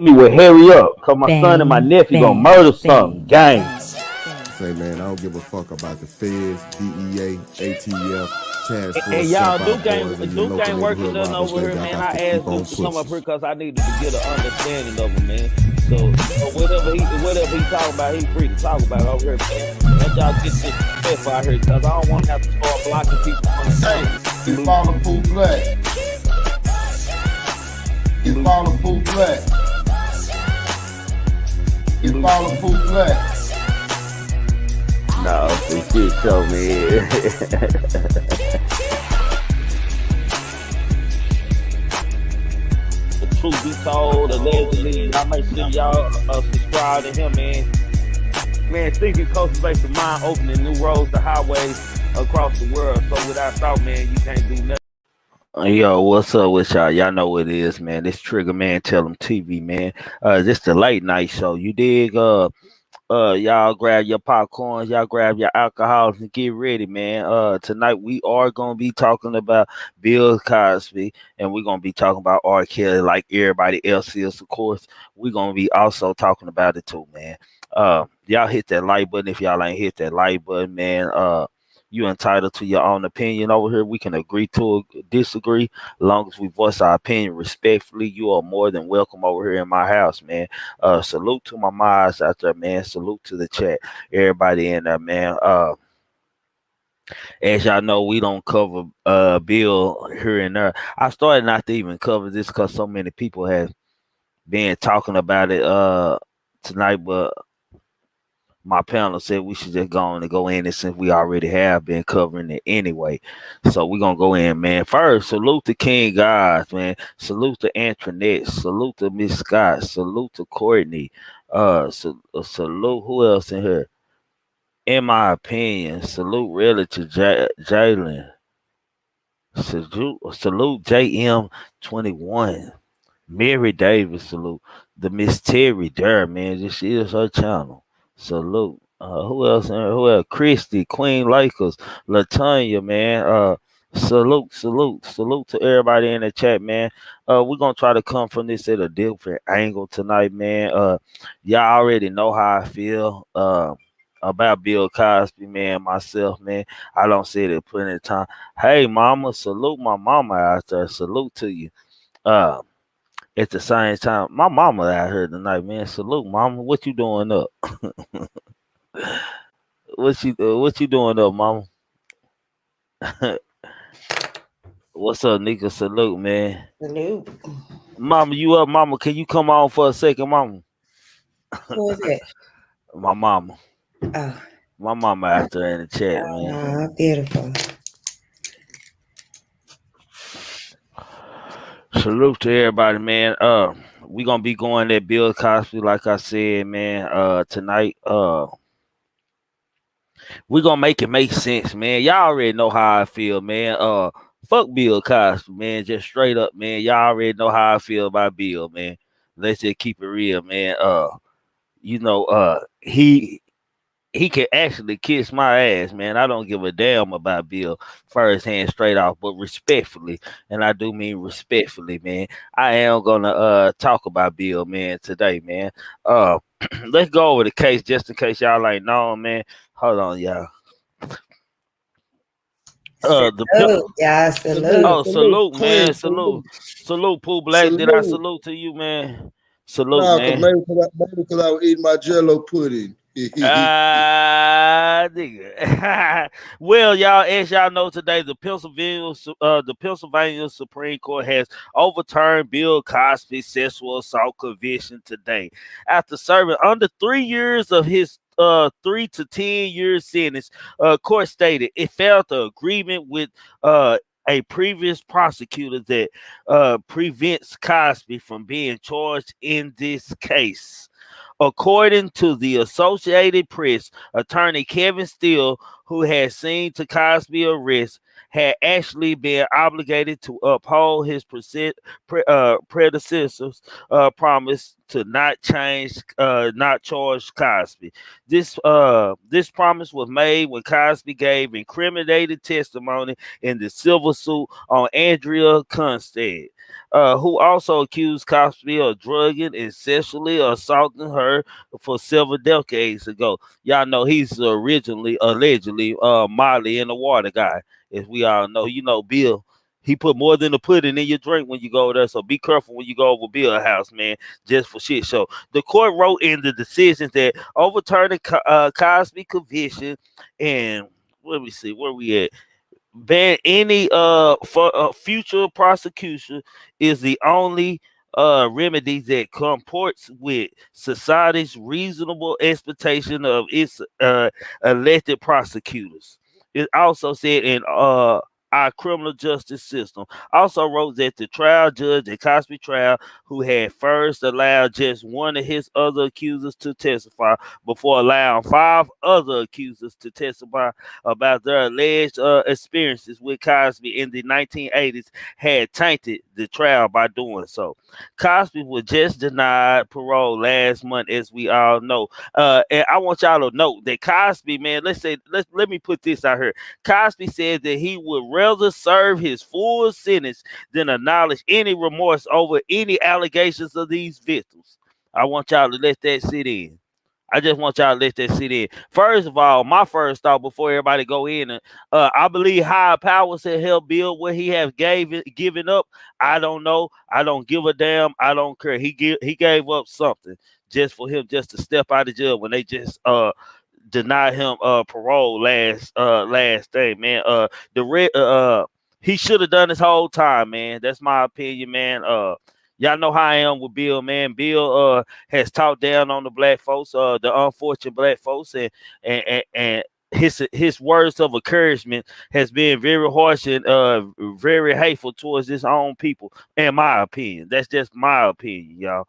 me will hurry up, cause my son and my nephew gonna murder something. Gang. Say, man, I don't give a fuck about the feds, DEA, ATF, task And, force, y'all, jump out boys, and your local Duke ain't working neighborhood nothing robbers, over here, baby. I man. got I to keep asked on Duke to come up pushing. here because I needed to get an understanding of him, man. So whatever he talking about, he free to talk about it over here, man. Let y'all get this stuff out here, cause I don't want to have to start blocking people from the Hey, it's Father Pooh Black. It's Father Pooh Black. It's Father Pooh Black. No, this shit show me. The truth be told, allegedly, y'all make sure y'all subscribe to him, man. Man, thinking cultivates the mind, opening new roads to highways across the world. So without thought, man, you can't do nothing. Yo, what's up with y'all? Y'all know what it is, man. This TRIGGAMAN Tell 'em TV, man. This the late night show. You dig? Y'all grab your popcorns, y'all grab your alcohols and get ready, man. Tonight we are gonna be talking about Bill Cosby, and we're gonna be talking about R. Kelly like everybody else is, of course. We're gonna be also talking about it too, man. Y'all hit that like button if y'all ain't hit that like button, man. You entitled to your own opinion over here. We can agree to or disagree. As long as we voice our opinion respectfully, you are more than welcome over here in my house, man. Salute to my mods out there, man. Salute to the chat. Everybody in there, man. As y'all know, we don't cover Bill here and there. I started not to even cover this because so many people have been talking about it tonight, but my panel said we should just go on and go in, and since we already have been covering it anyway, so we're gonna go in, man. First, salute to King Gods, man. Salute to Antoinette. Salute to Miss Scott. Salute to Courtney. Salute who else in here? In my opinion, salute really to Jalen. Salute JM21. Mary Davis, salute. The Miss Terry there, man. This is her channel. Salute. Who else? Who else? Christy, Queen Lakers, Latanya, man. Salute to everybody in the chat, man. We're gonna try to come from this at a different angle tonight, man. Y'all already know how I feel about Bill Cosby, man. Myself, man. I don't say it plenty of time. Hey, mama, salute my mama out there. Salute to you. At the same time, my mama out here tonight, man. Salute, mama. What you doing up? What you doing up, mama? What's up, Nika? Salute, man. Salute. Mama, you up, mama? Can you come on for a second, mama? Who is it? My mama. Oh. My mama out there in the chat, man. Oh, beautiful. Salute to everybody, man. We gonna be going at Bill Cosby, like I said, man. Tonight. We're gonna make it make sense, man. Y'all already know how I feel, man. Fuck Bill Cosby, man. Just straight up, man. Y'all already know how I feel about Bill, man. Let's just keep it real, man. He can actually kiss my ass, man. I don't give a damn about Bill first hand straight off, but respectfully, and I do mean respectfully, man. I am gonna talk about Bill, man, today, man. Let's go over the case just in case y'all ain't know, man. Hold on, y'all. Salute. Salute, man. Salute, Pooh Black. Salute. Did I salute to you, man? Salute, nah, man. maybe because I was eating my Jello pudding. Nigga. Well, y'all, as y'all know today, the Pennsylvania Supreme Court has overturned Bill Cosby's sexual assault conviction today. After serving under 3 years of his 3 to 10 year sentence, court stated it felt the agreement with a previous prosecutor that prevents Cosby from being charged in this case. According to the Associated Press, attorney Kevin Steele, who had seen to Cosby arrest, had actually been obligated to uphold his predecessor's promise to not charge Cosby. This promise was made when Cosby gave incriminating testimony in the civil suit on Andrea Kunstad. who also accused Cosby of drugging and sexually assaulting her for several decades ago. Y'all know he's originally, allegedly, Molly in the water guy, as we all know. You know, Bill. He put more than the pudding in your drink when you go there, so be careful when you go over Bill's house, man. Just for shit show. The court wrote in the decisions that overturning Cosby conviction and let me see where we at ban any for future prosecution is the only remedy that comports with society's reasonable expectation of its elected prosecutors. It also said in our criminal justice system. Also wrote that the trial judge at Cosby trial, who had first allowed just one of his other accusers to testify before allowing five other accusers to testify about their alleged experiences with Cosby in the 1980s, had tainted the trial by doing so. Cosby was just denied parole last month, as we all know. And I want y'all to note that Cosby, man, let me put this out here. Cosby said that he would rather serve his full sentence than acknowledge any remorse over any allegations of these victims. I want y'all to let that sit in. I just want y'all to let that sit in. First of all, my first thought before everybody go in, I believe higher powers have helped build what he has given up. I don't know. I don't give a damn. I don't care. He gave up something just for him just to step out of jail when they just denied him parole last day, man. He should have done this whole time, man. That's my opinion, man. Y'all know how I am with Bill, man. Bill has talked down on the black folks, the unfortunate black folks, and his words of encouragement has been very harsh and very hateful towards his own people, in my opinion. That's just my opinion, y'all.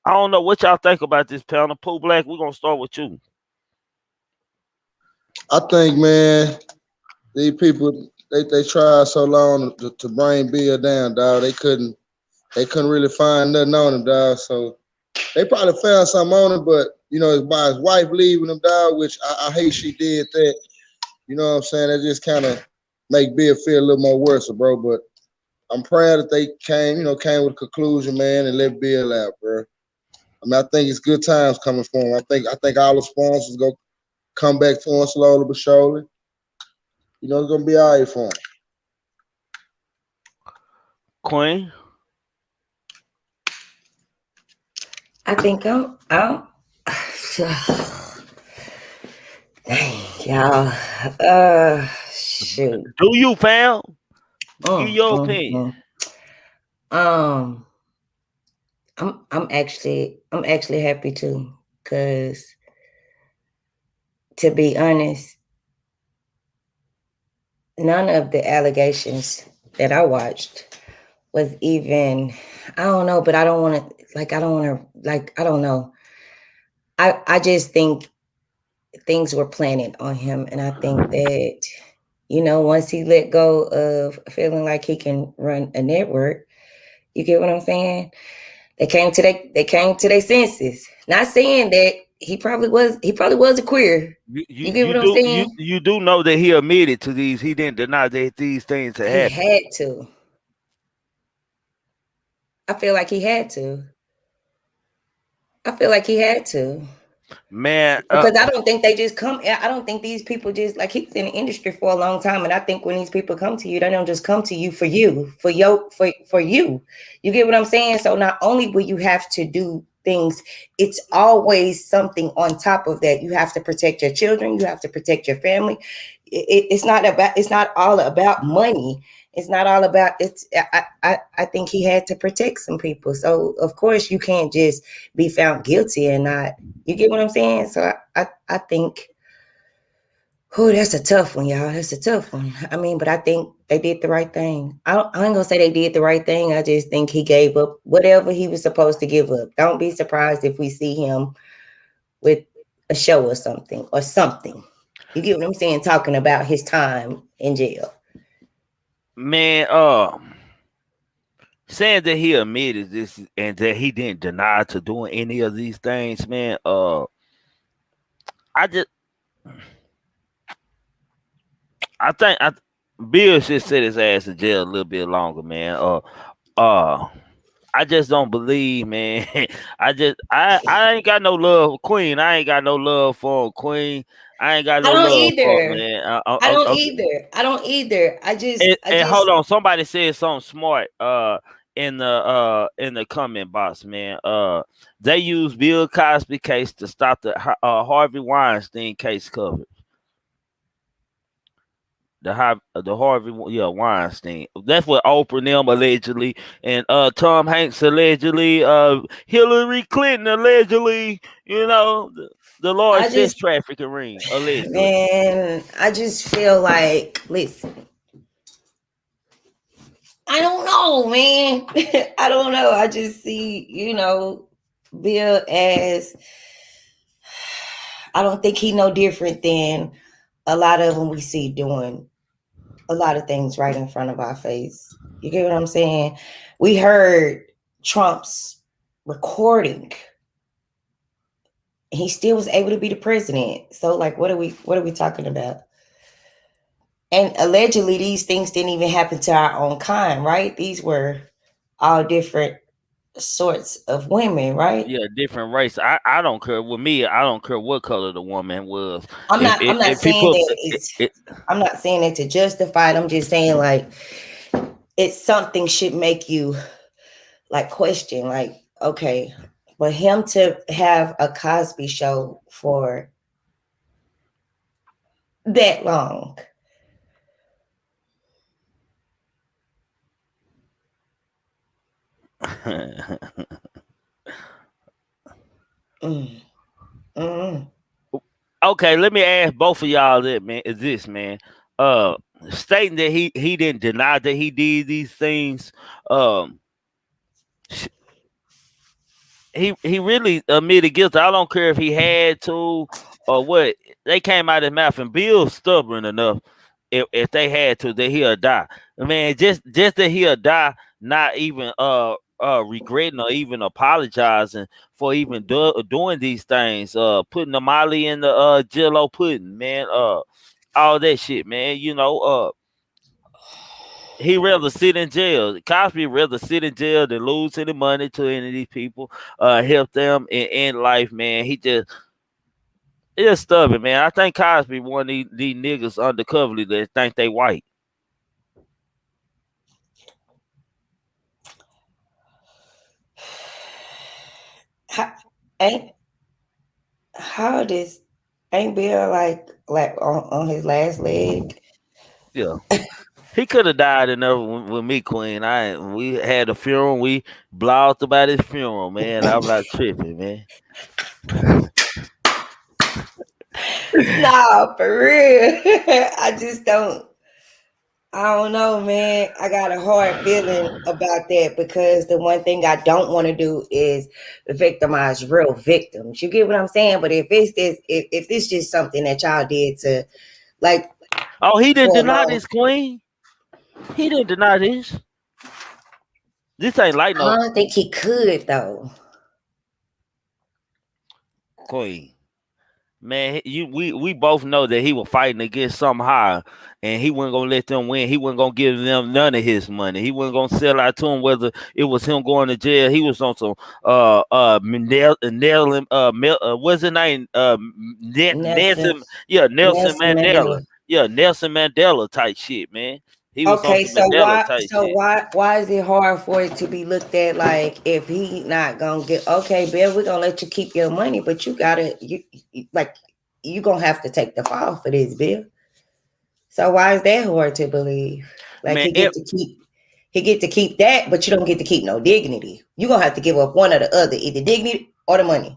I don't know what y'all think about this panel. Pooh Black, we're gonna start with you. I think, man, these people they tried so long to bring Bill down, dog. They couldn't really find nothing on him, dog. So they probably found something on him, but it's by his wife leaving him, dog, which I hate she did that. You know what I'm saying? That just kind of make Bill feel a little more worse, bro. But I'm proud that they came with a conclusion, man, and let Bill out, bro. I mean, I think it's good times coming for him. I think all the sponsors go come back to him slowly but surely. It's gonna be all right for him. Queen. I think I'm dang, y'all. Shoot. Do you, fam? Give your opinion. I'm actually happy too, because to be honest, none of the allegations that I watched was even, I don't know, but I don't want to, I don't know. I just think things were planted on him. And I think that, once he let go of feeling like he can run a network, you get what I'm saying? They came to their senses. Not saying that he probably was a queer. You get what I'm saying? You do know that he admitted to these. He didn't deny that these things had happened. He had to. I feel like he had to. Man, because I don't think they just come. I don't think these people just, like, he's in the industry for a long time, and I think when these people come to you, they don't just come to you for you. You get what I'm saying? So not only will you have to do things, it's always something on top of that. You have to protect your children. You have to protect your family. It's not all about money. It's not all about it's. I think he had to protect some people. So of course you can't just be found guilty and not. You get what I'm saying? So I think. Oh, that's a tough one, y'all. That's a tough one. I mean, but I think they did the right thing. I ain't gonna say they did the right thing. I just think he gave up whatever he was supposed to give up. Don't be surprised if we see him with a show or something. You get what I'm saying? Talking about his time in jail. Man, saying that he admitted this and that he didn't deny to doing any of these things, man. I think Bill should sit his ass in jail a little bit longer, man. I just don't believe, man. I ain't got no love for Queen. I ain't got no love for Queen. I ain't got I no don't love for either. man. I don't either. I don't either. I And hold just, on, somebody said something smart in the comment box, man. They used Bill Cosby case to stop the Harvey Weinstein case covered. The Harvey Weinstein. That's what Oprah and them allegedly, and Tom Hanks allegedly, Hillary Clinton allegedly, the large I sex just, trafficking ring allegedly. man, I just feel like, listen, I don't know, man. I don't know. I just see, Bill as, I don't think he no different than a lot of them we see doing a lot of things right in front of our face. You get what I'm saying? We heard Trump's recording. He still was able to be the president. So like what are we talking about? And allegedly these things didn't even happen to our own kind, right? These were all different sorts of women, right? Yeah, different race. I don't care. With me, I don't care what color the woman was. I'm not If he saying put that I'm not saying it to justify it. I'm just saying like it's something should make you like question, like, okay, but him to have a Cosby show for that long. Mm, mm. Okay, let me ask both of y'all that, man. Is this, man? Uh, Stating that he didn't deny that he did these things. Um, he really admitted guilty. I don't care if he had to or what. They came out of his mouth, and Bill's stubborn enough. If they had to, that he'll die. Man, just that he'll die, not even regretting or even apologizing for even doing these things. Putting the Molly in the Jello pudding, man. All that shit, man. He rather sit in jail. Cosby rather sit in jail than lose any money to any of these people. Help them in life, man. It's stubborn, man. I think Cosby one of these niggas undercoverly that think they white. How, ain't how this ain't Bill like on his last leg? Yeah. He could have died enough with me, Queen. We had a funeral. We blogged about his funeral, man. I'm not tripping, man. Nah, for real. I don't know, man. I got a hard feeling about that because the one thing I don't want to do is victimize real victims. You get what I'm saying? But if this just something that y'all did to like Oh, he didn't for a deny long, this, Queen. He didn't deny this. This ain't like I no don't think he could though. Queen. Man, we both know that he was fighting against something higher, and he wasn't gonna let them win. He wasn't gonna give them none of his money. He wasn't gonna sell out to them whether it was him going to jail. He was on some what's his name Nelson Nelson, yeah, Nelson Nelson Mandela, Mandela. yeah, Nelson Mandela type shit, man. He was on Okay, some Mandela type shit. why is it hard for it to be looked at like if he not gonna get okay, Bill, we're gonna let you keep your money, but you gonna have to take the fall for this, Bill. So why is that hard to believe? Like Man, he get to keep that, but you don't get to keep no dignity. You're gonna have to give up one or the other, either dignity or the money.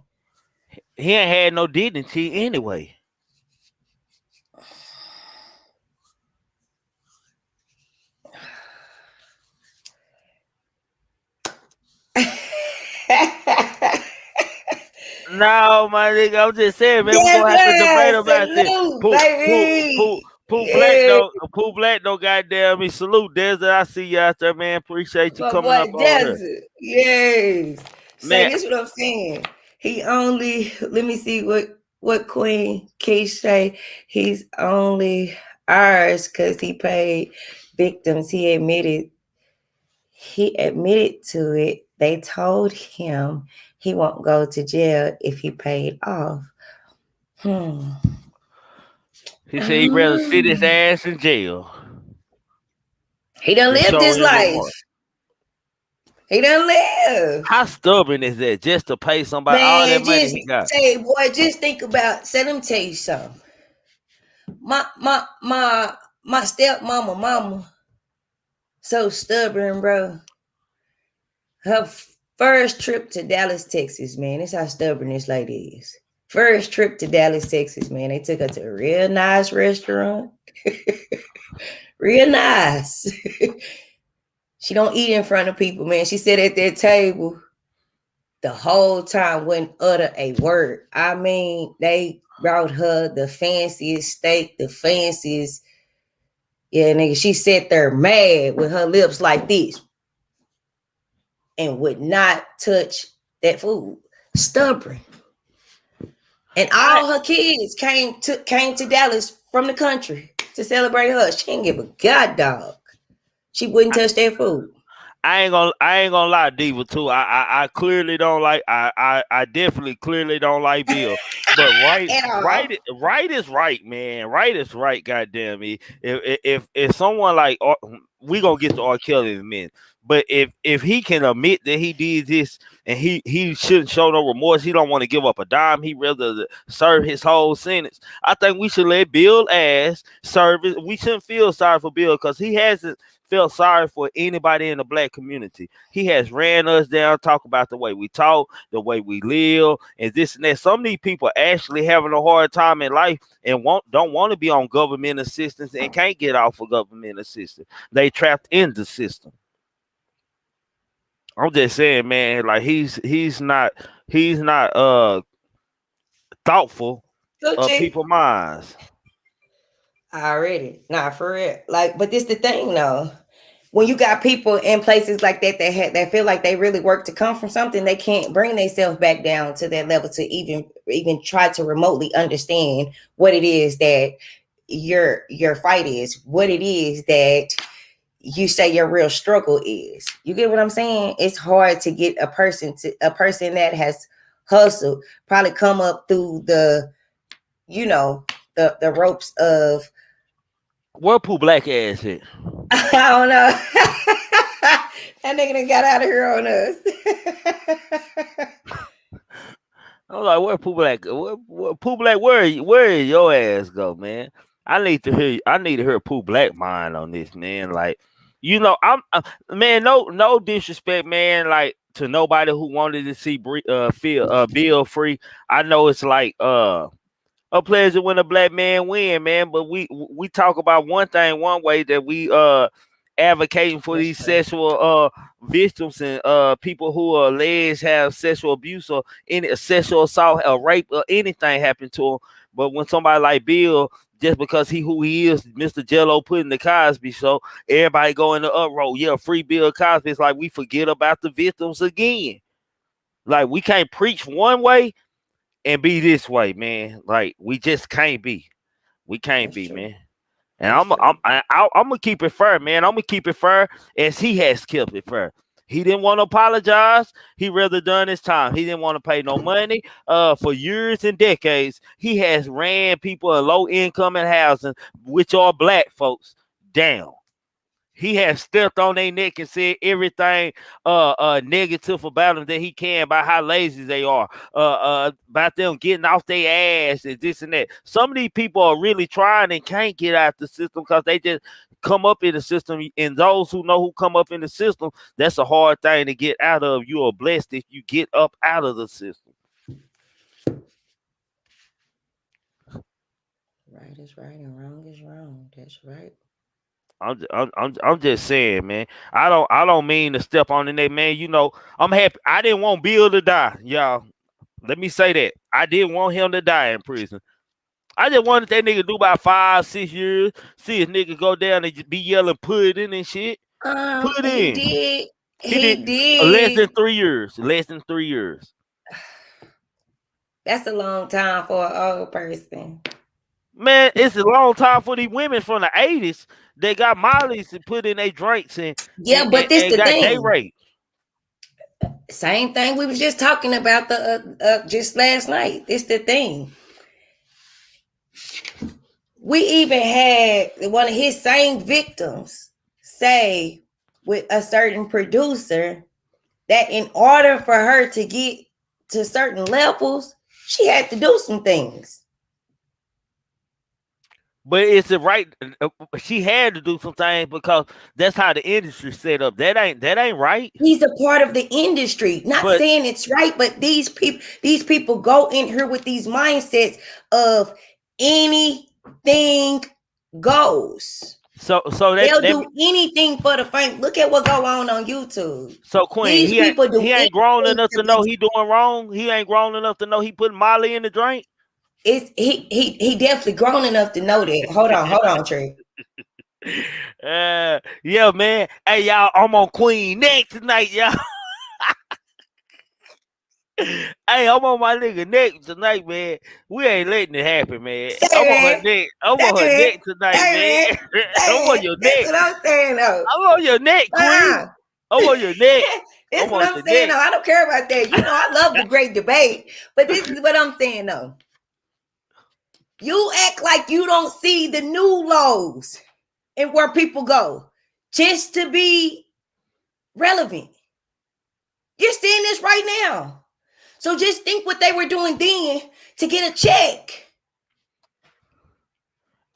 he ain't had no dignity anyway. No, my nigga, I'm just saying, man, we're Yes, gonna have to debate yes, about this. salute, baby. Yeah, Pooh Black, no goddamn me. Salute, Desert. I see you out there, man. Appreciate you my coming up boy on here. Desert. Yes. Say Man, this what I'm saying. He only let me see what Queen Keish say. He's only ours because he paid victims. He admitted to it. They told him he won't go to jail if he paid off. He said he'd rather sit his ass in jail. He done lived his life. He done lived. How stubborn is that? Just to pay somebody all that money he got. Say, boy, just think about. Let me tell you something. My stepmama, mama, so stubborn, bro. Her first trip to Dallas, Texas, man. That's how stubborn this lady is. First trip to Dallas, Texas, man. They took her to a real nice restaurant. Real nice. She don't eat in front of people, man. She sat at that table the whole time, wouldn't utter a word. I mean, they brought her the fanciest steak, the fanciest. Yeah, nigga, she sat there mad with her lips like this and would not touch that food. Stubborn. And all her kids came to Dallas from the country to celebrate her. She didn't give a god dog. She wouldn't touch that food. I ain't gonna lie, Diva, too. I clearly don't like. I definitely clearly don't like Bill. But right is right, man. Right is right. Goddamn me. If someone like we gonna get to R. Kelly in a minute, but if he can admit that he did this and he shouldn't show no remorse, he don't want to give up a dime. He rather serve his whole sentence. I think we should let Bill ass serve it. We shouldn't feel sorry for Bill because he hasn't felt sorry for anybody in the black community. He has ran us down, talk about the way we talk, the way we live, and this and that. Some of these people are actually having a hard time in life and don't want to be on government assistance and can't get off of government assistance. They trapped in the system. I'm just saying, man, like he's not thoughtful of people's minds. Already. Not for real. Like, but this the thing though. When you got people in places like that that feel like they really work to come from something, they can't bring themselves back down to that level to even try to remotely understand what it is that your fight is, what it is that you say your real struggle is. You get what I'm saying? It's hard to get a person that has hustled, probably come up through the ropes of. Where Pooh Black ass at? I don't know. That nigga done got out of here on us. I'm like, where Pooh Black? Pooh Black, where your ass go, man? I need to hear Pooh Black mind on this, man. Like, I'm man, no disrespect, man, like to nobody who wanted to see Bill free. I know it's like a pleasure when a black man win, man. But we talk about one thing one way, that we advocating for these sexual victims and people who are alleged have sexual abuse or any sexual assault or rape or anything happen to them. But when somebody like Bill, just because who he is, Mr. Jello put in the Cosby Show, everybody go in the uproar. Yeah, free Bill Cosby. It's like we forget about the victims again. Like we can't preach one way and be this way, man. Like we just can't be. We can't That's be, true. Man. And I'm gonna keep it fair, man. I'm gonna keep it fair as he has kept it fair. He didn't want to apologize. He rather done his time. He didn't want to pay no money. For years and decades, he has ran people in low income and housing, which are black folks, down. He has stepped on their neck and said everything negative about them that he can, about how lazy they are, about them getting off their ass and this and that. Some of these people are really trying and can't get out the system because they just come up in the system. And those who know who come up in the system, that's a hard thing to get out of. You are blessed if you get up out of the system. Right is right and wrong is wrong. That's right. I'm just saying, man. I don't mean to step on the neck, man. I'm happy. I didn't want Bill to die, y'all. Let me say that. I didn't want him to die in prison. I just wanted that nigga to do about 5-6 years. See his nigga go down and be yelling pudding and shit. Put in. He did. Less than 3 years. Less than 3 years. That's a long time for an old person. Man, it's a long time for these women from the 80s. They got Molly's to put in their drinks and Yeah, but this and the got day thing. rate. Same thing we was just talking about the just last night. This the thing. We even had one of his same victims say with a certain producer that in order for her to get to certain levels, she had to do some things. But it's the right. She had to do some things because that's how the industry set up. That ain't right. He's a part of the industry. Not But saying it's right, but these people go in here with these mindsets of anything goes. so They'll that do anything for the fame. Look at what go on YouTube. so Queen, These people do he ain't grown enough to know he doing wrong. He ain't grown enough to know he putting Molly in the drink. He definitely grown enough to know that. Hold on, Trey. Yeah, man. Hey, y'all, I'm on Queen neck tonight, y'all. Hey, I'm on my nigga neck tonight, man. We ain't letting it happen, man. I'm on her neck. I'm on her neck tonight, man. I'm on your neck. That's what I'm saying, though. I'm on your neck, Queen. I'm on your neck. That's what I'm saying, though. I don't care about that. You know, I love the great debate, but this is what I'm saying, though. You act like you don't see the new lows and where people go just to be relevant. You're seeing this right now. So just think what they were doing then to get a check.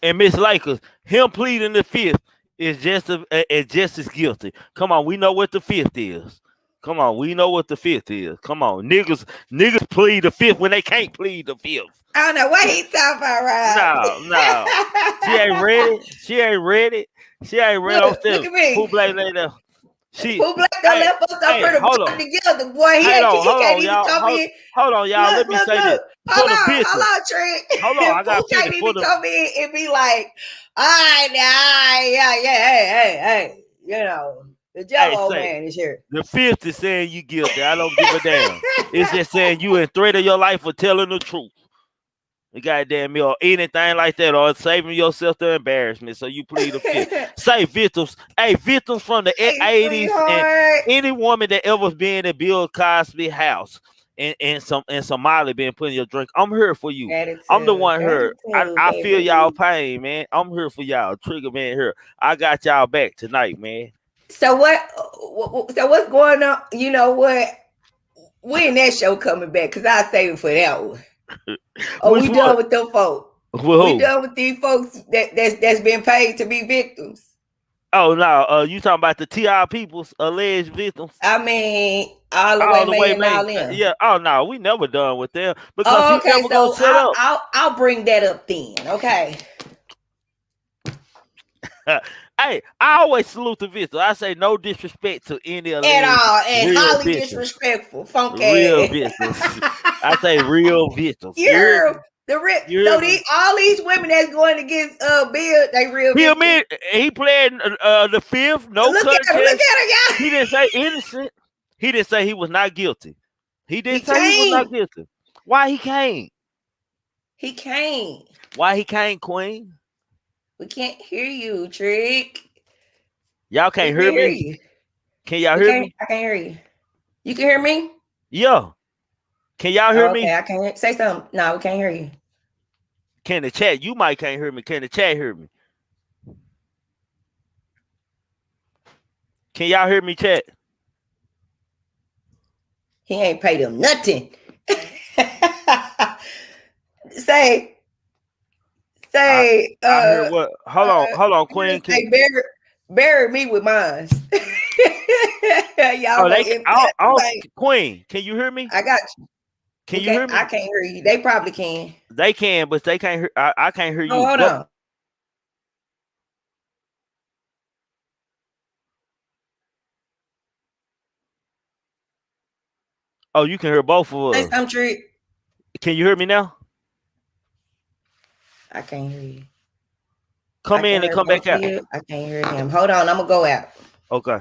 And Miss Lakers, him pleading the fifth is just as guilty. Come on, we know what the fifth is. Come on, we know what the fifth is. Come on, niggas plead the fifth when they can't plead the fifth. I don't know what he's talking about, right? No. She ain't ready. She ain't ready. Look at me. Who black lady? Who black done left us up here to put together, boy? He can't even come in. Hold on, y'all. Let me say this. Hold on, Trent. Hold on, I got to can't even come in and be like, all right, hey, you know, the Jello man is here. The fifth is saying you guilty. I don't give a damn. It's just saying you in threat of your life for telling the truth. The goddamn me or anything like that, or saving yourself the embarrassment. So you plead the fifth. Say victims. Hey, victims from the 80s and any woman that ever been in Bill Cosby house and Somali been putting your drink. I'm here for you. I'm the one here. I feel y'all pain, man. I'm here for y'all. Trigger man here. I got y'all back tonight, man. So what's going on? You know what? When that show coming back? Because I save it for that one. We done with them folks. We done with these folks that's been paid to be victims. Oh no, you talking about the TR people's alleged victims? I mean, all the way and all them. Yeah. Oh no, we never done with them because he never gonna set up. I'll bring that up then. Okay. Hey, I always salute the victim. I say no disrespect to any of them. At all, and highly disrespectful, funky. Real victims. I say real victims. All these women that's going against Bill, they real victims. He played the fifth. No, look at her, y'all. He didn't say innocent. He didn't say he was not guilty. He didn't say he was not guilty. Why he can't? He can't. Why he can't, Queen? We can't hear you, Trick. Y'all can't hear me? Can y'all hear me? I can't hear you. You can hear me? Yeah. Can y'all hear me? I can't say something. No, we can't hear you. Can the chat? You might can't hear me. Can the chat hear me? Can y'all hear me, chat? He ain't paid him nothing. Say. I heard what? Hold on, Queen. Bury me with mine. Y'all Queen, can you hear me? I got you. Can you hear me? I can't hear you. They probably can. They can, but they can't hear. I can't hear you. Oh, hold on. Oh, you can hear both of us. I'm Trick. Can you hear me now? I can't hear you. Come in and come back out. I can't hear him. Hold on, I'm gonna go out. Okay.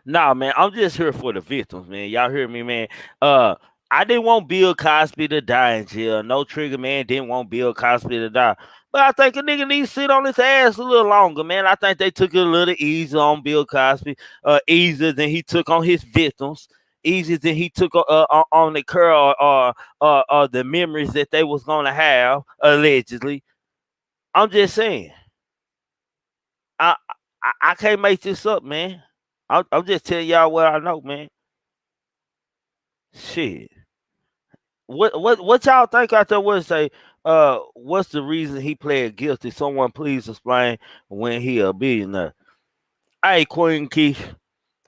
Nah, man, I'm just here for the victims, man. Y'all hear me, man? I didn't want Bill Cosby to die in jail. No Trigger Man didn't want Bill Cosby to die. But I think a nigga needs to sit on his ass a little longer, man. I think they took it a little easier on Bill Cosby, easier than he took on his victims, easier than he took on the curl or the memories that they was gonna have allegedly. I'm just saying, I I can't make this up, man. I'm just telling y'all what I know, man. Shit. What y'all think out there would say what's the reason he pled guilty? Someone please explain when he a billionaire. Hey Queen Keith,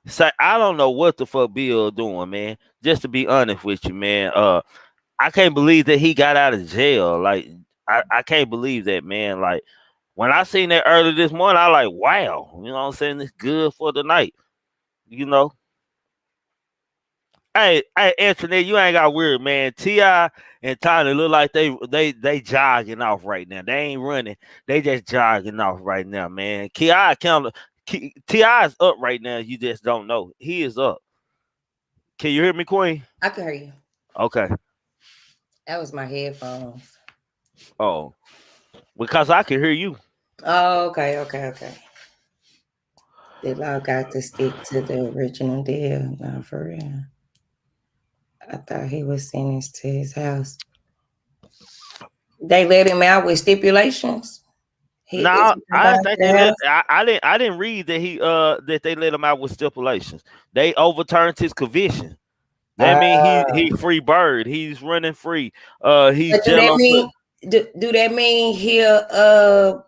say I don't know what the fuck Bill doing, man. Just to be honest with you, man. I can't believe that he got out of jail. Like I can't believe that, man. Like when I seen that early this morning, I like, wow, you know what I'm saying? It's good for the night, you know. Hey, Anthony, you ain't got weird, man. T.I. and Tiny look like they jogging off right now. They ain't running. They just jogging off right now, man. T.I. is up right now. You just don't know. He is up. Can you hear me, Queen? I can hear you. Okay. That was my headphones. Oh, because I can hear you. Oh, okay. The law got to stick to the original deal. No, for real. I thought he was sentenced to his house. They let him out with stipulations. No, I think they let. I didn't read that that they let him out with stipulations. They overturned his conviction. That mean he free bird. He's running free. He's do that jail. mean do that mean he'll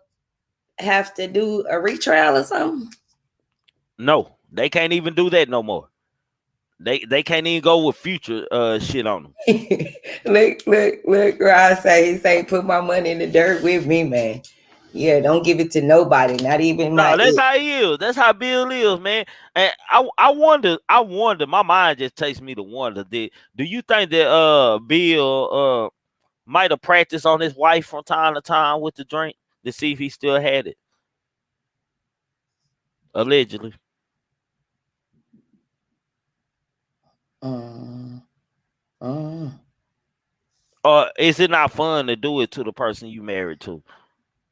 have to do a retrial or something? No, they can't even do that no more. They can't even go with future shit on them. look, Rod he say put my money in the dirt with me, man. Yeah, don't give it to nobody, not even No, my that's how he is. That's how Bill is, man. And I wonder, my mind just takes me to wonder. Do you think that Bill might have practiced on his wife from time to time with the drink to see if he still had it? Allegedly. Or is it not fun to do it to the person you married to?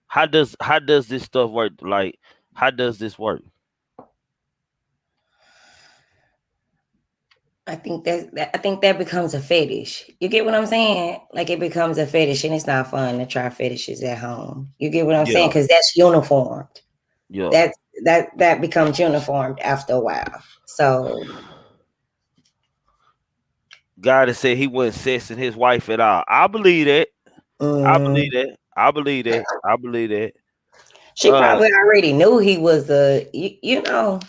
How does this stuff work? Like, how does this work? I think that becomes a fetish. You get what I'm saying? Like it becomes a fetish, and it's not fun to try fetishes at home. You get what I'm saying? Because that's uniformed. Yeah. That becomes uniformed after a while. So God has said he wasn't sexing his wife at all. I believe that. I believe that. I believe that. I believe that. She probably already knew he was you know.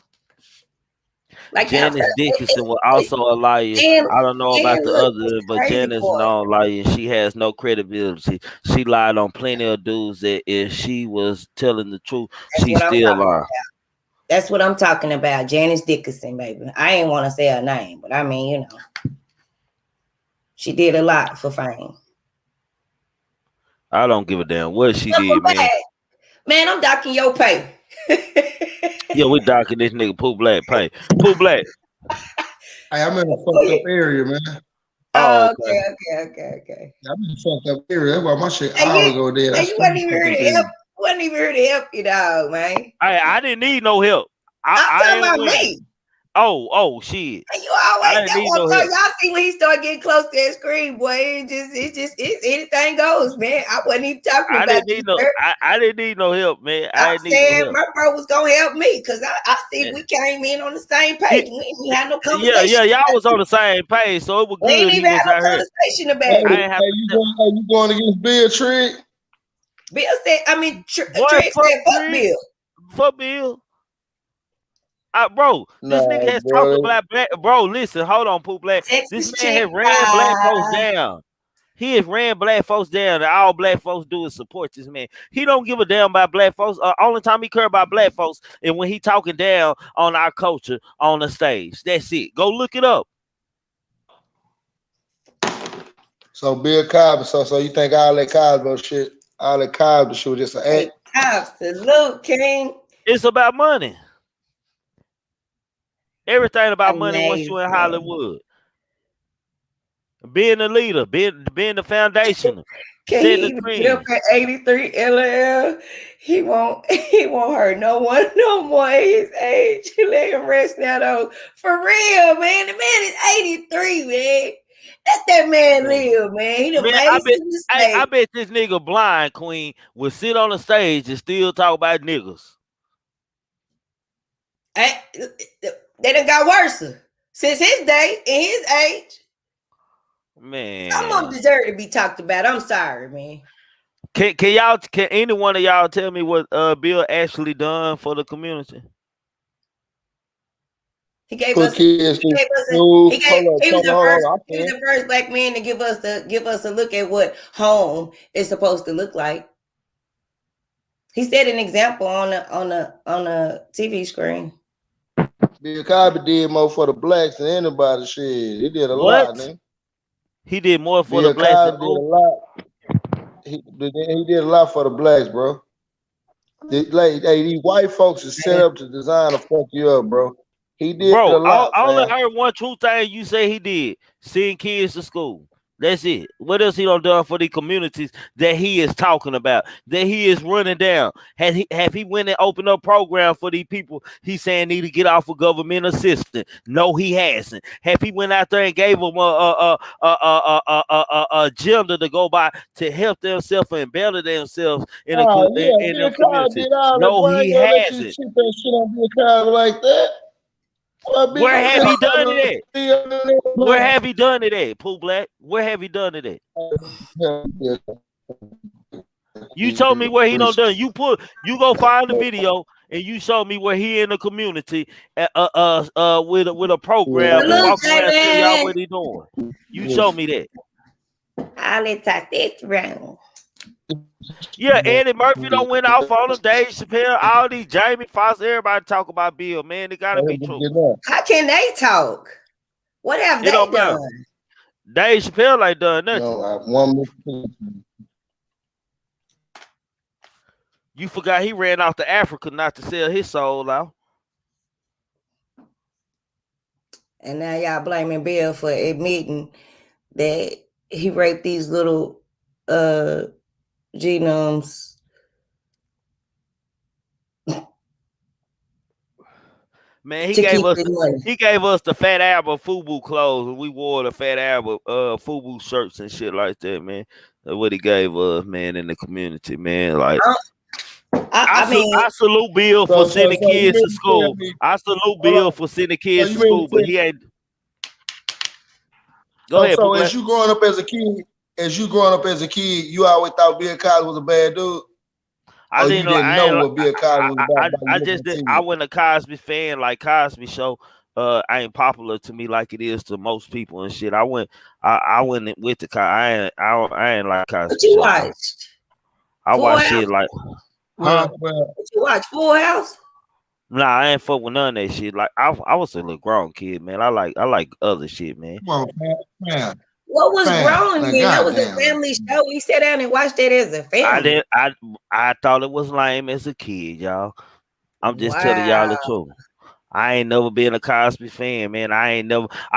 Like Janice Dickinson was also a liar. I don't know about the other, but Janice no liar. She has no credibility. She lied on plenty of dudes that if she was telling the truth, she still lied. That's what I'm talking about. Janice Dickinson, baby. I ain't want to say her name, but I mean, you know, she did a lot for fame. I don't give a damn what she did, man. Man, I'm docking your pay. Yeah, we docking this nigga Pooh Black pay. Pooh Black. Hey, I'm in a fucked up area, man. Oh, okay. I'm in a fucked up area. That's why my shit always go there. You wasn't even here to help. Wasn't even here to help you, dog, man. I didn't need no help. I'm talking about me. Oh, shit. And you always got one no y'all see when he started getting close to that screen, boy. It's anything goes, man. I wasn't even talking about I didn't need no help, man. I'm saying my bro was gonna help me because I see we came in on the same page. We had no conversation. Yeah, y'all was on the same page, so it was good. We ain't even had no conversation about it. You going against Bill Trigg? Bill said, Trigg said fuck Bill. Fuck Bill. Bro, this nigga has talked about black. Bro, listen, hold on, Pooh Black. This man has ran black folks down. He has ran black folks down, and all black folks do is support this man. He don't give a damn about black folks. Only time he care about black folks is when he talking down on our culture on the stage. That's it. Go look it up. So Bill Cosby, so you think all that Cosby shit was just an act? Absolute king. It's about money. Everything about money once you in Hollywood. being the leader, being the foundation, Can setting he the even get up trend. at 83 LL? He won't hurt no one no more at his age. Let him rest now though. For real, man. The man is 83, man. Let that man Man, live, man. He done man, made some I mistakes. bet this nigga blind queen will sit on the stage and still talk about niggas. They done got worse since his day and his age. Some of them Man, deserve to be talked about. I'm sorry, man. can any one of y'all tell me what Bill actually done for the community? He gave Put us. kids He to gave us. school. He was the Hold first. on. He was the first black man to give us a look at what home is supposed to look like. He set an example on the TV screen. Bill Cosby did more for the blacks than anybody. Shit, he did a What? lot, man. He did more for the Bill blacks than Cosby did a lot. He did a lot for the blacks, bro. Like, hey, these white folks is set up to design to fuck you up, bro. He did Bro, a lot, I only fam. heard one true thing you say he did. Send kids to school. That's it. What else he done for the communities that he is talking about, that he is running down? Have he went and opened up program for these people he's saying need to get off of government assistance? No, he hasn't. Have he went out there and gave them a agenda to go by to help themselves and better themselves in a Oh yeah, in Bill the Cosby community? did all that, No, boy. I he ain't gonna let you hasn't. cheat that shit on Bill Cosby like that. Well, Where have he done Bill it at? Where have he done it at, Pooh Black? Where have he done it at? You told me where he done done. You go find the video and you show me where he in the community with a program and Salute, walk around and tell y'all Jalen. what he doing. You show me that. I'll let this round. Yeah, Eddie Murphy don't went off on him. Dave Chappelle, all these Jamie Foxx, everybody talk about Bill. Man, it gotta be true. How can they talk? What have It they don't matter. done? Dave Chappelle ain't done nothing. No, You forgot he ran off to Africa not to sell his soul out. And now y'all blaming Bill for admitting that he raped these little genomes. Man, he gave us the Fat Albert FUBU clothes, and we wore the Fat Albert FUBU shirts and shit like that, man. That's what he gave us, man, in the community, man. Like, I salute Bill for sending kids to school. I salute Bill for sending kids to school, but he ain't. Go ahead, so as you growing up as a kid, you always thought Bill Cosby was a bad dude. I didn't know what Bill Cosby was about. I wasn't a Cosby fan. Like Cosby Show, ain't popular to me like it is to most people and shit. I went with the Cosby. I ain't like Cosby. What you watched? I watched shit like, huh? What you watch? Full House? Nah, I ain't fuck with none of that shit. Like I was a little grown kid, man. I like other shit, man. Come on, man. What was grown then? That was a family show. We sat down and watched that as a family. I thought it was lame as a kid, y'all. I'm just telling y'all the truth. I ain't never been a Cosby fan, man. I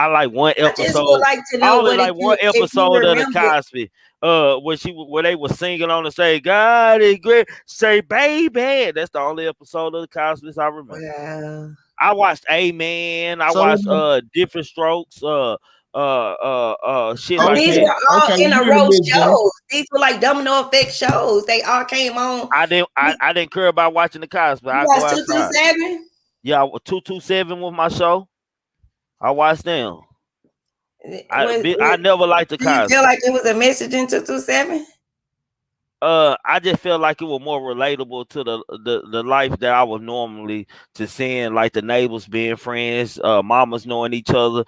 like one episode. I just would like to know one episode of the Cosby. Where they were singing on the stage, God is great, say baby. That's the only episode of the Cosby's I remember. Wow. I watched Amen. I watched Different Strokes. Shit like these that. were all in a row shows. These were like domino effect shows. They all came on. I didn't care about watching the Cosby. I watched 227? Yeah, 227 was my show. I watched them. I never liked the Cosby. You feel like it was a message in 227? I just felt like it was more relatable to the life that I was normally to seeing, like the neighbors being friends, mamas knowing each other,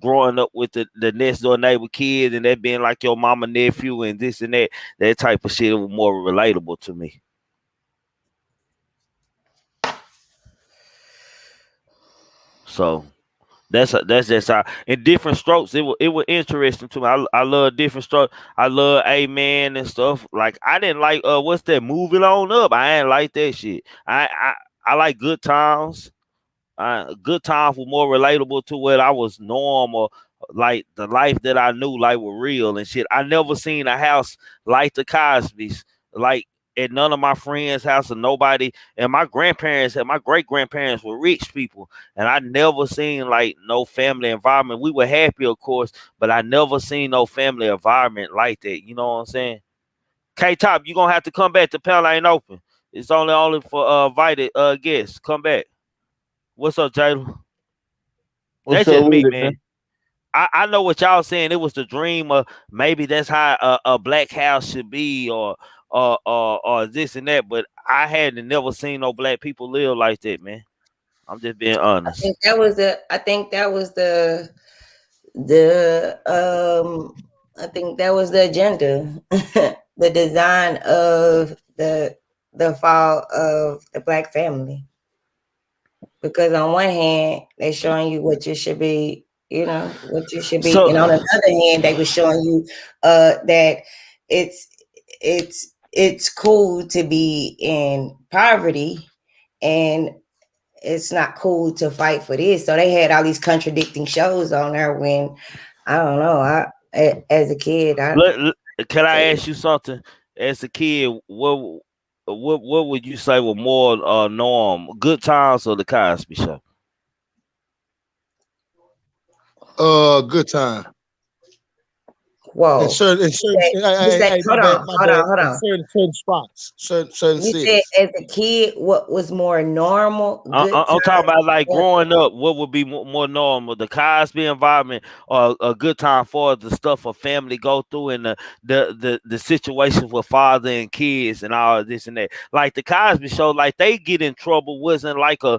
growing up with the next door neighbor kid, and that being like your mama nephew and this and that type of shit was more relatable to me. So that's just how. In Different Strokes, it was interesting to me. I love Different Strokes. I love Amen and stuff. Like I didn't like what's that? Moving On Up. I ain't like that shit. I like Good Times. Good Times were more relatable to what I was normal like the life that I knew, like was real and shit. I never seen a house like the Cosby's, like at none of my friends' house or nobody. And my grandparents and my great grandparents were rich people, and I never seen like no family environment. We were happy, of course, but I never seen no family environment like that. You know what I'm saying? K Top, you gonna have to come back. The panel ain't open. It's only for invited guests. Come back. What's up, Jayla? What's That's up just me, with it, man. man? I know what y'all saying. It was the dream of maybe that's how a black house should be, or this and that. But I hadn't never seen no black people live like that, man. I'm just being I honest. think that was the. I think that was the. I think that was the agenda, the design of the fall of the black family. Because on one hand, they're showing you what you should be, you know, what you should be, and on So another hand, they were showing you that it's it's cool to be in poverty, and it's not cool to fight for this. So they had all these contradicting shows on there. When I don't know, as a kid, can I ask you something? As a kid, what would you say were more norm? Good Times or the Cosby Show? Good time. In whoa. certain, You said, my bad, my bad. hold In on. certain spots, certain You said cities. as a kid, what was more normal, good I'm talking time? about like growing up. What would be more normal, the Cosby environment, or a good time for the stuff a family go through, and the situations with father and kids and all of this and that. Like the Cosby Show, like they get in trouble wasn't like a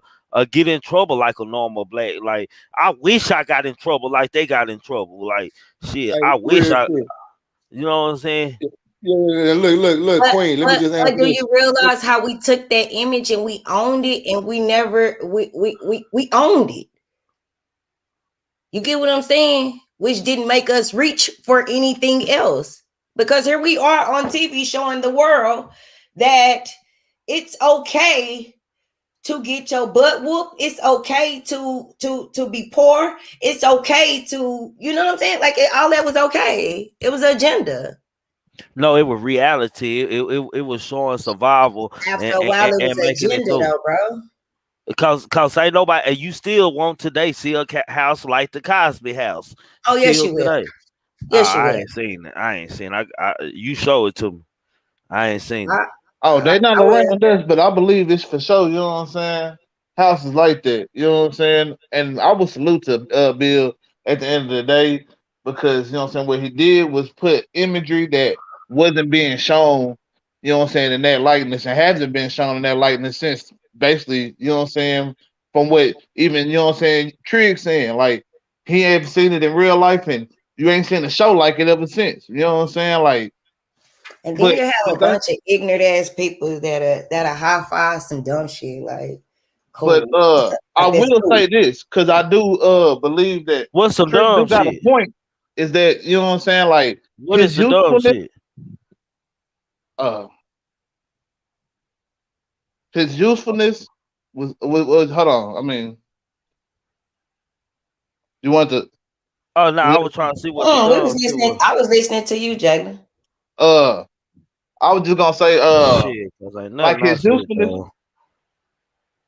get in trouble like a normal black. Like I wish I got in trouble like they got in trouble. Like shit, Hey, I wish real I. quick. You know what I'm saying? Yeah, look, Queen. Let me just But answer do this. you realize how we took that image and we owned it, and we never we owned it? You get what I'm saying? Which didn't make us reach for anything else. Because here we are on TV showing the world that it's okay to get your butt whooped. It's okay to be poor. It's okay to, you know what I'm saying? Like all that was okay. It was an agenda. No, it was reality. It was showing survival After a while, it was and an making it agenda, through. though, bro. Cause ain't nobody, and you still want today see a house like the Cosby house Oh yes, still you will. today. Yes, you I will. ain't seen it. I ain't seen. You show it to me. I ain't seen it. Oh, they not I will. around us, but I believe it's for sure. You know what I'm saying? Houses like that. You know what I'm saying? And I would salute to Bill at the end of the day, because you know what I'm saying. What he did was put imagery that wasn't being shown. You know what I'm saying, in that likeness, and hasn't been shown in that likeness since basically. You know what I'm saying? From what even you know what I'm saying, Trig saying, like he ain't seen it in real life, and you ain't seen a show like it ever since. You know what I'm saying? Like, And then but you have the a thing. bunch of ignorant ass people that are high five some dumb shit. Like, But cool. I Like that's will cool. say this, because I do believe that What's some Trick do dumb got a shit? point. Is that you know what I'm saying? Like What is his the dumb usefulness, shit? uh, his usefulness was hold on. I mean, you want to Oh no, I let was me trying to see what the We was dumb shit listening. was. I was listening to you, Jalen. uh I was just gonna say Shit, cause ain't like nothing I his said. usefulness,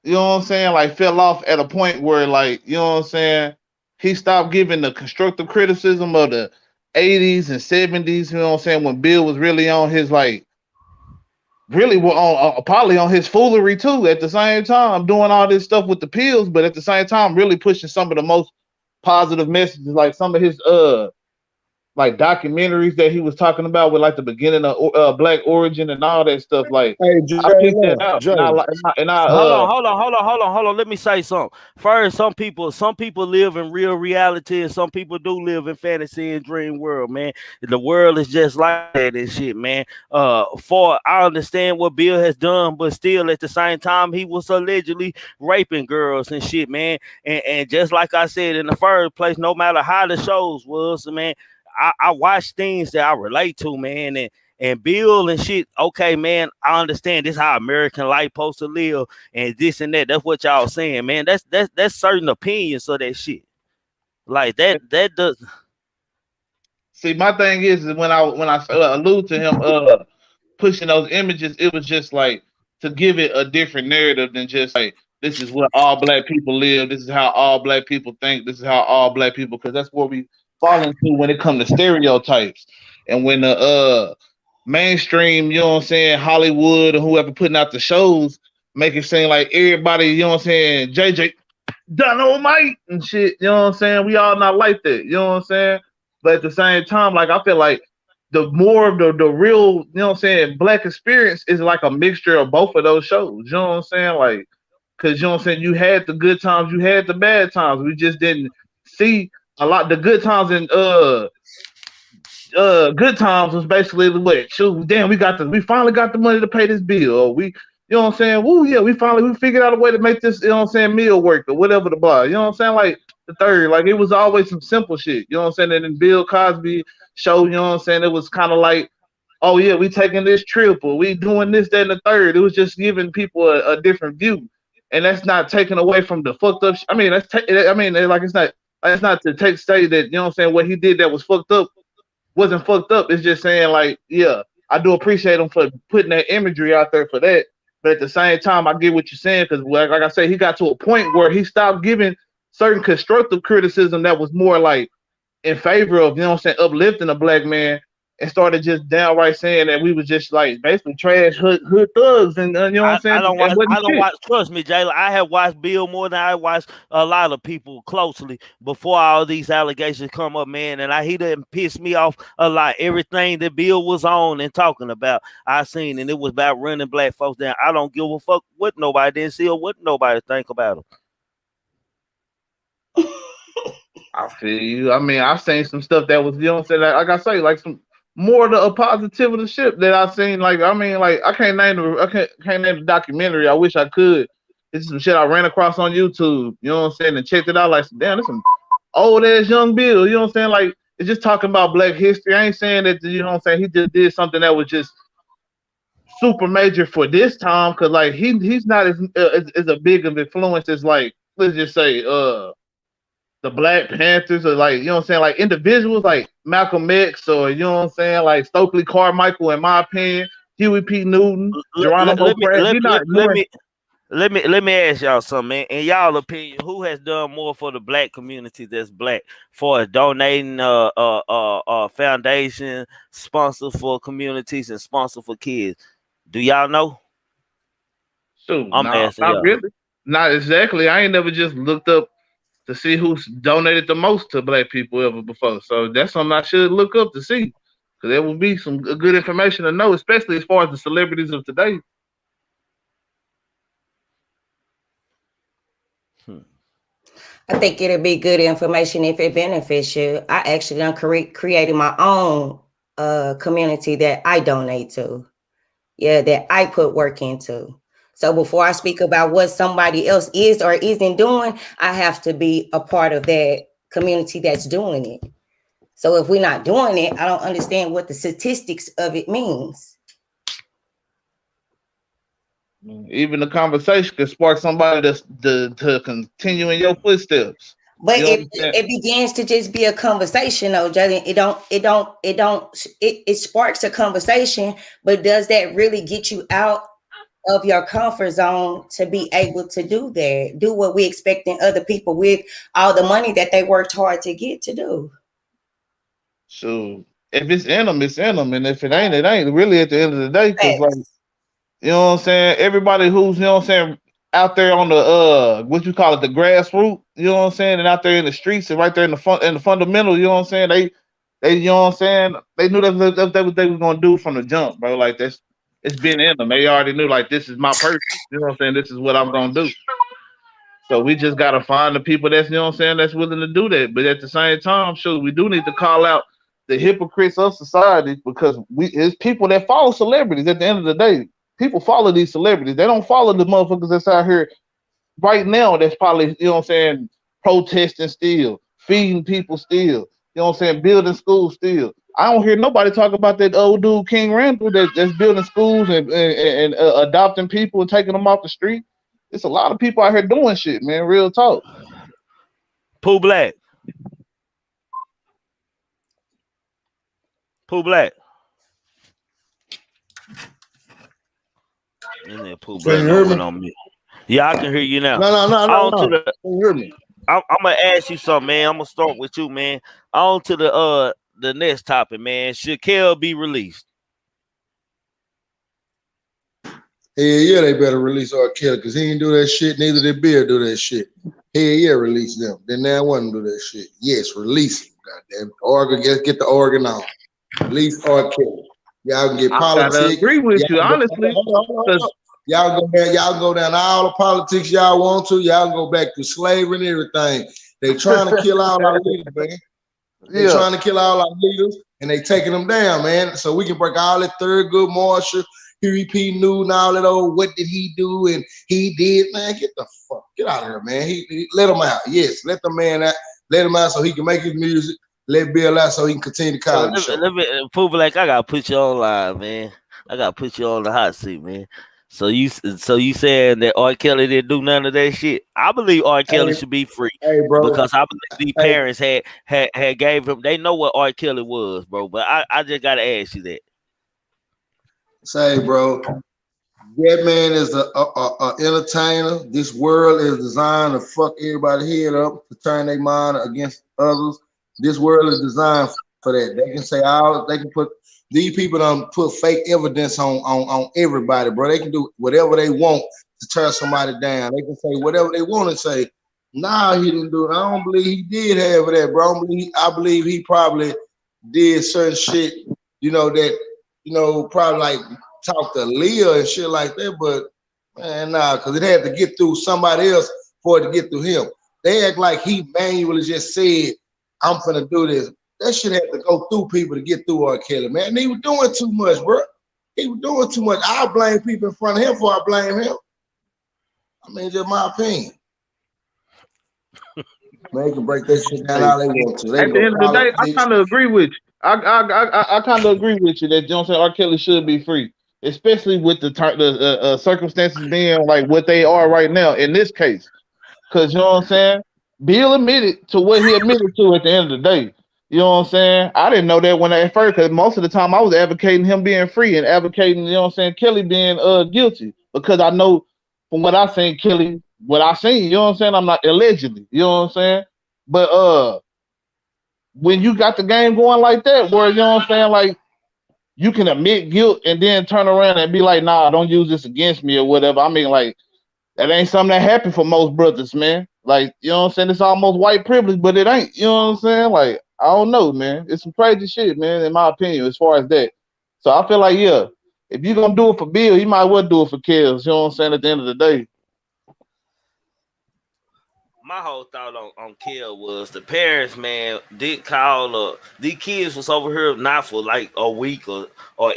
you know what I'm saying, like fell off at a point where, like, you know what I'm saying, he stopped giving the constructive criticism of the 80s and 70s, you know what I'm saying, when Bill was really on his, like, really were on probably on his foolery too at the same time, doing all this stuff with the pills, but at the same time really pushing some of the most positive messages, like some of his like documentaries that he was talking about with like the beginning of Black Origin and all that stuff. Like Hey, I picked that Jalen, out, and I Jalen. like and I Hold on. Let me say something. First, some people live in real reality, and some people do live in fantasy and dream world, man. The world is just like that and shit, man. For I understand what Bill has done, but still at the same time, he was allegedly raping girls and shit, man. And just like I said in the first place, no matter how the shows was, man, I watch things that I relate to, man, and Bill and shit. Okay, man, I understand this how American life supposed to live and this and that. That's what y'all saying, man. That's certain opinions of that shit. Like that does. See, my thing is when I allude to him pushing those images, it was just like to give it a different narrative than just like this is what all black people live, this is how all black people think, this is how all black people, because that's what we fall into when it comes to stereotypes. And when the mainstream, you know what I'm saying, Hollywood or whoever putting out the shows make it seem like everybody, you know what I'm saying, JJ Dynamite and shit, you know what I'm saying? We all not like that, you know what I'm saying? But at the same time, like I feel like the more of the real, you know what I'm saying, black experience is like a mixture of both of those shows. You know what I'm saying? Like, cause you know what I'm saying, you had the good times, you had the bad times. We just didn't see a lot. The good times in good times was basically the way, shoot, damn, we finally got the money to pay this bill. Or we, you know what I'm saying? Woo, yeah, we figured out a way to make this, you know what I'm saying, meal work or whatever the blah. You know what I'm saying? Like the third, like it was always some simple shit. You know what I'm saying? And then Bill Cosby show, you know what I'm saying? It was kind of like, oh yeah, we taking this trip or we doing this, that, and the third. It was just giving people a different view. And that's not taken away from the fucked up. I mean, like it's not to say that, you know what I'm saying, what he did that was fucked up wasn't fucked up. It's just saying like, yeah, I do appreciate him for putting that imagery out there for that. But at the same time, I get what you're saying because, like I said, he got to a point where he stopped giving certain constructive criticism that was more like in favor of, you know what I'm saying, uplifting a black man, and started just downright saying that we was just like basically trash hood thugs, and you know what I'm saying. I don't watch. Trust me, Jayla. I have watched Bill more than I watched a lot of people closely before all these allegations come up, man. And he didn't piss me off a lot. Everything that Bill was on and talking about, I seen, and it was about running black folks down. I don't give a fuck what nobody didn't see or what nobody think about them. I feel you. I mean, I've seen some stuff that was, you know what I'm saying, like I say, like some more of the positivity shit that I've seen. Like, I mean, like I can't name the documentary. I wish I could. It's some shit I ran across on YouTube, you know what I'm saying, and checked it out. Like, damn, this some old ass young Bill, you know what I'm saying? Like, it's just talking about black history. I ain't saying that, you know what I'm saying, he just did something that was just super major for this time, because like he's not as a big of influence as, like, let's just say the Black Panthers, or like, you know what I'm saying, like individuals like Malcolm X, or you know what I'm saying, like Stokely Carmichael, in my opinion, Huey P. Newton, Geronimo Pratt. Let me ask y'all something, man. In y'all opinion, who has done more for the black community that's black, for donating foundation, sponsor for communities, and sponsor for kids? Do y'all know? So not really. Not exactly. I ain't never just looked up to see who's donated the most to black people ever before. So that's something I should look up to see, because there will be some good information to know, especially as far as the celebrities of today. I think it'll be good information if it benefits you. I actually done created my own community that I donate to. Yeah, that I put work into. So before I speak about what somebody else is or isn't doing, I have to be a part of that community that's doing it. So if we're not doing it, I don't understand what the statistics of it means. Even the conversation can spark somebody to continue in your footsteps. But it begins to just be a conversation, though, Jalen. It sparks a conversation, but does that really get you out of your comfort zone to be able to do that? Do what we expecting other people with all the money that they worked hard to get to do. So if it's in them, it's in them, and if it ain't, it ain't. Really, at the end of the day, because like, you know what I'm saying, everybody who's, you know what I'm saying, out there on the what you call it, the grassroots, you know what I'm saying, and out there in the streets and right there in the fundamental, you know what I'm saying, they you know what I'm saying, they knew that what they was gonna do from the jump, bro. Like it's been in them. They already knew, like, this is my purpose. You know what I'm saying? This is what I'm gonna do. So we just gotta find the people that's, you know what I'm saying, that's willing to do that. But at the same time, sure, we do need to call out the hypocrites of society, because it's people that follow celebrities. At the end of the day, people follow these celebrities. They don't follow the motherfuckers that's out here right now that's probably, you know what I'm saying, protesting still, feeding people still, you know what I'm saying, building schools still. I don't hear nobody talk about that old dude, King Randall, that's building schools and adopting people and taking them off the street. It's a lot of people out here doing shit, man. Real talk. Pooh Black. Pooh Black. And then Pooh Can Black you don't hear went me? on me. Yeah, I can hear you now. On to No. the. Can you hear me? I'm gonna ask you something, man. I'm gonna start with you, man. On to the next topic, man. Should Kel be released? Yeah, they better release R. Kelly because he ain't do that shit. Neither did Bill do that shit. Yeah, release them. Then they want to do that shit. Yes, release him. Goddamn, organ, get the organ on. Release R. Kelly. Y'all can get I gotta politics. agree with you, Y'all go, honestly, hold because on. Y'all go down. Y'all go down all the politics y'all want to. Y'all go back to slavery and everything. They trying to kill all our leaders, man. They yeah, trying to kill all our leaders, and they taking them down, man. So we can break all that Thurgood Marshall, Huey P. Newton, all that old what did he do and he did, man. Get out of here, man. He let him out. Yes, let the man out. Let him out so he can make his music. Let Bill out so he can continue the So Cosby Show. let me Pooh Black. I gotta put you on live, man. I gotta put you on the hot seat, man. So you saying that R. Kelly didn't do none of that shit? I believe R. Kelly should be free Hey, bro. because I believe these Hey, parents had gave him. They know what R. Kelly was, bro. But I just gotta ask you that. say, bro. That man is a entertainer. This world is designed to fuck everybody head up to turn their mind against others. This world is designed for that. They can say all they can put these people don't put fake evidence on everybody, bro. They can do whatever they want to turn somebody down. They can say whatever they want to say. Nah, he didn't do it. I don't believe he did have that, bro. I believe he probably did certain shit, that probably like talk to Leah and shit like that, but man, nah, because it had to get through somebody else for it to get through him. They act like he manually just said, I'm finna do this. That shit had to go through people to get through R. Kelly, man. And he was doing too much, bro. He was doing too much. I blame people in front of him before I blame him. I mean, just my opinion. Man, they can break that shit down all they want to. They at can the go end of the day, I politics. kind of agree with you. I kind of agree with you that you know what I'm saying R. Kelly should be free, especially with the circumstances being like what they are right now in this case. Because you know what I'm saying, Bill admitted to what he admitted to at the end of the day. You know what I'm saying? I didn't know that when at first, because most of the time I was advocating him being free and advocating, you know what I'm saying, Kelly being guilty. Because I know from what I seen Kelly, what I seen, you know what I'm saying? I'm not allegedly, you know what I'm saying? But when you got the game going like that, where you know what I'm saying, like you can admit guilt and then turn around and be like, nah, don't use this against me or whatever. I mean, like, that ain't something that happened for most brothers, man. Like, you know what I'm saying? It's almost white privilege, but it ain't. You know what I'm saying? Like, I don't know, man. It's some crazy shit, man, in my opinion, as far as that. So I feel like, yeah, if you're gonna do it for Bill, you might well do it for Kills. You know what I'm saying? At the end of the day. My whole thought on Kel was the parents, man, did call these kids was over here not for like a week or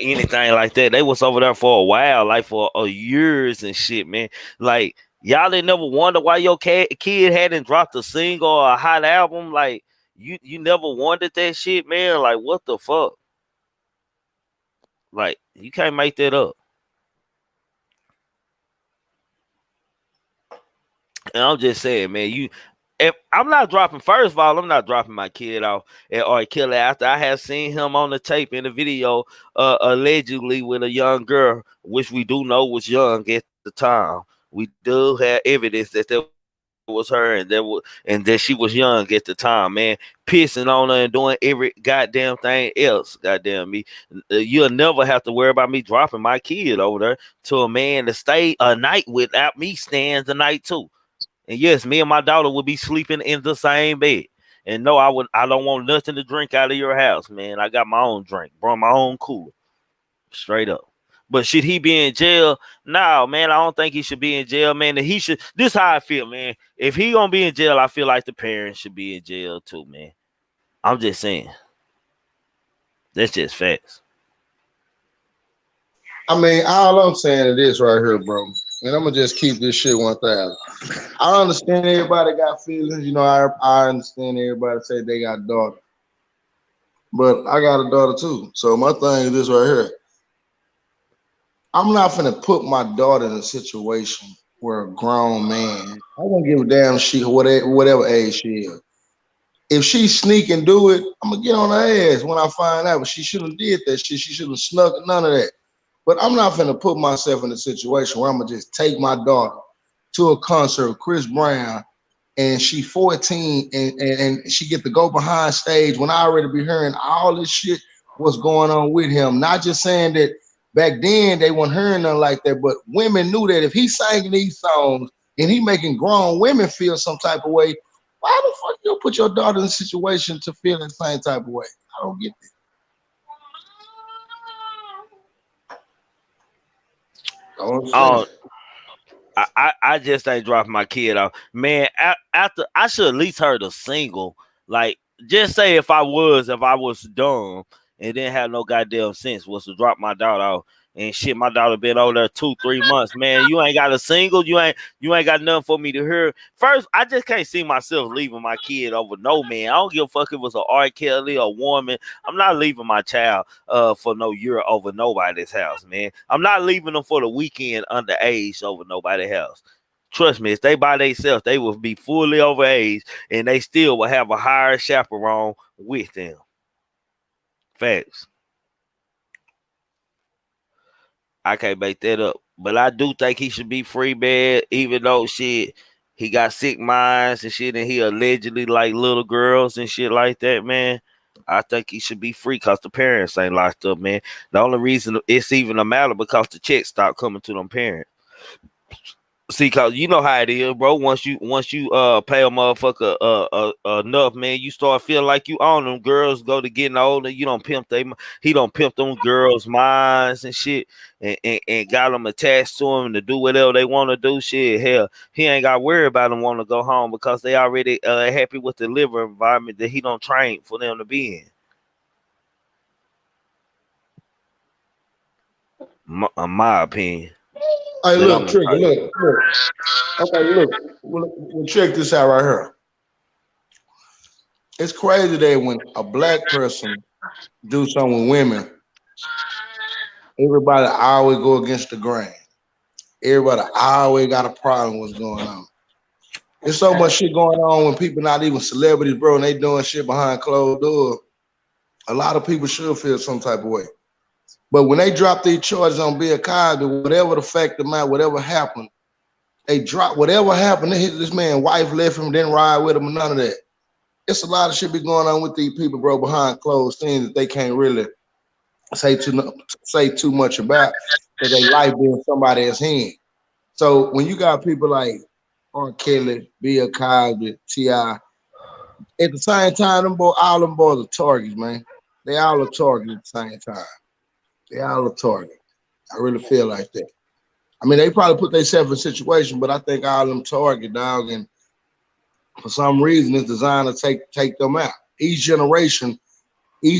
anything like that. They was over there for a while, like for years and shit, man. Like y'all didn't never wonder why your kid hadn't dropped a single or a hot album. Like you never wondered that shit, man. Like what the fuck? Like you can't make that up. And I'm just saying, man, if I'm not dropping, first of all, I'm not dropping my kid off at R. Kelly after I have seen him on the tape in the video, allegedly with a young girl, which we do know was young at the time. We do have evidence that there was her and that she was young at the time, man, pissing on her and doing every goddamn thing else. Goddamn me, you'll never have to worry about me dropping my kid over there to a man to stay a night without me staying the night too. And yes, me and my daughter would be sleeping in the same bed. And no, I don't want nothing to drink out of your house, man. I got my own drink, bro, my own cooler. Straight up. But should he be in jail? No, man, I don't think he should be in jail, man. He should. This is how I feel, man. If he gonna be in jail, I feel like the parents should be in jail too, man. I'm just saying. That's just facts. I mean, all I'm saying is this right here, bro. And I'm gonna just keep this shit 1,000. I understand everybody got feelings. I understand everybody say they got a daughter. But I got a daughter too. So my thing is this right here. I'm not finna put my daughter in a situation where a grown man, I don't give a damn she whatever age she is. If she sneak and do it, I'm gonna get on her ass when I find out. But she shouldn't have did that shit. She shouldn't have snuck none of that. But I'm not finna put myself in a situation where I'm gonna just take my daughter to a concert with Chris Brown and she 14 and she get to go behind stage when I already be hearing all this shit what's going on with him. Not just saying that back then they weren't hearing nothing like that, but women knew that if he sang these songs and he making grown women feel some type of way, why the fuck you put your daughter in a situation to feel that same type of way? I don't get that. I just ain't dropping my kid off, man. After I should at least heard a single. Like, just say if I was dumb and didn't have no goddamn sense, was to drop my daughter off and shit. My daughter been over there 2-3 months, man. You ain't got a single. You ain't got nothing for me to hear. First, I just can't see myself leaving my kid over no man. I don't give a fuck if it was a R. Kelly or a woman. I'm not leaving my child for no year over nobody's house, man. I'm not leaving them for the weekend underage over nobody's house. Trust me, if they by themselves, they will be fully overage and they still will have a higher chaperone with them. Facts. I can't make that up. But I do think he should be free, man, even though shit, he got sick minds and shit, and he allegedly like little girls and shit like that, man. I think he should be free because the parents ain't locked up, man. The only reason it's even a matter because the checks stop coming to them parents. See, cause you know how it is, bro. Once you pay a motherfucker enough, man, you start feeling like you own them. Girls go to getting older. You don't pimp them. He don't pimp them girls' minds and shit, and got them attached to him to do whatever they want to do. Shit, hell, he ain't got to worry about them wanting to go home because they already happy with the liver environment that he don't train for them to be in. My opinion. Hey, look, Trigger, look. Okay, look. We'll check this out right here. It's crazy that when a black person do something with women, everybody always go against the grain. Everybody always got a problem with what's going on. There's so much shit going on when people not even celebrities, bro, and they doing shit behind closed doors. A lot of people should feel some type of way. But when they drop these charges on Bill Cosby, whatever the fact of the matter, whatever happened, they drop whatever happened. This man's wife left him, didn't ride with him, and none of that. It's a lot of shit be going on with these people, bro, behind closed things that they can't really say too much about because they life be in somebody else's hand. So when you got people like R. Kelly, Bill Cosby, T.I., at the same time, all them boys are targets, man. They all are targets at the same time. They all a target. I really feel like that. I mean, they probably put themselves in a situation, but I think all them target, dog, and for some reason it's designed to take them out. Each generation, from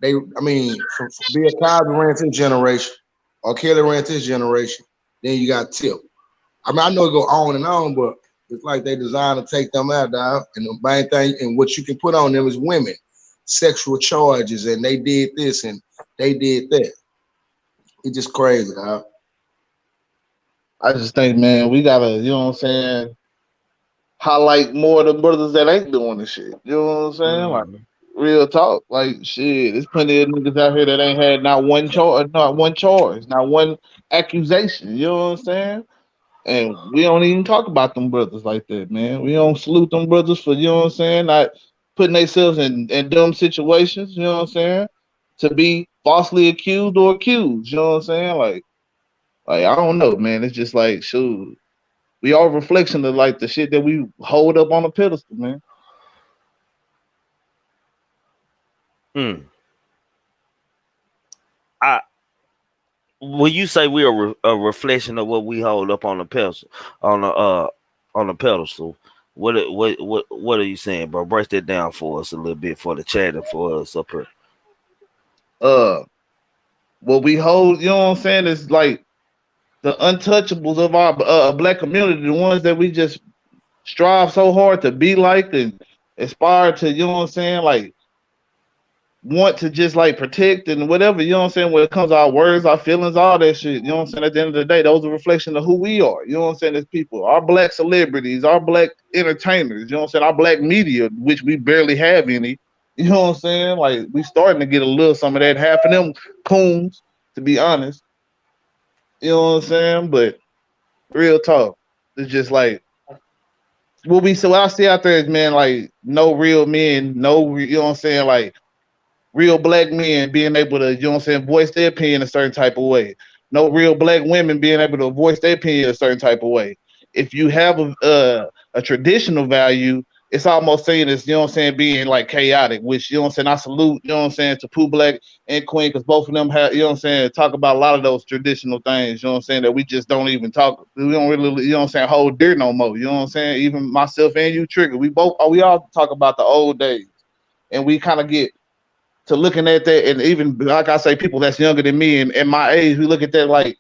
Bill Cosby ran to his generation, or Kelly ran to his generation, then you got Tip. I mean, I know it go on and on, but it's like they designed to take them out, dog. And the main thing, and what you can put on them is women, sexual charges, and they did this and they did that. It's just crazy, dog. I just think, man, we gotta, you know what I'm saying, highlight more of the brothers that ain't doing the shit. You know what I'm saying? Like, real talk. Like, shit, there's plenty of niggas out here that ain't had not one charge, not one accusation. You know what I'm saying? And we don't even talk about them brothers like that, man. We don't salute them brothers for, you know what I'm saying, not putting themselves in dumb situations, you know what I'm saying, to be falsely accused or accused, you know what I'm saying? Like I don't know, man. It's just like, shoot, we all reflection of like the shit that we hold up on a pedestal, man. When you say we are a reflection of what we hold up on the pedestal, on the pedestal, what are you saying, bro? Break that down for us a little bit for the chat and for us up here. What we hold, you know what I'm saying, is like the untouchables of our black community, the ones that we just strive so hard to be like and aspire to, you know what I'm saying, like want to just like protect and whatever, you know what I'm saying, when it comes to our words, our feelings, all that shit, you know what I'm saying, at the end of the day, those are a reflection of who we are, you know what I'm saying, as people, our black celebrities, our black entertainers, you know what I'm saying, our black media, which we barely have any, you know what I'm saying, like, we starting to get a little some of that, half of them coons, to be honest, you know what I'm saying, but real talk, it's just like, what I see out there is, man, like, no real men, you know what I'm saying, like, real black men being able to, you know what I'm saying, voice their opinion a certain type of way. No real black women being able to voice their opinion a certain type of way. If you have a traditional value, it's almost saying it's, you know what I'm saying, being like chaotic, which, you know what I'm saying, I salute, you know what I'm saying, to Pooh Black and Queen, because both of them have, you know what I'm saying, talk about a lot of those traditional things, you know what I'm saying, that we just don't even talk, we don't really, you know what I'm saying, hold dear no more, you know what I'm saying, even myself and you, Trigger, we all talk about the old days, and we kind of get to looking at that, and even like I say, people that's younger than me and my age, we look at that like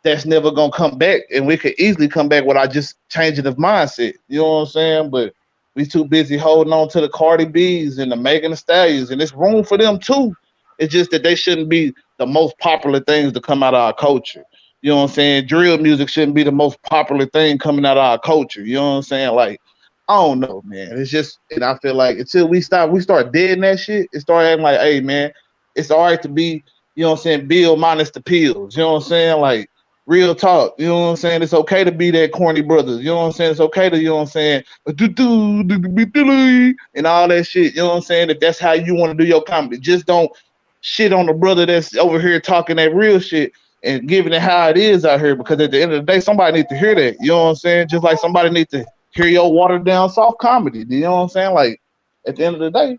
that's never gonna come back, and we could easily come back without just changing of mindset. You know what I'm saying? But we too busy holding on to the Cardi B's and the Megan Thee Stallions, and it's room for them too. It's just that they shouldn't be the most popular things to come out of our culture. You know what I'm saying? Drill music shouldn't be the most popular thing coming out of our culture. You know what I'm saying? Like, I don't know, man. It's just, and I feel like until we start deading that shit, it start acting like, hey, man, it's all right to be, you know what I'm saying, Bill minus the pills. You know what I'm saying? Like, real talk. You know what I'm saying? It's okay to be that corny brothers. You know what I'm saying? It's okay to, you know what I'm saying, and all that shit. You know what I'm saying? If that's how you want to do your comedy, just don't shit on the brother that's over here talking that real shit and giving it how it is out here, because at the end of the day, somebody needs to hear that. You know what I'm saying? Just like somebody needs to hear your watered down soft comedy. You know what I'm saying? Like, at the end of the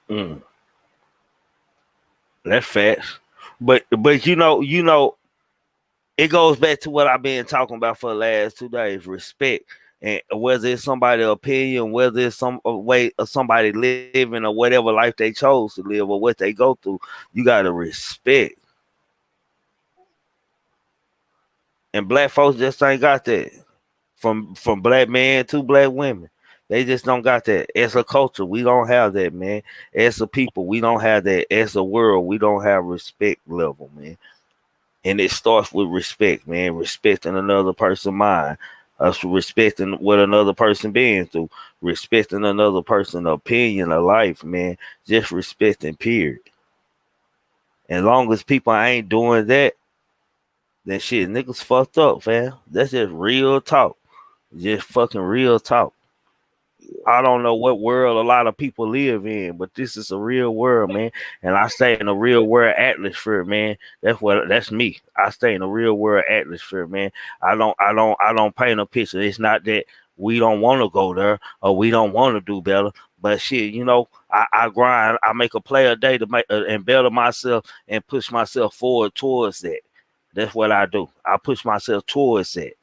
day. That's facts. But you know, it goes back to what I've been talking about for the last 2 days: respect. And whether it's somebody's opinion, whether it's some way of somebody living or whatever life they chose to live or what they go through, you gotta respect. And black folks just ain't got that. From black men to black women, they just don't got that. As a culture, we don't have that, man. As a people, we don't have that. As a world, we don't have respect level, man. And it starts with respect, man. Respecting another person's mind, us respecting what another person been through, respecting another person's opinion of life, man. Just respecting, period. As long as people ain't doing that, then shit, niggas fucked up, fam. That's just real talk. Just fucking real talk. I don't know what world a lot of people live in, but this is a real world, man. And I stay in a real world atmosphere, man. That's me. I stay in a real world atmosphere, man. I don't paint a picture. It's not that we don't want to go there or we don't want to do better. But shit, you know, I grind. I make a play a day to make and better myself and push myself forward towards that. That's what I do. I push myself towards that.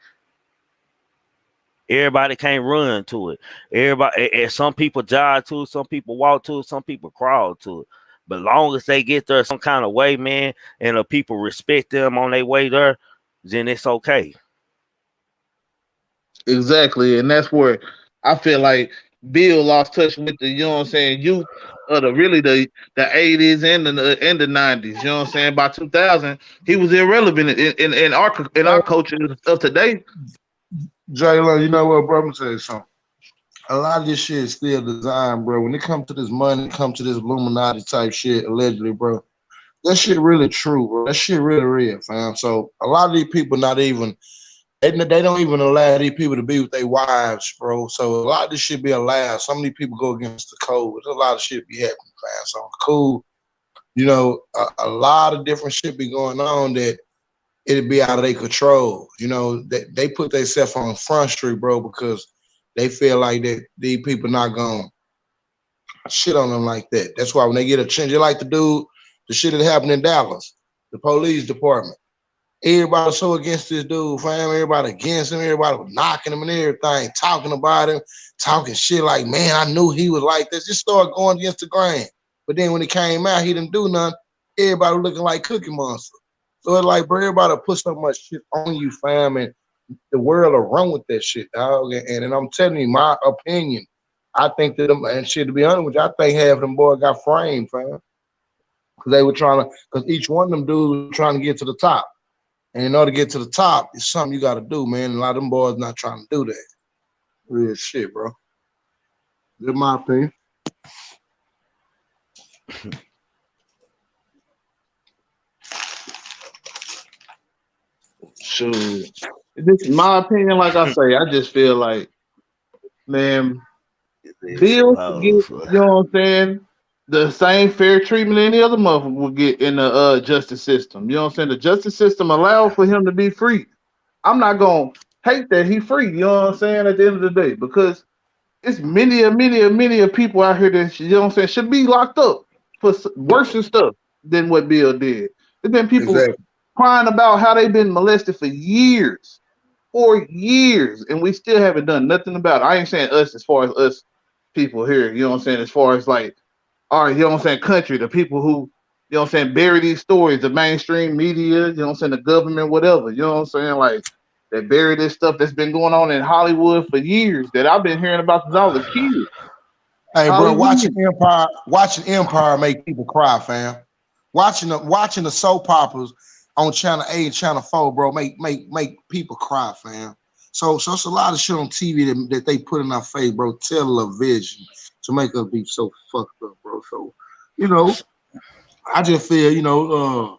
Everybody can't run to it. Everybody, and some people jog to it, some people walk to it, some people crawl to it. But long as they get there some kind of way, man, and the people respect them on their way there, then it's okay. Exactly. And that's where I feel like Bill lost touch with the, you know what I'm saying, youth of the 80s and the 90s. You know what I'm saying? By 2000, he was irrelevant in our culture of today. Jalen, you know what, bro? I'm gonna tell you something. A lot of this shit is still designed, bro. When it comes to this money, come to this Illuminati type shit, allegedly, bro. That shit really true, bro. That shit really real, fam. So a lot of these people not even they don't even allow these people to be with their wives, bro. So a lot of this shit be allowed. Some of these people go against the code. There's a lot of shit be happening, fam. So cool. You know, a lot of different shit be going on that it'd be out of their control. You know, they put themselves on Front Street, bro, because they feel like that these people not gonna shit on them like that. That's why when they get a change, they like the dude, the shit that happened in Dallas, the police department. Everybody was so against this dude, fam. Everybody against him. Everybody was knocking him and everything, talking about him, talking shit like, man, I knew he was like this. Just started going against the grain. But then when he came out, he didn't do nothing. Everybody was looking like Cookie Monster. So it's like, bro, everybody put so much shit on you, fam, and the world will run with that shit, dog. And I'm telling you, my opinion, I think that them, and shit, to be honest with you, I think half of them boys got framed, fam. Because they were trying to, because each one of them dudes was trying to get to the top. And in order to get to the top, it's something you got to do, man. And a lot of them boys not trying to do that. Real shit, bro. In my opinion. Shoot. This is my opinion, like I say, I just feel like, man, Bill should get, you know what I'm saying, the same fair treatment any other motherfucker would get in the justice system. You know what I'm saying? The justice system allows for him to be free. I'm not gonna hate that he free, you know what I'm saying, at the end of the day, because it's many of people out here that, you know what I'm saying, should be locked up for worse stuff than what Bill did. There's been people crying about how they've been molested for years, and we still haven't done nothing about it. I ain't saying us as far as us people here, you know what I'm saying, as far as like, all right, you know what I'm saying, country, the people who, you know what I'm saying, bury these stories, the mainstream media, you know what I'm saying, the government, whatever, you know what I'm saying, like, they bury this stuff that's been going on in Hollywood for years that I've been hearing about since I was a kid. Hey, bro, watching Empire make people cry, fam. Watching the soap operas on Channel 8 and Channel 4, bro, make people cry, fam. So it's a lot of shit on TV that they put in our face, bro, television, to make us be so fucked up, bro. So, you know, I just feel, you know,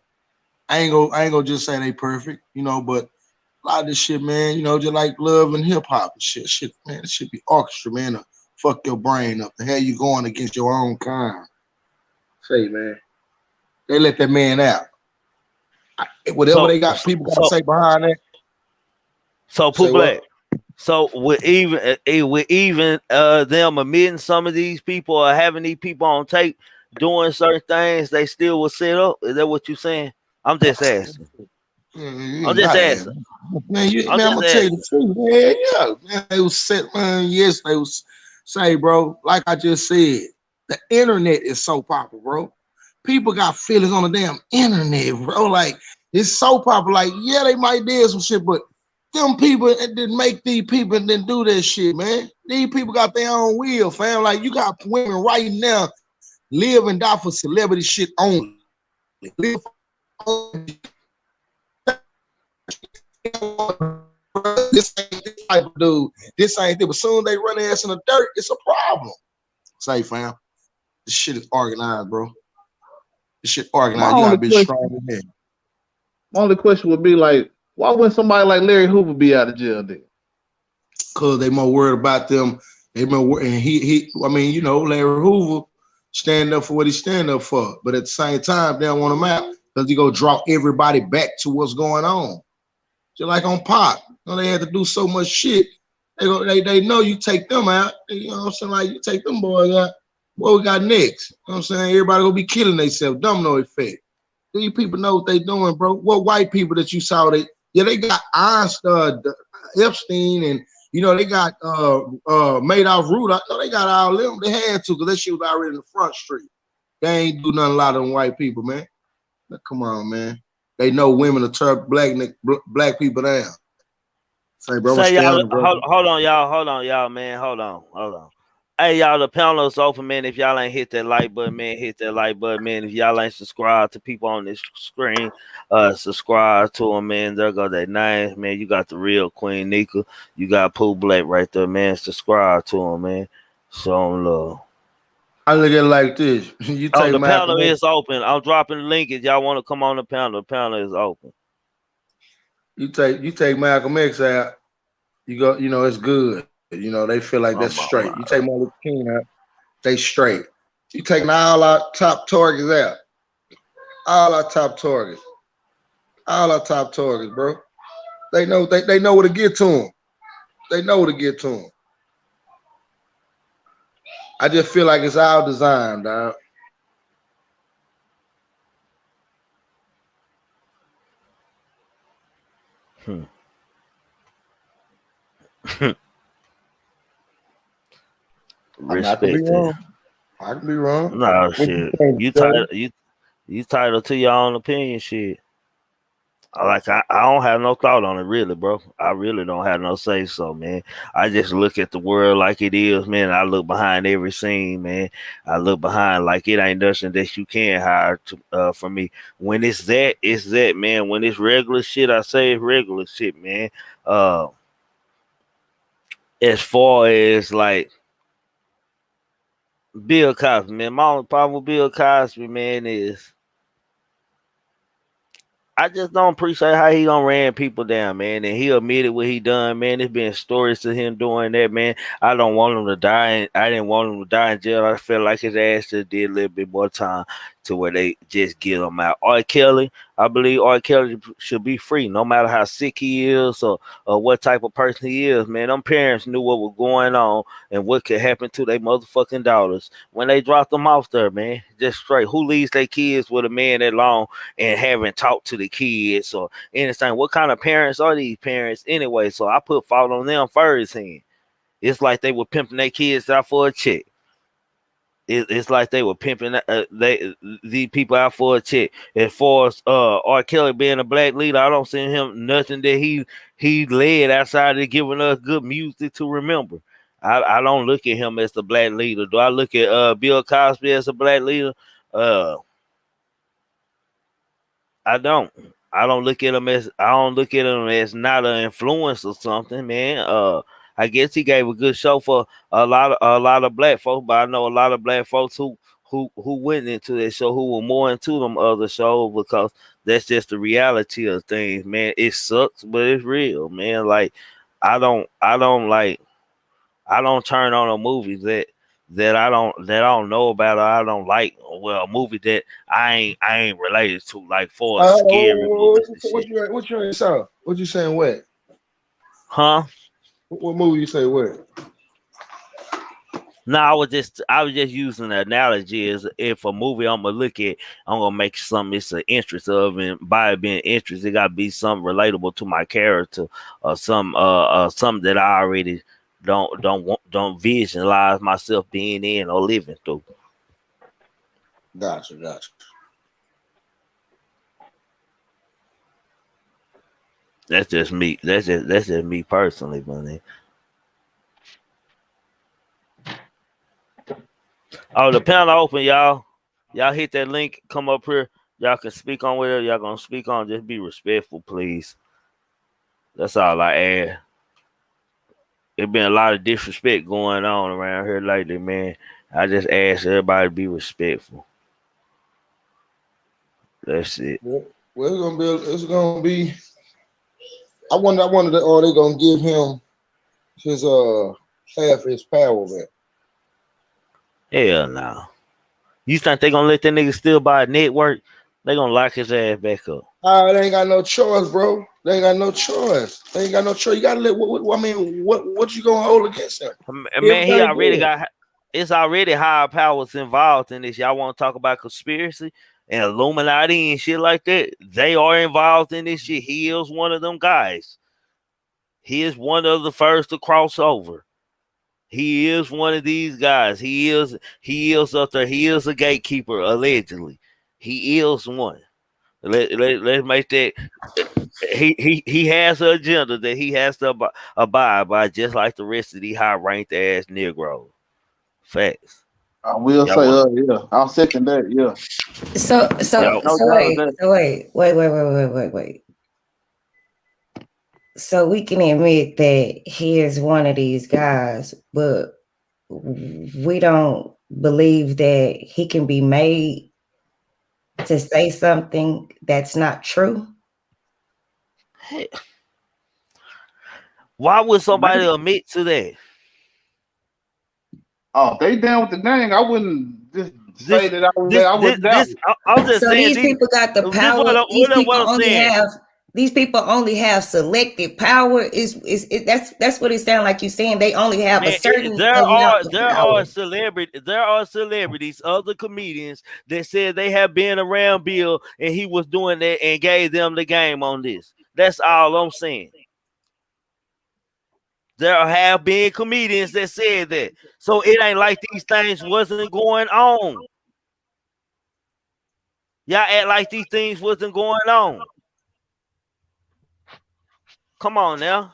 I ain't gonna just say they perfect, you know, but a lot of this shit, man, you know, just like love and hip hop and shit, man, it should be orchestra, man, to fuck your brain up. The hell you going against your own kind? Say, man, they let that man out. Whatever they got, people got to say behind that. So, Pooh Black. So with even them admitting some of these people or having these people on tape doing certain things, they still will set up. Is that what you're saying? I'm just asking. I'm just asking. Man, I'm gonna tell you the truth, man. Yeah, man, they was set, man. Yes, they was say, bro. Like I just said, the internet is so popular, bro. People got feelings on the damn internet, bro. Like it's so popular. Like, yeah, they might do some shit, but them people didn't make these people and didn't do that shit, man. These people got their own will, fam. Like you got women right now live and die for celebrity shit only. Live this ain't this type of dude. This ain't it. But soon as they run their ass in the dirt, it's a problem. Say, fam, this shit is organized, bro. This shit organized. You gotta be strong in here. My only question would be like, why wouldn't somebody like Larry Hoover be out of jail then? Cause they more worried about them. They more worried, and he. I mean, you know, Larry Hoover stand up for what he stand up for, but at the same time, they don't want him out because he go draw everybody back to what's going on. Just like on Pop, you know, they had to do so much shit. They know you take them out. You know what I'm saying? Like you take them boys out. What we got next? You know what I'm saying? Everybody gonna be killing themselves. Domino effect. These people know what they doing, bro. What white people that you saw, they got Einstein, Epstein, and you know they got Madoff Rudolph. No, they got all them. They had to because that shit was already in the front street. They ain't do nothing a lot of them white people, man. Now, come on, man. They know women to turn black people down. Say, bro, hold on, y'all, man. Hold on. Hey, y'all, the panel is open, man. If y'all ain't hit that like button, man, hit that like button, man. If y'all ain't subscribed to people on this screen, subscribe to them, man. There go their names, man. You got the real Queen Nika. You got Pooh Black right there, man. Subscribe to them, man. Show them love. I look at it like this. You take the panel is open. I'm dropping the link if y'all want to come on the panel. The panel is open. You take Malcolm X out, you go, you know, it's good. You know, they feel like that's straight. You take Martin Luther King out, they straight. You taking all our top targets out. All our top targets. All our top targets, bro. They know they know what to get to them. They know what to get to them. I just feel like it's all designed, dog. Respect it. I can be wrong. No shit. You title to your own opinion, shit. I don't have no thought on it really, bro. I really don't have no say so, man. I just look at the world like it is, man. I look behind every scene, man. I look behind like it ain't nothing that you can hire to, from me. When it's that, man. When it's regular shit, I say it's regular shit, man. Uh, as far as like Bill Cosby, man. My only problem with Bill Cosby, man, is I just don't appreciate how he done ran people down, man. And he admitted what he done, man. There's been stories to him doing that, man. I don't want him to die. I didn't want him to die in jail. I felt like his ass just did a little bit more time to where they just get him out. R. Kelly, I believe R. Kelly should be free, no matter how sick he is or what type of person he is, man. Them parents knew what was going on and what could happen to their motherfucking daughters when they dropped them off there, man. Just straight. Who leaves their kids with a man that long and haven't talked to the kids or anything? What kind of parents are these parents anyway? So I put fault on them first hand. It's like they were pimping their kids out for a check. It's like they were pimping these people out for a check. As far as R. Kelly being a black leader, I don't see him nothing that he led outside of giving us good music to remember. I don't look at him as the black leader. Do I look at Bill Cosby as a black leader? I don't. I don't look at him as not an influence or something, man. I guess he gave a good show for a lot of black folks, but I know a lot of black folks who went into that show who were more into them other shows because that's just the reality of things, man. It sucks, but it's real, man. Like I don't turn on a movie that I don't know about or I don't like. Well, a movie that I ain't related to, like for scary movies and shit. What you saw? What you saying? What? Huh? What movie you say? What? No, I was just using the analogy as if a movie I'm gonna look at, I'm gonna make something it's an interest of, and by it being interest, it gotta be something relatable to my character or something that I already don't visualize myself being in or living through. Gotcha. That's just me. That's just me personally, man. Oh, the panel open, y'all. Y'all hit that link. Come up here. Y'all can speak on whatever y'all gonna speak on. Just be respectful, please. That's all I add. There's been a lot of disrespect going on around here lately, man. I just ask everybody to be respectful. That's it. Well, it's gonna be. I wonder. Are they gonna give him his half his power back? Hell no. You think they gonna let that nigga still buy a network? They gonna lock his ass back up. They ain't got no choice, bro. They ain't got no choice. You gotta let. What you gonna hold against him? Man, he already got. It's already higher powers involved in this. Y'all want to talk about conspiracy and Illuminati and shit like that? They are involved in this shit. He is one of them guys. He is one of the first to cross over. He is one of these guys. He is up there. He is a gatekeeper, allegedly. He is one. Let's make that. He has an agenda that he has to abide by, just like the rest of these high ranked ass Negroes. Facts. I will say, yeah, I'll second that, yeah. So wait. So we can admit that he is one of these guys, but we don't believe that he can be made to say something that's not true. Hey, why would somebody admit to that? Oh, they down with the gang. I wouldn't just say that I was down. I'm just saying these people got the power. These people only have selective power. That's what it sounds like you saying. They only have a certain. There are celebrities, other comedians that said they have been around Bill and he was doing that and gave them the game on this. That's all I'm saying. There have been comedians that said that. So it ain't like these things wasn't going on. Y'all act like these things wasn't going on. Come on now.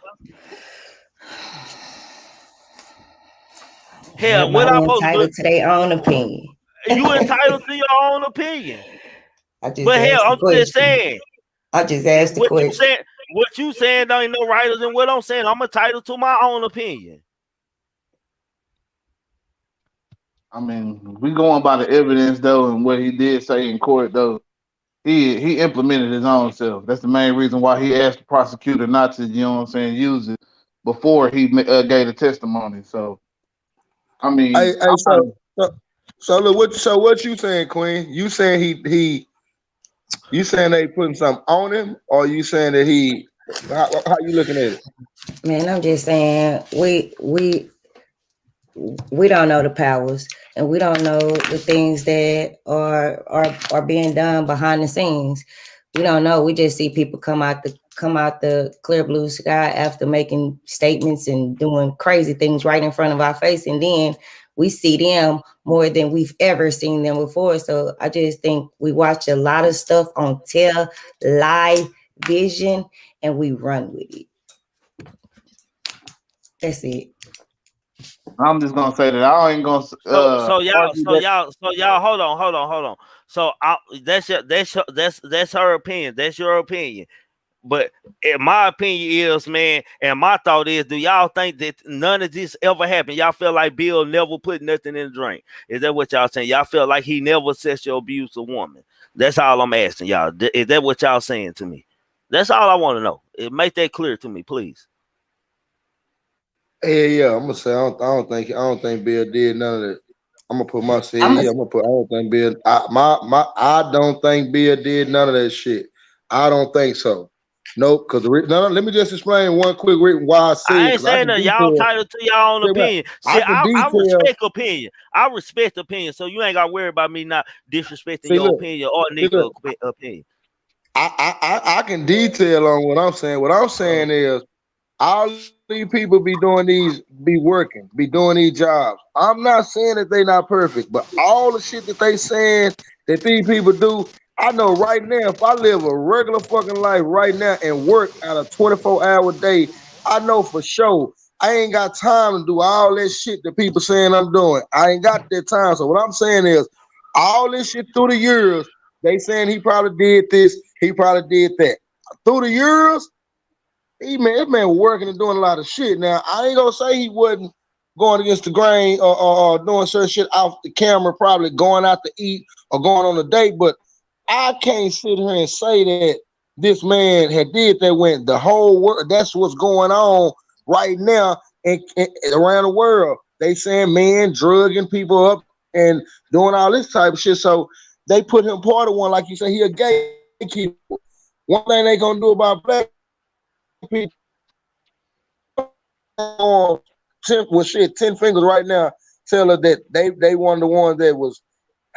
Hell, what I Everybody supposed to entitled to their own opinion. do? You entitled to your own opinion. I just But hell, asked the I'm just question. saying. I just asked the question. What you saying don't ain't no right than what I'm saying. I'm entitled to my own opinion. I mean, we going by the evidence though, and what he did say in court though. He implemented his own self. That's the main reason why he asked the prosecutor not to, you know what I'm saying, use it before he gave the testimony. So, I mean, Hey, so look, what you saying, Queen? You saying you saying they putting something on him, or you saying that how you looking at it? Man, I'm just saying we don't know the powers, and we don't know the things that are being done behind the scenes. We don't know. We just see people come out the clear blue sky after making statements and doing crazy things right in front of our face, and then we see them more than we've ever seen them before. So I just think we watch a lot of stuff on live vision, and we run with it. That's it. I'm just gonna say that I ain't gonna So argue that. y'all, hold on. So that's her opinion. That's your opinion. But in my opinion is, man, and my thought is, do y'all think that none of this ever happened? Y'all feel like Bill never put nothing in the drink? Is that what y'all saying? Y'all feel like he never sexual abused a woman? That's all I'm asking y'all. Is that what y'all saying to me? That's all I want to know. Make that clear to me, please. Yeah. I'm gonna say I don't think Bill did none of that. I'm gonna put my say. I'm Yeah, I'm gonna put. I don't think Bill. I don't think Bill did none of that shit. I don't think so. Nope. Because no, let me just explain one quick reason why I say I it. ain't Because I saying can that y'all detail. entitled to y'all own opinion. See, I can I detail. respect opinion. I respect opinion. So you ain't got to worry about me not disrespecting your opinion or nigga opinion. I can detail on what I'm saying. What I'm saying is all these people be doing these jobs. I'm not saying that they not perfect, but all the shit that they saying that these people do, I know right now, if I live a regular fucking life right now and work at a 24-hour day, I know for sure I ain't got time to do all that shit that people saying I'm doing. I ain't got that time. So what I'm saying is all this shit through the years, they saying he probably did this, he probably did that. Through the years, this man working and doing a lot of shit. Now, I ain't gonna say he wasn't going against the grain or doing certain shit off the camera, probably going out to eat or going on a date, but I can't sit here and say that this man had did that when the whole world, that's what's going on right now and around the world. They saying men drugging people up and doing all this type of shit. So they put him part of one, like you say, he a gatekeeper. One thing they gonna do about black people, 10 fingers right now, tell her that they one of the ones that was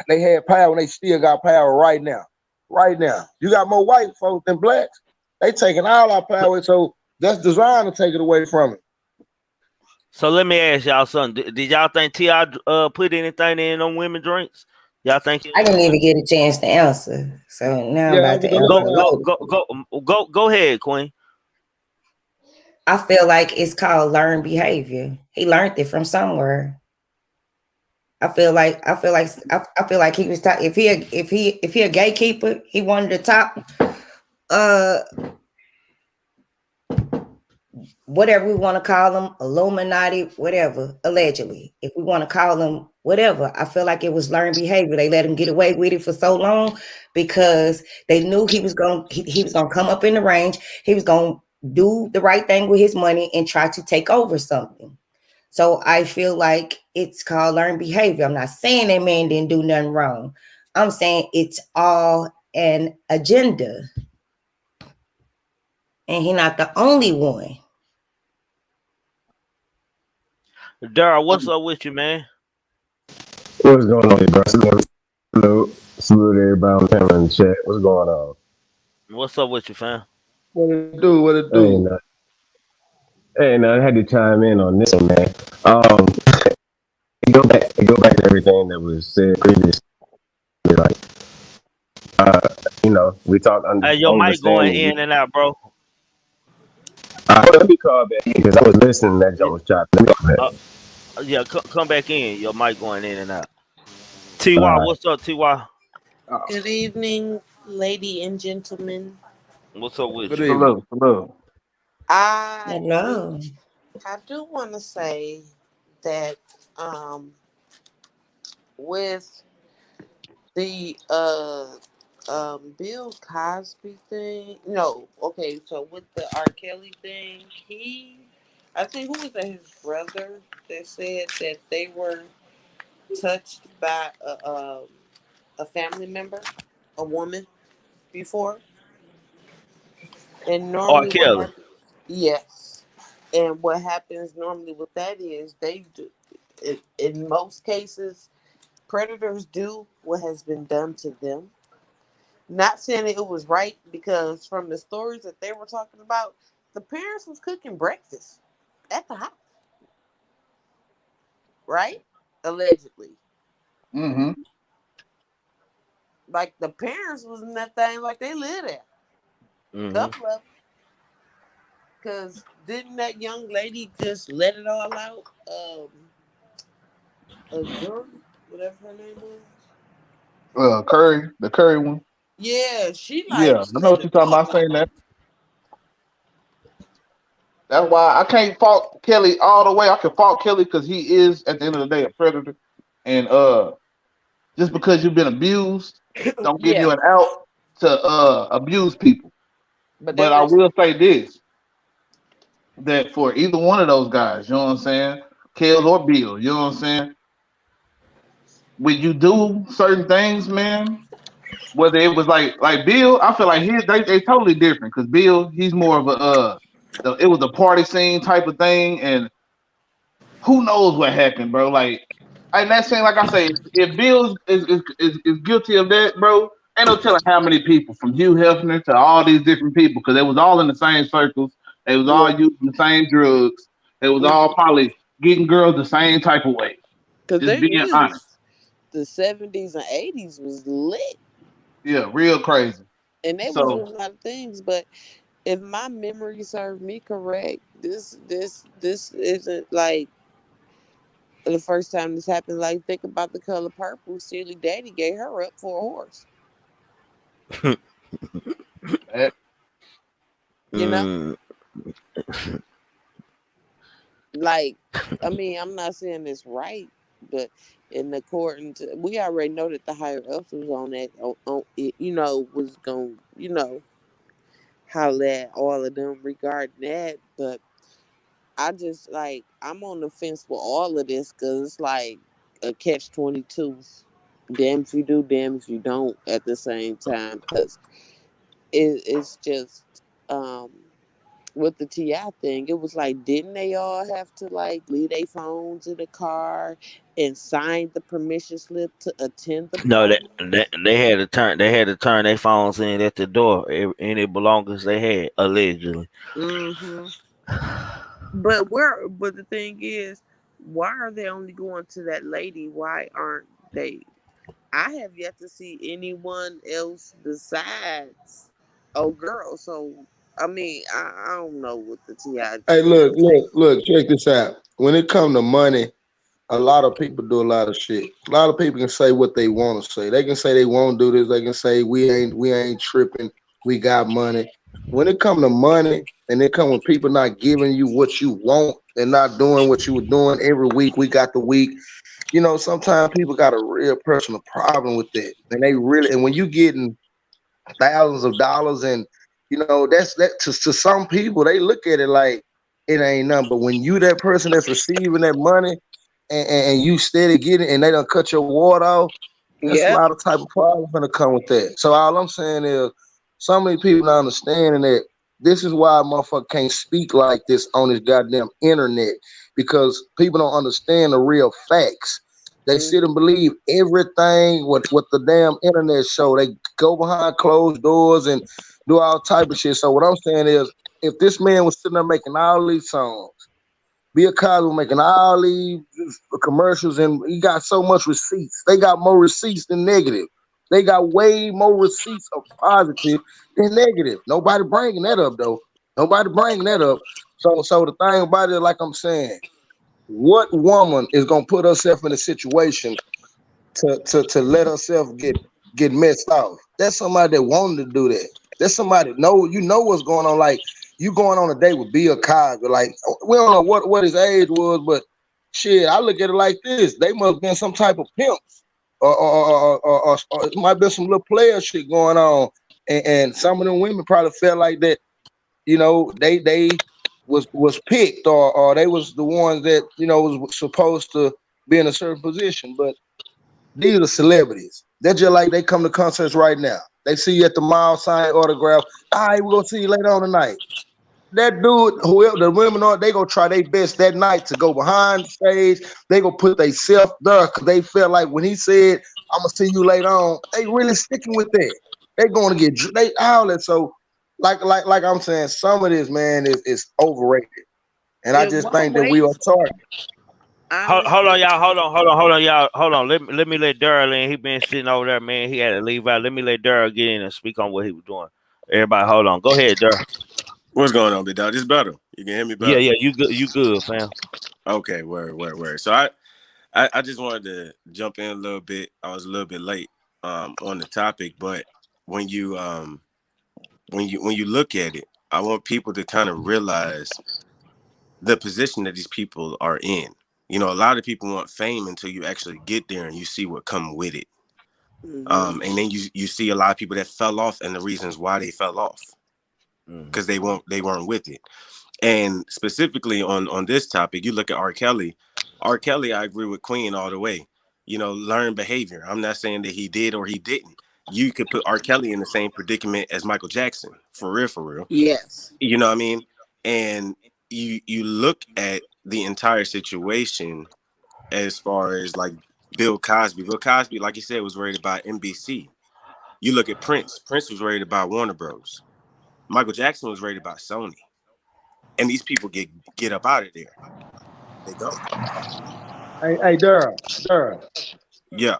they had power and they still got power right now. Right now. You got more white folks than blacks. They taking all our power, so that's designed to take it away from it. So let me ask y'all something. Did y'all think T.I. Put anything in on women drinks? Y'all think I didn't even get a chance to answer. So now I'm about to answer. Go ahead, Queen. I feel like it's called learned behavior. He learned it from somewhere. I feel like he was if he a gatekeeper, he wanted the top whatever we want to call them, Illuminati, whatever, allegedly. If we want to call them whatever, I feel like it was learned behavior. They let him get away with it for so long because they knew he was gonna come up in the range. He was gonna do the right thing with his money and try to take over something. So I feel like it's called learned behavior. I'm not saying that man didn't do nothing wrong. I'm saying it's all an agenda. And he's not the only one. Daryl, what's up with you, man? What's going on, bro? Salute everybody on the camera in the chat. What's going on? What's up with you, fam? What it do? Hey, I had to chime in on this one, man. Go back to everything that was said previously. Like, we talked Hey, your mic going in and out, bro. Let me call back because I was listening. That Yeah, joint was chopping. Let me call back. yeah. Come back in. Your mic going in and out. Ty, All what's up, Ty? Good evening, lady and gentlemen. What's up with Good you? evening. Hello. I do, Hello. I do want to say that with the Bill Cosby thing, no, okay, so with the R. Kelly thing, I think who was that? His brother that said that they were touched by a family member, a woman before, and R. normally what Kelly. happens? Yes. And what happens normally with that is they do, in most cases, predators do what has been done to them. Not saying that it was right because from the stories that they were talking about, the parents was cooking breakfast at the house, right? Allegedly. Mm-hmm. Like the parents was in that thing like they lived there. Hmm. Couple of because didn't that young lady just let it all out? Azuri, whatever her name was. Curry, the Curry one. Yeah, she Yeah, like I know let what you're it talking all about. Saying out. that. That's why I can't fault Kelly all the way. I can fault Kelly because he is at the end of the day a predator, and just because you've been abused, don't give Yeah, you an out to abuse people. but But that I was will say this: that for either one of those guys, you know what I'm saying, Kels or Bill, you know what I'm saying, when you do certain things, man, whether it was like Bill, I feel like they totally different because Bill, he's more of a it was a party scene type of thing, and who knows what happened, bro? Like, and that saying, like I say, if Bill is guilty of that, bro, ain't no telling how many people from Hugh Hefner to all these different people, because they was all in the same circles, they was all yeah, using the same drugs, they was all probably getting girls the same type of way. because Just thing being honest, is, the '70s and '80s was lit, yeah, real crazy. and they was So doing a lot of things. But if my memory serves me correct, this isn't like the first time this happened. Like think about The Color Purple. Silly Daddy gave her up for a horse. that, You know, Mm. like I mean, I'm not saying it's right, but in according to we already know that the higher ups was on that on it, was going holler at all of them regarding that. But I just like I'm on the fence with all of this because it's like a catch 22. Damn if you do, damn if you don't. At the same time, because it's just um with the Ti thing, it was like, didn't they all have to like leave their phones in the car and sign the permission slip to attend the No, party? they had to turn their phones in at the door. Any belongings they had allegedly. Mm-hmm. But the thing is, why are they only going to that lady? Why aren't they? I have yet to see anyone else besides girl. So I mean, I don't know what the Ti Hey, thing look, is. look, look, check this out. When it come to money, a lot of people do a lot of shit. A lot of people can say what they want to say. They can say they won't do this. They can say we ain't tripping. We got money. When it come to money, and it come when people not giving you what you want and not doing what you were doing every week, week after week. Sometimes people got a real personal problem with that, and they really. And when you getting thousands of dollars, and that's that to some people, they look at it like it ain't nothing. But when you that person that's receiving that money, and you steady getting, and they don't cut your water off, that's a Yep. lot of type of problems gonna come with that. So all I'm saying is, so many people not understanding that this is why a motherfucker can't speak like this on this goddamn internet, because people don't understand the real facts. They sit and Mm-hmm. believe everything what the damn internet show. They go behind closed doors and do all type of shit. So what I'm saying is, if this man was sitting there making all these songs, Bill Cosby was making all these commercials, and he got so much receipts. They got more receipts than negative. They got way more receipts of positive than negative. Nobody bringing that up though. Nobody bringing that up. So the thing about it, like I'm saying, what woman is gonna put herself in a situation to let herself get messed off? That's somebody that wanted to do that. That's somebody know what's going on. Like you going on a date with Bill Cosby. Like we don't know what his age was, but shit, I look at it like this: they must have been some type of pimps, or it might be some little player shit going on, and some of them women probably felt like that. You know, they was picked, or they was the ones that was supposed to be in a certain position, but these are celebrities. They're just like they come to concerts right now. They see you at the mall, sign autograph. All right, we're gonna see you later on tonight. That dude, whoever the women are, they gonna try their best that night to go behind the stage. They gonna put themselves there because they felt like when he said, "I'm gonna see you later on," they really sticking with that. They gonna get they all that. So, like I'm saying, some of this man is overrated, and I In just what think that we ways? are targeted. Hold on, Honestly, y'all. Hold on, y'all. Hold on. Let me let Daryl in. He been sitting over there, man. He had to leave out. Let me let Daryl get in and speak on what he was doing. Everybody, hold on. Go ahead, Daryl. What's going on, big dog? This better. You can hear me Yeah, better. yeah. You good, fam. Okay, word. So I just wanted to jump in a little bit. I was a little bit late on the topic, but when you when you look at it, I want people to kind of realize the position that these people are in. You know, a lot of people want fame until you actually get there and you see what come with it. mm-hmm. And then you see a lot of people that fell off and the reasons why they fell off because they weren't with it. And specifically on this topic, you look at R. Kelly. R. Kelly, I agree with Queen all the way. You know, learn behavior. I'm not saying that he did or he didn't. You could put R. Kelly in the same predicament as Michael Jackson, for real, for real. Yes. You know what I mean? And you look at the entire situation as far as like Bill Cosby. Bill Cosby, like you said, was rated by NBC. You look at Prince. Prince was rated by Warner Bros. Michael Jackson was rated by Sony. And these people get up out of there. They go. Hey, Daryl. Yeah.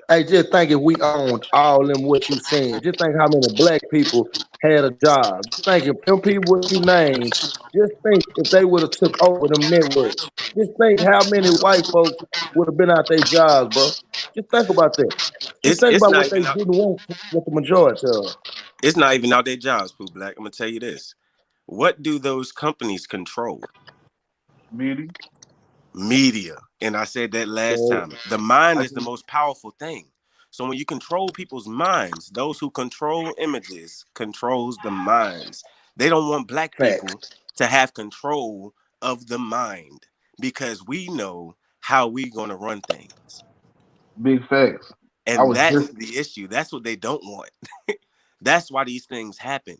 Hey, just think if we owned all them what you saying. Just think how many black people had a job. Just think if them people what you named. Just think if they would have took over them networks. Just think how many white folks would have been out their jobs, bro. Just think about that. Just think It's about not what they even out. didn't want with the majority of. It's not even out their jobs, Pooh Black. I'm gonna tell you this. What do those companies control? Media. Media. And I said that last So time. The mind I is the can, most powerful thing. So when you control people's minds, those who control images controls the minds. They don't want black facts. people to have control of the mind because we know how we gonna run things. big facts. I And was that's just the issue. That's what they don't want. That's why these things happen.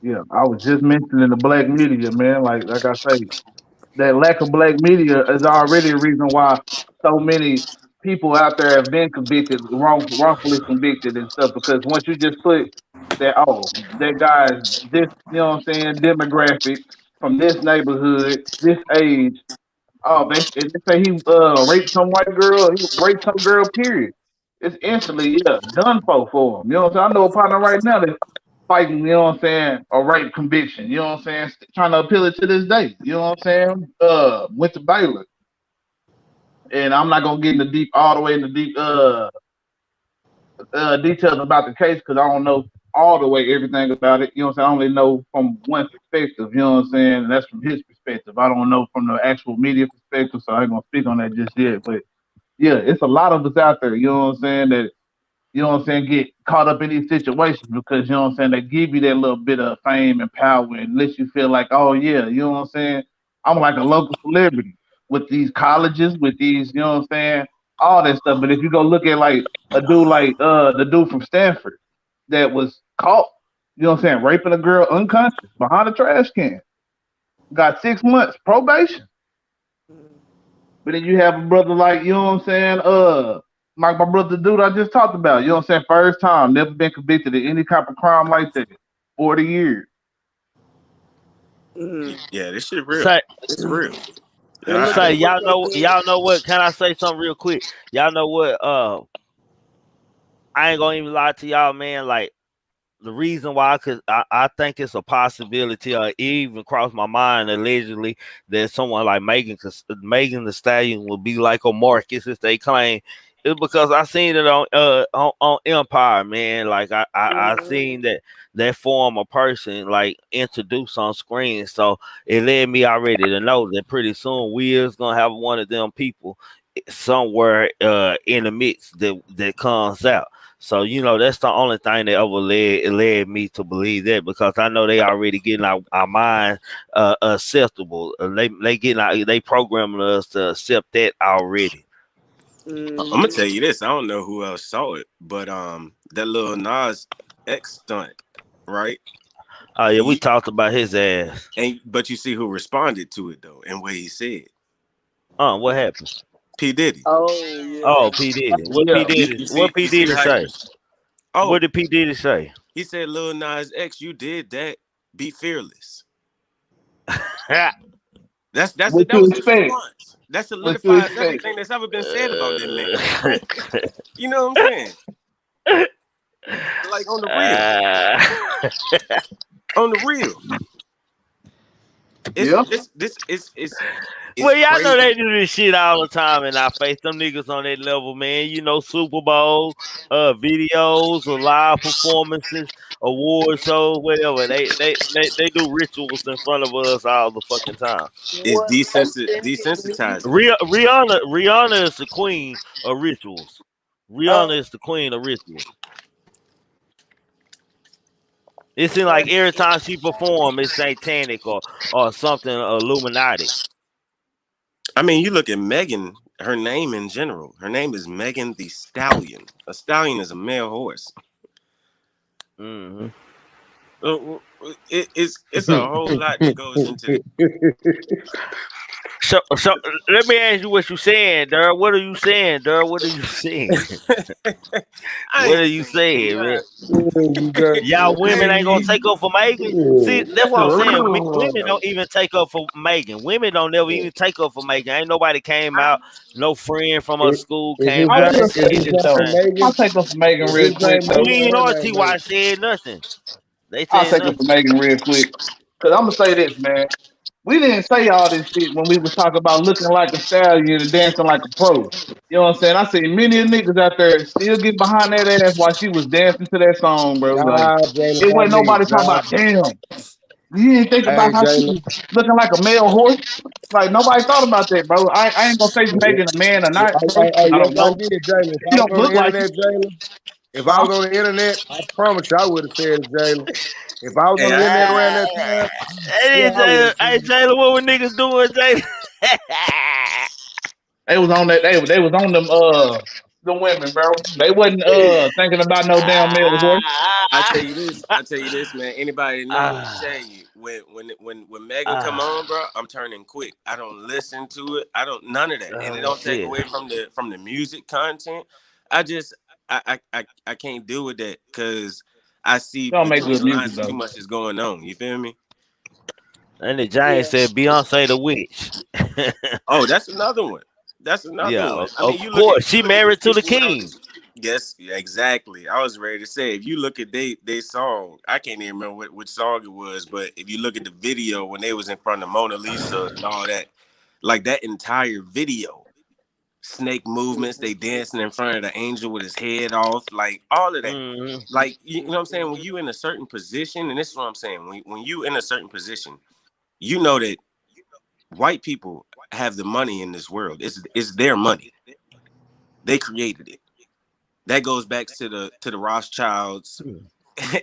yeah, I was just mentioning the black media, man. Like I say, that lack of black media is already a reason why so many people out there have been convicted, wrongfully convicted and stuff. Because once you just put that, oh, that guy's this, you know what I'm saying, demographic from this neighborhood, this age. Oh, they say he raped some white girl, he raped some girl. Period. It's instantly done for him. You know what I'm saying? I know a partner right now that's fighting. You know what I'm saying? A rape conviction. You know what I'm saying? Trying to appeal it to this day. You know what I'm saying? Went to Baylor, and I'm not gonna get in the deep all the way in the deep details about the case because I don't know all the way everything about it. You know what I'm saying? I only know from one perspective. You know what I'm saying? And that's from his perspective. I don't know from the actual media perspective, so I ain't gonna speak on that just yet. But yeah, it's a lot of us out there. You know what I'm saying? That you know what I'm saying, get caught up in these situations because, you know what I'm saying, they give you that little bit of fame and power and let you feel like, oh, yeah, you know what I'm saying? I'm like a local celebrity with these colleges, with these, you know what I'm saying, all that stuff. But if you go look at like a dude like the dude from Stanford that was caught, you know what I'm saying, raping a girl unconscious behind a trash can, got 6 months probation. But then you have a brother like, you know what I'm saying, like my brother dude I just talked about, you know what I'm saying, first time, never been convicted of any type of crime like that. 40 years. Mm-hmm. Yeah, this shit real. Say, It's real. And And look say, at what they did. y'all know what? Can I say something real quick? Y'all know what? I ain't gonna even lie to y'all, man. Like the reason why, cause I think it's a possibility, or it even crossed my mind allegedly that someone like Megan the Stallion will be like a Marcus, as they claim. It's because I seen it on Empire, man. Like I seen that form of person like introduced on screen, so it led me already to know that pretty soon Will's gonna have one of them people somewhere in the mix that comes out. So that's the only thing that ever led me to believe that, because I know they already getting our mind acceptable. They programming us to accept that already. I'm gonna tell you this. I don't know who else saw it, but that little Nas X stunt, right? Oh yeah, we talked about his ass. But you see who responded to it though, and what he said. What happened? P Diddy. Oh yeah. Oh, P Diddy. What Yeah. P Diddy? What P Diddy say? Oh, What did P Diddy say? he said, "Lil Nas X, you did that. Be fearless." What That you was his expect? response. That What you solidifies expect? everything that's ever been said about that man. You know what I'm saying? Like on the real. On the real. Yeah. It's Well, y'all know they crazy. do this shit all the time in our face. Them niggas on that level, man. Super Bowl, videos or live performances, award shows, whatever. They do rituals in front of us all the fucking time. It's What desensitizing. Rihanna is the queen of rituals. Rihanna is the queen of rituals. It seems like every time she performs, it's satanic or something Illuminati. I mean, you look at Megan, her name in general. Her name is Megan the Stallion. A stallion is a male horse. Mm-hmm. It's a whole lot that goes into it. So let me ask you what you saying, Durr. What are you saying, Durr? What are you saying? What are you saying, man? Y'all women ain't gonna take up for Megan. See, that's what I'm saying. Women don't even take up for Megan. Women don't never even take up for Megan. Ain't nobody came out. No friend from her school came I out and will say said this though. anything. I'll take up for Megan real quick though. Queen or TY said nothing. They I'll said take up for nothing. Megan real quick. Cause I'm gonna say this, man. We didn't say all this shit when we was talking about looking like a stallion and dancing like a pro. You know what I'm saying? I see many niggas out there still get behind that ass while she was dancing to that song, bro. Like Nah, Jalen, it not wasn't me. nobody talking Nah. about damn. You didn't think Hey, about how she Jalen. was looking like a male horse. Like nobody thought about that, bro. I ain't gonna say Megan a man or not, bro. I Yes, don't I know. did, Jalen. If She I was don't on look the like it, internet, Jalen, if I huh? was on the internet, I promise you I would have said it, Jalen. If I was Hey, on the internet around that time, yeah, I would have Hey, said it. Jayla, what were niggas doing, Jayla? They was on that. They was on them women, bro. They wasn't thinking about no damn male horse. I tell you this, man. Anybody that know me tell you when Megan come on, bro, I'm turning quick. I don't listen to it. I don't none of that, and it Oh don't take shit. away from the music content. I just I can't deal with that because I see Don't make between good the music lines too though. much is going on. You feel me? And the Giant said Beyonce the witch. Oh, that's another one. That's another Yeah, one. I of mean, course. you She look at the married to the people with all king. this. Yes, yeah, exactly. I was ready to say if you look at they song, I can't even remember which song it was, but if you look at the video when they was in front of Mona Lisa and all that, like that entire video, snake movements, they dancing in front of the angel with his head off, like all of that. Mm-hmm. Like you know what I'm saying? When you in a certain position, and this is what I'm saying, when you in a certain position, you know that white people have the money in this world. It's their money. They created it. That goes back to the Rothschilds,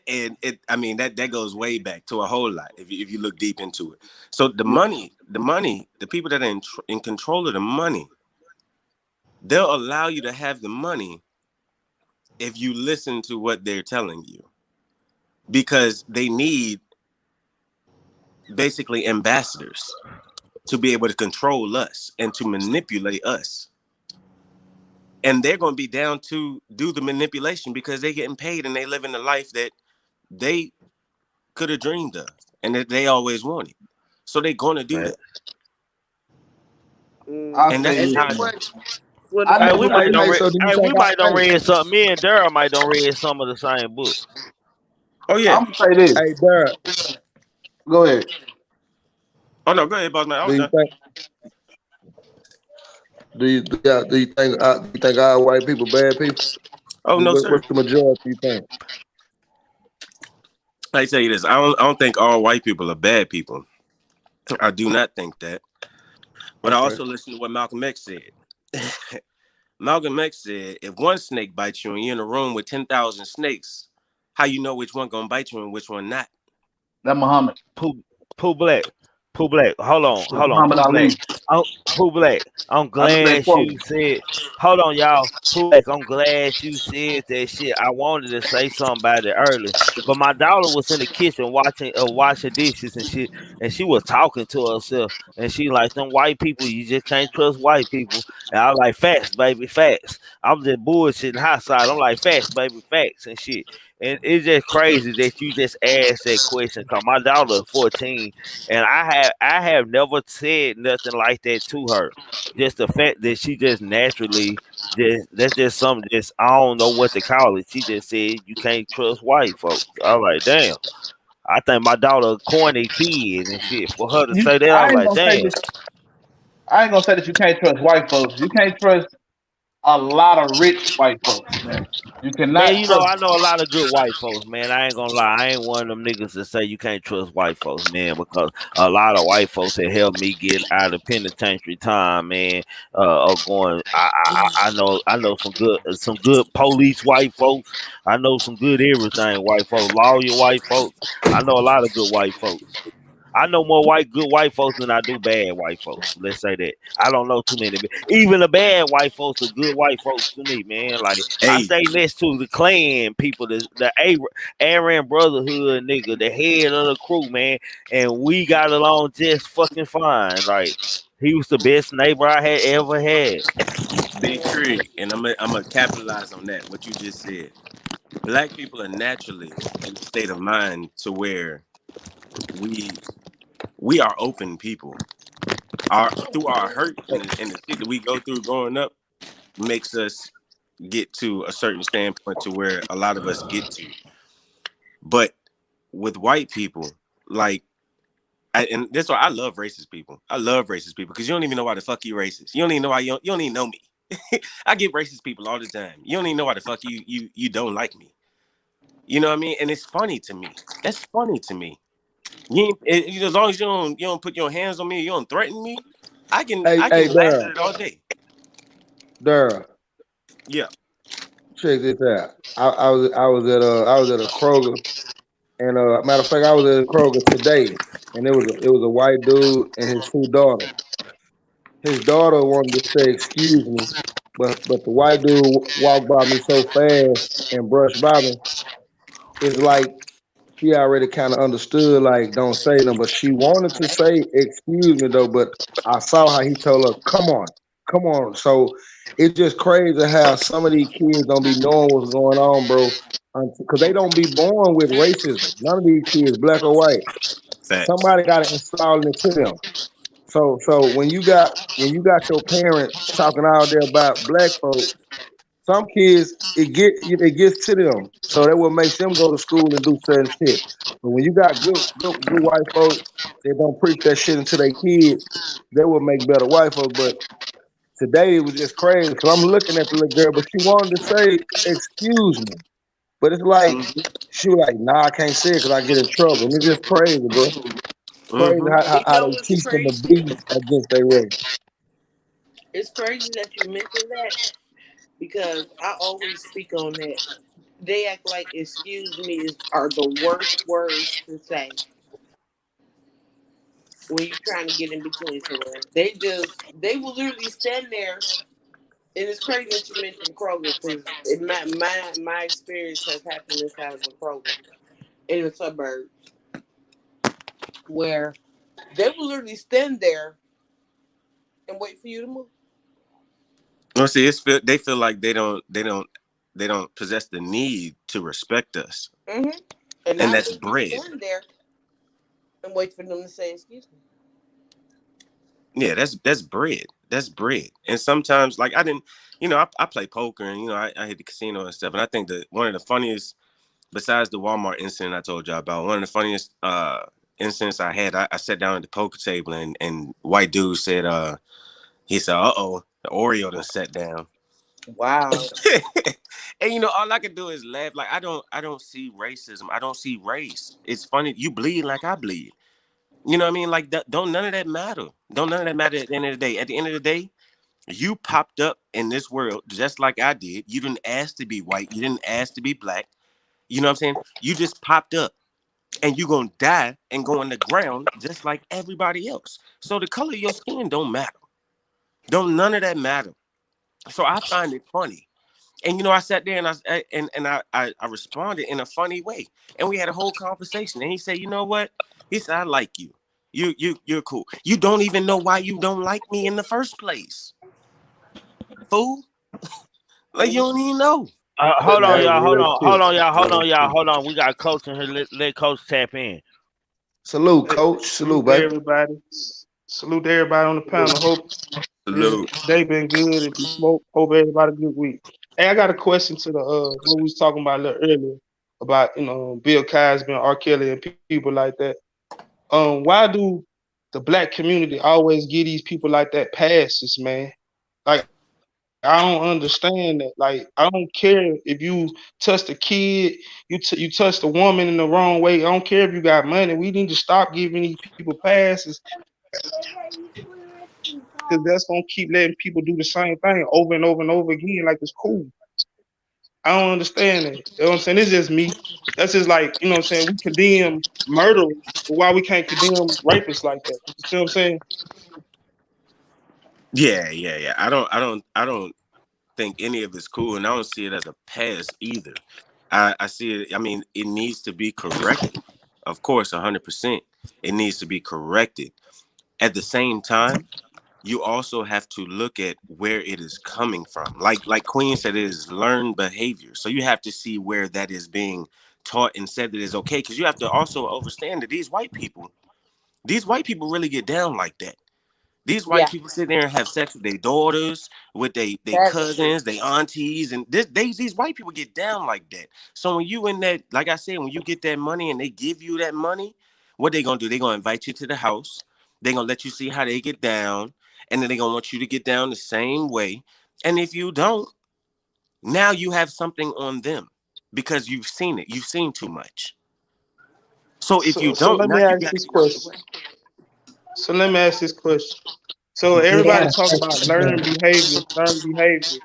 and I mean that goes way back to a whole lot if you look deep into it. So the money, the people that are in control of the money, they'll allow you to have the money if you listen to what they're telling you, because they need basically ambassadors to be able to control us and to manipulate us. And they're going to be down to do the manipulation because they're getting paid and they live in the life that they could have dreamed of and that they always wanted. So they're going to do that. I'll And tell that's you just this, how it man. is. I Hey, never we might don't Hey, read. so do you Hey, we think might don't hey, read something. Me and Daryl might don't read some of the same books. Oh yeah. I'm gonna say this. Hey, Darren, Go ahead. Oh no, go ahead, boss man. I do was you done. think do you think all white people bad people? Oh no, sir. What's the majority you think? I tell you this. I don't think all white people are bad people. I do not think that. But I Okay. also listen to what Malcolm X said. Malcolm X said, if one snake bites you and you're in a room with 10,000 snakes, how you know which one gonna bite you and which one not? That Muhammad. Pooh, Pooh Black. Pooh Black. Hold That's on. Muhammad Pooh Black. Ali. Pooh Black. I'm That's a great glad quote. you said. Hold on, y'all. Pooh Black. I'm glad you said that shit. I wanted to say something about it early, but my daughter was in the kitchen washing dishes and shit, and she was talking to herself, and she like, them white people, you just can't trust white people. And I was like, facts, baby, facts. I'm just bullshitting hot side. I'm like, facts, baby, facts and shit. And it's just crazy that you just asked that question. Cause my daughter 14, and I have never said nothing like that to her. Just the fact that she just naturally just that's just something just I don't know what to call it. She just said you can't trust white folks. I was like, damn. I think my daughter a corny kid and shit. For her to say that, I I was ain't like, gonna say damn. this. I ain't gonna say that you can't trust white folks. You can't trust a lot of rich white folks, man. You Man, cannot you know, trust. I know a lot of good white folks, man. I ain't gonna lie. I ain't one of them niggas that say you can't trust white folks, man, because a lot of white folks that helped me get out of penitentiary time, man, are going I know some good police white folks. I know some good everything white folks, lawyer white folks. I know a lot of good white folks. I know more good white folks than I do bad white folks. Let's say that. I don't know too many. Even the bad white folks are good white folks to me, man. Like I Hey, stay next to the clan people, the Aaron Brotherhood nigga, the head of the crew, man, and we got along just fucking fine. Like he was the best neighbor I had ever had. Big Trig, and I'm gonna capitalize on that. What you just said. Black people are naturally in a state of mind to where we we are open people. Our through our hurt and the shit that we go through growing up makes us get to a certain standpoint to where a lot of us get to. But with white people, like, and that's why I love racist people. I love racist people because you don't even know why the fuck you racist. You don't even know why you don't even know me. I get racist people all the time. You don't even know why the fuck you don't like me. You know what I mean? And it's funny to me. That's funny to me. As long as you don't put your hands on me, you don't threaten me. I can Hey, I hey, can laugh at Darren, it all day. Darren, Yeah. check this out. I was at a Kroger, and matter of fact, I was at a Kroger today, and it was a white dude and his two daughters. His daughter wanted to say excuse me, but the white dude walked by me so fast and brushed by me. It's like she already kind of understood, like, don't say nothing, but she wanted to say excuse me though. But I saw how he told her, come on. So it's just crazy how some of these kids don't be knowing what's going on, bro, because they don't be born with racism. None of these kids, black or white, Facts. somebody got to install it to them. So when you got your parents talking out there about black folks, some kids it gets to them. So that what makes them go to school and do certain shit. But when you got good white folks that don't preach that shit into their kids, they will make better white folks. But today it was just crazy because I'm looking at the little girl, but she wanted to say excuse me. But it's like Mm-hmm. she was like, nah, I can't say it because I get in trouble. And it's just crazy, bro. Crazy Mm-hmm. how, You how know they what's teach them to crazy? be against their race. It's crazy that you mentioned that because I always speak on that. They act like "excuse me" are the worst words to say when you're trying to get in between someone. They will literally stand there, and it's crazy that you mentioned Kroger because my experience has happened inside of a Kroger in the suburbs where they will literally stand there and wait for you to move. Well, see, they feel like they don't possess the need to respect us, Mm-hmm. And and I that's literally bread. stand there and wait for them to say excuse me. Yeah, that's bread. That's bread. And sometimes, like I didn't, I play poker and I hit the casino and stuff, and I think that one of the funniest besides the Walmart incident I told y'all about, one of the funniest incidents I had, I sat down at the poker table and white dude said, he said, "Uh-oh, the Oreo done sat down." Wow. And all I can do is laugh. Like I don't see racism. I don't see race. It's funny. You bleed like I bleed. You know what I mean? Like don't none of that matter. Don't none of that matter at the end of the day. At the end of the day, you popped up in this world just like I did. You didn't ask to be white. You didn't ask to be black. You know what I'm saying? You just popped up. And you're gonna die and go on the ground just like everybody else. So the color of your skin don't matter. Don't none of that matter. So I find it funny. And I sat there and I responded in a funny way. And we had a whole conversation. And he said, "You know what?" He said, "I like you. You're cool. You don't even know why you don't like me in the first place. Fool. Like you don't even know." Hold on, That's y'all. real shit. Real shit. Hold on. We got Coach in here. Let Coach tap in. Salute, Hey, coach. Salute, salute to baby. everybody. Salute to everybody on the panel. Hope Salute. day been good. If you smoke, hope everybody good week. Hey, I got a question to the what we was talking about a little earlier about Bill Cosby and R. Kelly and people like that. Why do the black community always give these people like that passes, man? Like I don't understand that. Like I don't care if you touch the kid, you touch the woman in the wrong way. I don't care if you got money. We need to stop giving these people passes because that's gonna keep letting people do the same thing over and over and over again. Like it's cool. I don't understand that. You know what I'm saying? It's just me. That's just like, what I'm saying? We condemn murderers, but why we can't condemn rapists like that? You see what I'm saying? Yeah. I don't think any of it's cool, and I don't see it as a pass either. I see it. I mean, it needs to be corrected. Of course, 100%. It needs to be corrected. At the same time, you also have to look at where it is coming from. Like Queen said, it is learned behavior. So you have to see where that is being taught and said that is okay. Because you have to also understand that these white people really get down like that. These white Yeah, people sit there and have sex with their daughters, with they that's true. cousins, their aunties, and these white people get down like that. So when you in that, like I said, when you get that money and they give you that money, what they gonna do? They gonna invite you to the house. They gonna let you see how they get down, and then they gonna want you to get down the same way. And if you don't, now you have something on them because you've seen it. You've seen too much. So if you So don't, let now me you ask got to this get out the question. way. So let me ask this question. So Get everybody out. talk about learned behavior, learned behavior.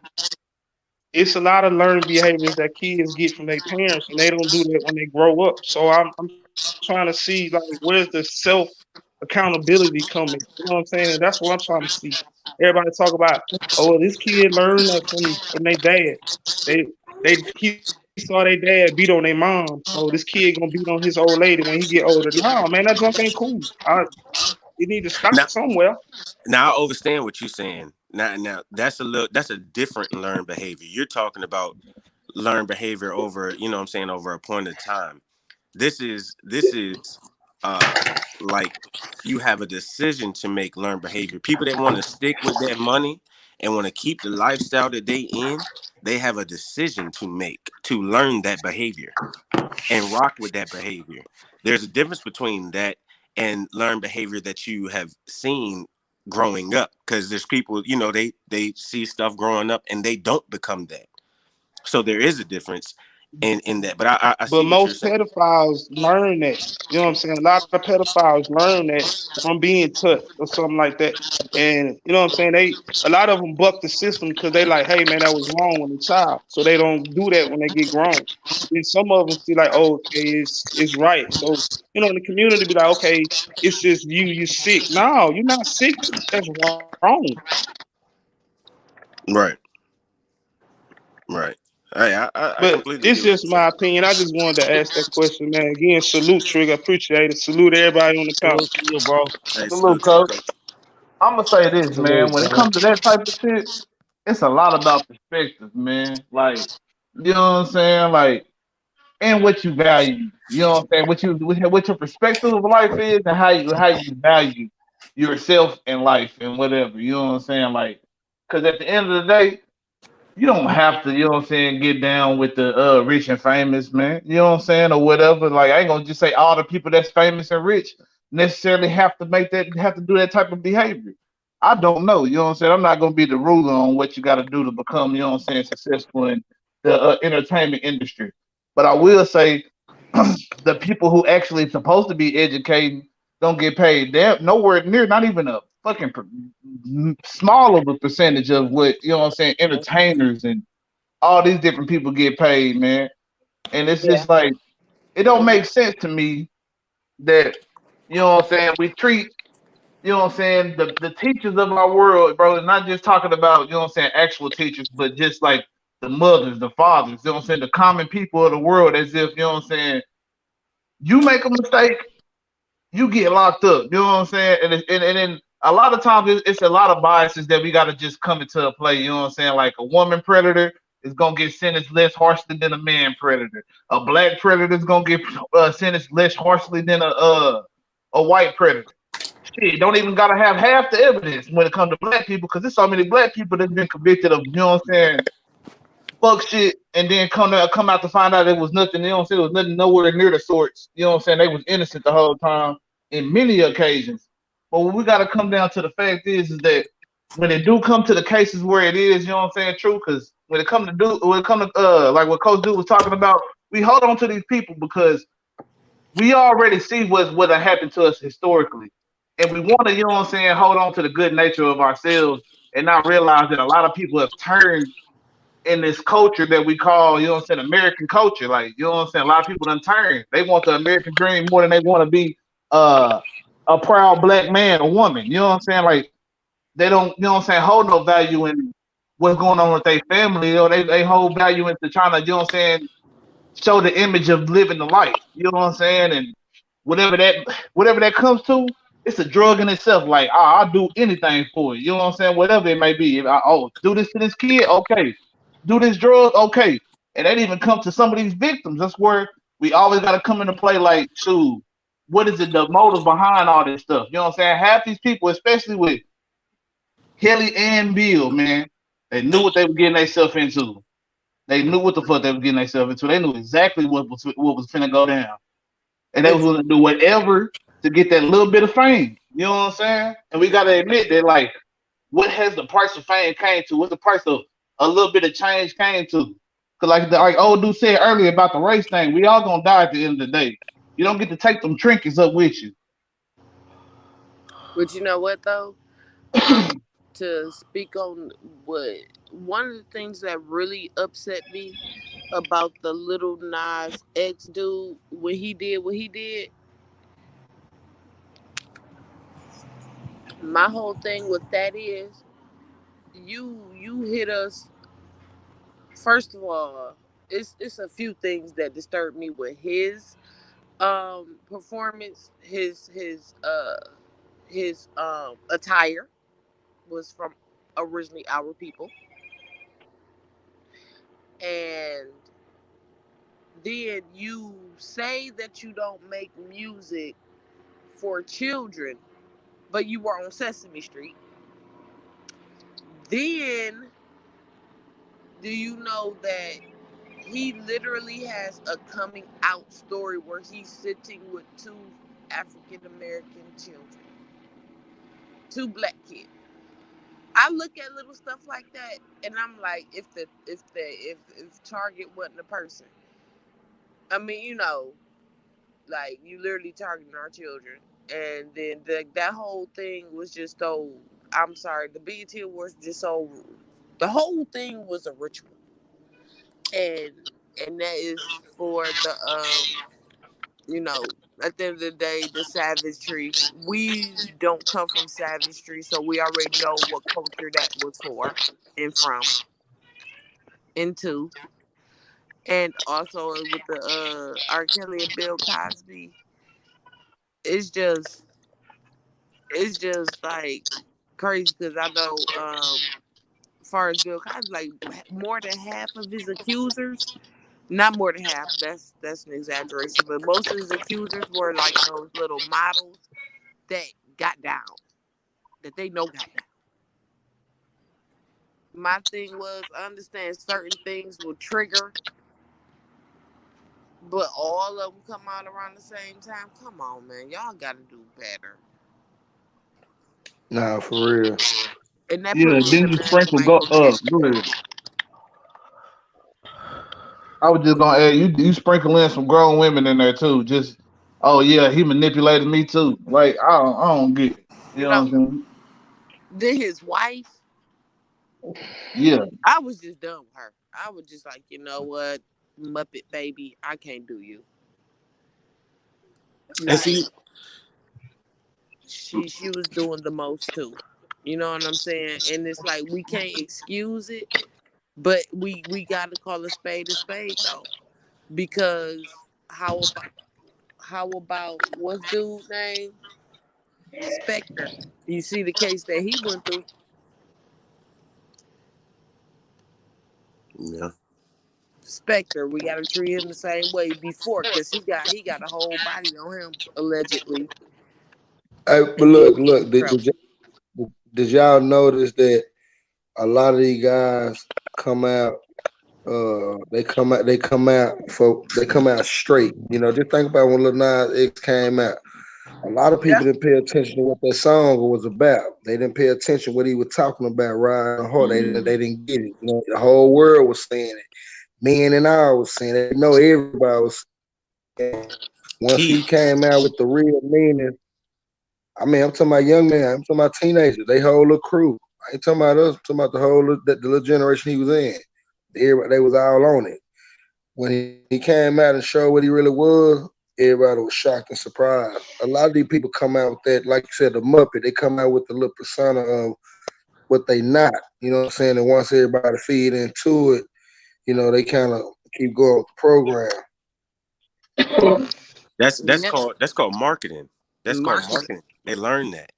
It's a lot of learned behaviors that kids get from their parents, and they don't do that when they grow up. So I'm trying to see like where's the self accountability coming. You know what I'm saying? That's what I'm trying to see. Everybody talk about, oh, well, this kid learned that from their dad. He saw their dad beat on their mom, so this kid gonna beat on his old lady when he get older. No, man, that junk ain't cool. It need to stop Now, somewhere. Now I understand what you're saying. Now that's a different learned behavior. You're talking about learned behavior over, what I'm saying, over a point of time. This is like you have a decision to make learned behavior. People that want to stick with that money and want to keep the lifestyle that they in, they have a decision to make to learn that behavior and rock with that behavior. There's a difference between that and learned behavior that you have seen growing up. Because there's people, they see stuff growing up and they don't become that. So there is a difference in that. But I But see what you're most saying. pedophiles learn that. You know what I'm saying? A lot of pedophiles learn that from being touched or something like that. And you know what I'm saying? A lot of them buck the system because they like, hey man, that was wrong when a child. So they don't do that when they get grown. Then some of them see like, oh, okay, it's right. So in the community be like, okay, it's just you sick. No, you're not sick. That's wrong. Right, right. Hey, I But completely it's get what just you're my saying. opinion. I just wanted to ask that question, man. Again, salute, Trigger. Appreciate it. Salute everybody on the panel. Salute to you, bro. Hey, Salute, salute to you, coach. coach. I'm gonna say this, man. Salute, When it man. comes to that type of shit, it's a lot about perspective, man. Like, you know what I'm saying? Like, and what you value. You know what I'm saying? What your perspective of life is, and how you value yourself in life and whatever. You know what I'm saying? Like, because at the end of the day, you don't have to, you know what I'm saying, get down with the rich and famous, man. You know what I'm saying, or whatever. Like I ain't gonna just say all the people that's famous and rich necessarily have to do that type of behavior. I don't know, you know what I'm saying. I'm not gonna be the ruler on what you got to do to become, you know what I'm saying, successful in the entertainment industry. But I will say, the people who actually supposed to be educating don't get paid. They're nowhere near, not even a fucking small of a percentage of what you know what I'm saying, entertainers and all these different people get paid, man. And it's Yeah. just like it don't make sense to me that you know what I'm saying, we treat you know what I'm saying, the teachers of our world, bro, and not just talking about, you know what I'm saying, actual teachers, but just like the mothers, the fathers, you know what I'm saying, the common people of the world as if, you know what I'm saying, you make a mistake, you get locked up. You know what I'm saying? And then a lot of times it's a lot of biases that we got to just come into a play. You know what I'm saying? Like a woman predator is gonna get sentenced less harshly than a man predator. A black predator is gonna get sentenced less harshly than a white predator. Shit, don't even gotta have half the evidence when it comes to black people because there's so many black people that's been convicted of, you know what I'm saying, fuck shit, and then come out to find out it was nothing. You know what I'm saying? It was nothing nowhere near the sorts. You know what I'm saying? They was innocent the whole time in many occasions. But what we got to come down to the fact is that when it do come to the cases where it is, you know what I'm saying, true. Because when it come to like what Coach Dude was talking about, we hold on to these people because we already see what happened to us historically, and we want to, you know what I'm saying, hold on to the good nature of ourselves and not realize that a lot of people have turned in this culture that we call, you know what I'm saying, American culture. Like, you know what I'm saying? A lot of people done turn. They want the American dream more than they want to be uh, a proud black man or woman. You know what I'm saying? Like, they don't, you know what I'm saying, hold no value in what's going on with their family. You know, they hold value into trying to, you know what I'm saying, show the image of living the life. You know what I'm saying? And whatever that whatever that comes to, it's a drug in itself. Like, I'll do anything for it. You know what I'm saying? Whatever it may be. If do this to this kid, okay. Do this drug, okay. And that even comes to some of these victims. That's where we always got to come into play. Like, shoot, what is it? The motive behind all this stuff? You know what I'm saying? Half these people, especially with Kelly and Bill, man, they knew what they were getting themselves into. They knew what the fuck they were getting themselves into. They knew exactly what was finna go down, and they was It's willing to do whatever to get that little bit of fame. You know what I'm saying? And we gotta admit that, like, what has the price of fame came to? What's the price of a little bit of change came to? Cause like old dude said earlier about the race thing, we all gonna die at the end of the day. You don't get to take them trinkets up with you. But you know what though? To speak on what one of the things that really upset me about the little Nas X dude when he did what he did, my whole thing with that is you hit us. First of all, it's a few things that disturbed me with his performance. His attire was from originally our people, and then you say that you don't make music for children, but you were on Sesame Street. Then do you know that he literally has a coming out story where he's sitting with two African American children, two black kids. I look at little stuff like that, and I'm like, if Target wasn't a person, I mean, like you literally targeting our children, and then that whole thing was just so. I'm sorry, the BET Awards just so. The whole thing was a ritual, and that is for the at the end of the day, the savagery. We don't come from savagery, so we already know what culture that was for and from and to. And also with the R. Kelly and Bill Cosby, it's just like crazy because I know as far as Bill Cosby, like more than half of his accusers, not more than half, that's an exaggeration, but most of his accusers were like those little models that got down, that they know got down. My thing was, I understand certain things will trigger, but all of them come out around the same time. Come on, man, y'all got to do better. Nah, for real. And that Yeah, put me in then the you mind of sprinkle go Michael Jackson. go ahead. I was just gonna add you sprinkle in some grown women in there too. Just oh yeah, he manipulated me too. Like I don't get it. You know what I'm No, saying? then his wife, Yeah. I was just done with her. I was just like, you know what, Muppet baby, I can't do you. And Like see, she was doing the most too. You know what I'm saying? And it's like we can't excuse it, but we got to call a spade though, because how about what's dude name? Spectre. You see the case that he went through. yeah. Spectre, we got to treat him the same way before, because he got a whole body on him allegedly, Hey, but and he look, was getting look. in Did, trouble. did, y'all, did y'all notice that a lot of these guys come out? They come out straight. You know, just think about when Lil Nas X came out. A lot of Yeah. people didn't pay attention to what that song was about. They didn't pay attention what he was talking about, right? Heart. They didn't get it. You know, the whole world was saying it. Men and I was saying it. They know everybody was saying it. Once He he came out with the real meaning, I mean, I'm talking about young men. I'm talking about teenagers. They whole little crew. I ain't talking about us. I'm talking about the little generation he was in. Everybody, they was all on it. When he came out and showed what he really was, everybody was shocked and surprised. A lot of these people come out with that, like you said, the Muppet. They come out with the little persona of what they not. You know what I'm saying? And once everybody feed into it, you know, they kind of keep going with the program. that's Yep. called marketing. That's called Marketing. marketing. They learn that.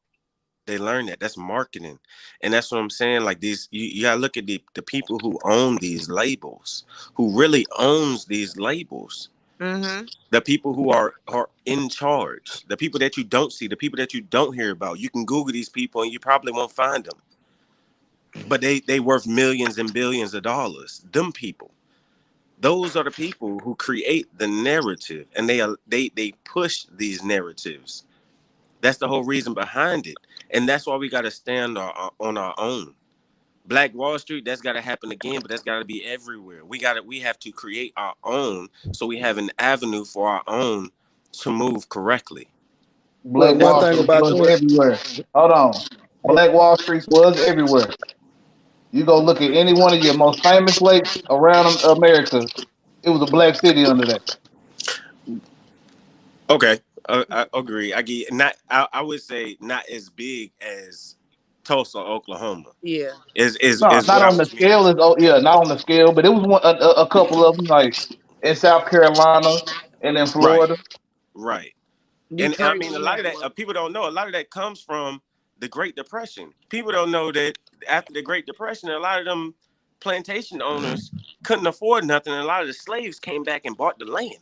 They learn that. That's marketing. And that's what I'm saying. Like these, you gotta look at the people who own these labels, who really owns these labels. Mm-hmm. The people who are in charge, the people that you don't see, the people that you don't hear about. You can Google these people and you probably won't find them. But they worth millions and billions of dollars. Them people. Those are the people who create the narrative, and they push these narratives. That's the whole reason behind it, and that's why we got to stand on our own. Black Wall Street, that's got to happen again, but that's got to be everywhere. We have to create our own, so we have an avenue for our own to move correctly. Well, Black one Wall thing Street about was that, everywhere. Hold on. Black Wall Street was everywhere. You go look at any one of your most famous lakes around America, it was a black city under that. Okay, I agree. I get not. I would say not as big as Tulsa, Oklahoma. Yeah. No, Is not what I on the was. scale. Is oh yeah, not on the scale, but it was a couple of them like in South Carolina and in Right, Florida. right. And I Detroit, mean, a we lot had of that one. people don't know. A lot of that comes from the Great Depression. People don't know that after the Great Depression, a lot of them plantation owners couldn't afford nothing, and a lot of the slaves came back and bought the land.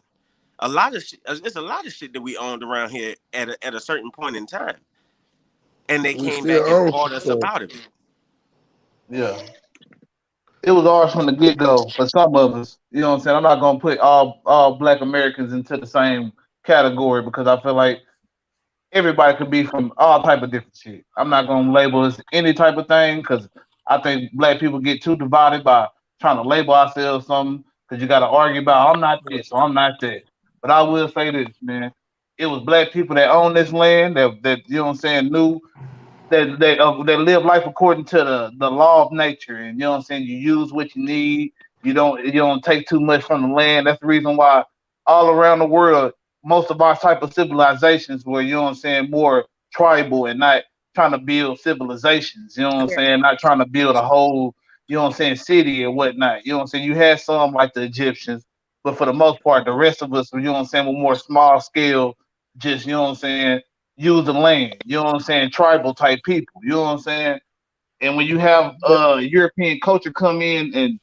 A lot of shit. It's a lot of shit that we owned around here at a certain point in time, and they we came still back and own bought some us up stuff. out of it. Yeah, it was ours from the get go for some of us. You know what I'm saying? I'm not gonna put all Black Americans into the same category because I feel like everybody could be from all type of different shit. I'm not gonna label us any type of thing because I think Black people get too divided by trying to label ourselves something because you got to argue about I'm not this or I'm not that. But I will say this, man. It was Black people that own this land that you know what I'm saying knew that live life according to the law of nature, and you know what I'm saying. You use what you need. You don't take too much from the land. That's the reason why all around the world, most of our type of civilizations were you know what I'm saying more tribal and not trying to build civilizations. You know what I'm Yeah. saying, not trying to build a whole you know what I'm saying city or whatnot. You know what I'm saying. You had some like the Egyptians, but for the most part, the rest of us, you know what I'm saying, were more small scale. Just you know what I'm saying use the land. You know what I'm saying? Tribal type people. You know what I'm saying? And when you have European culture come in and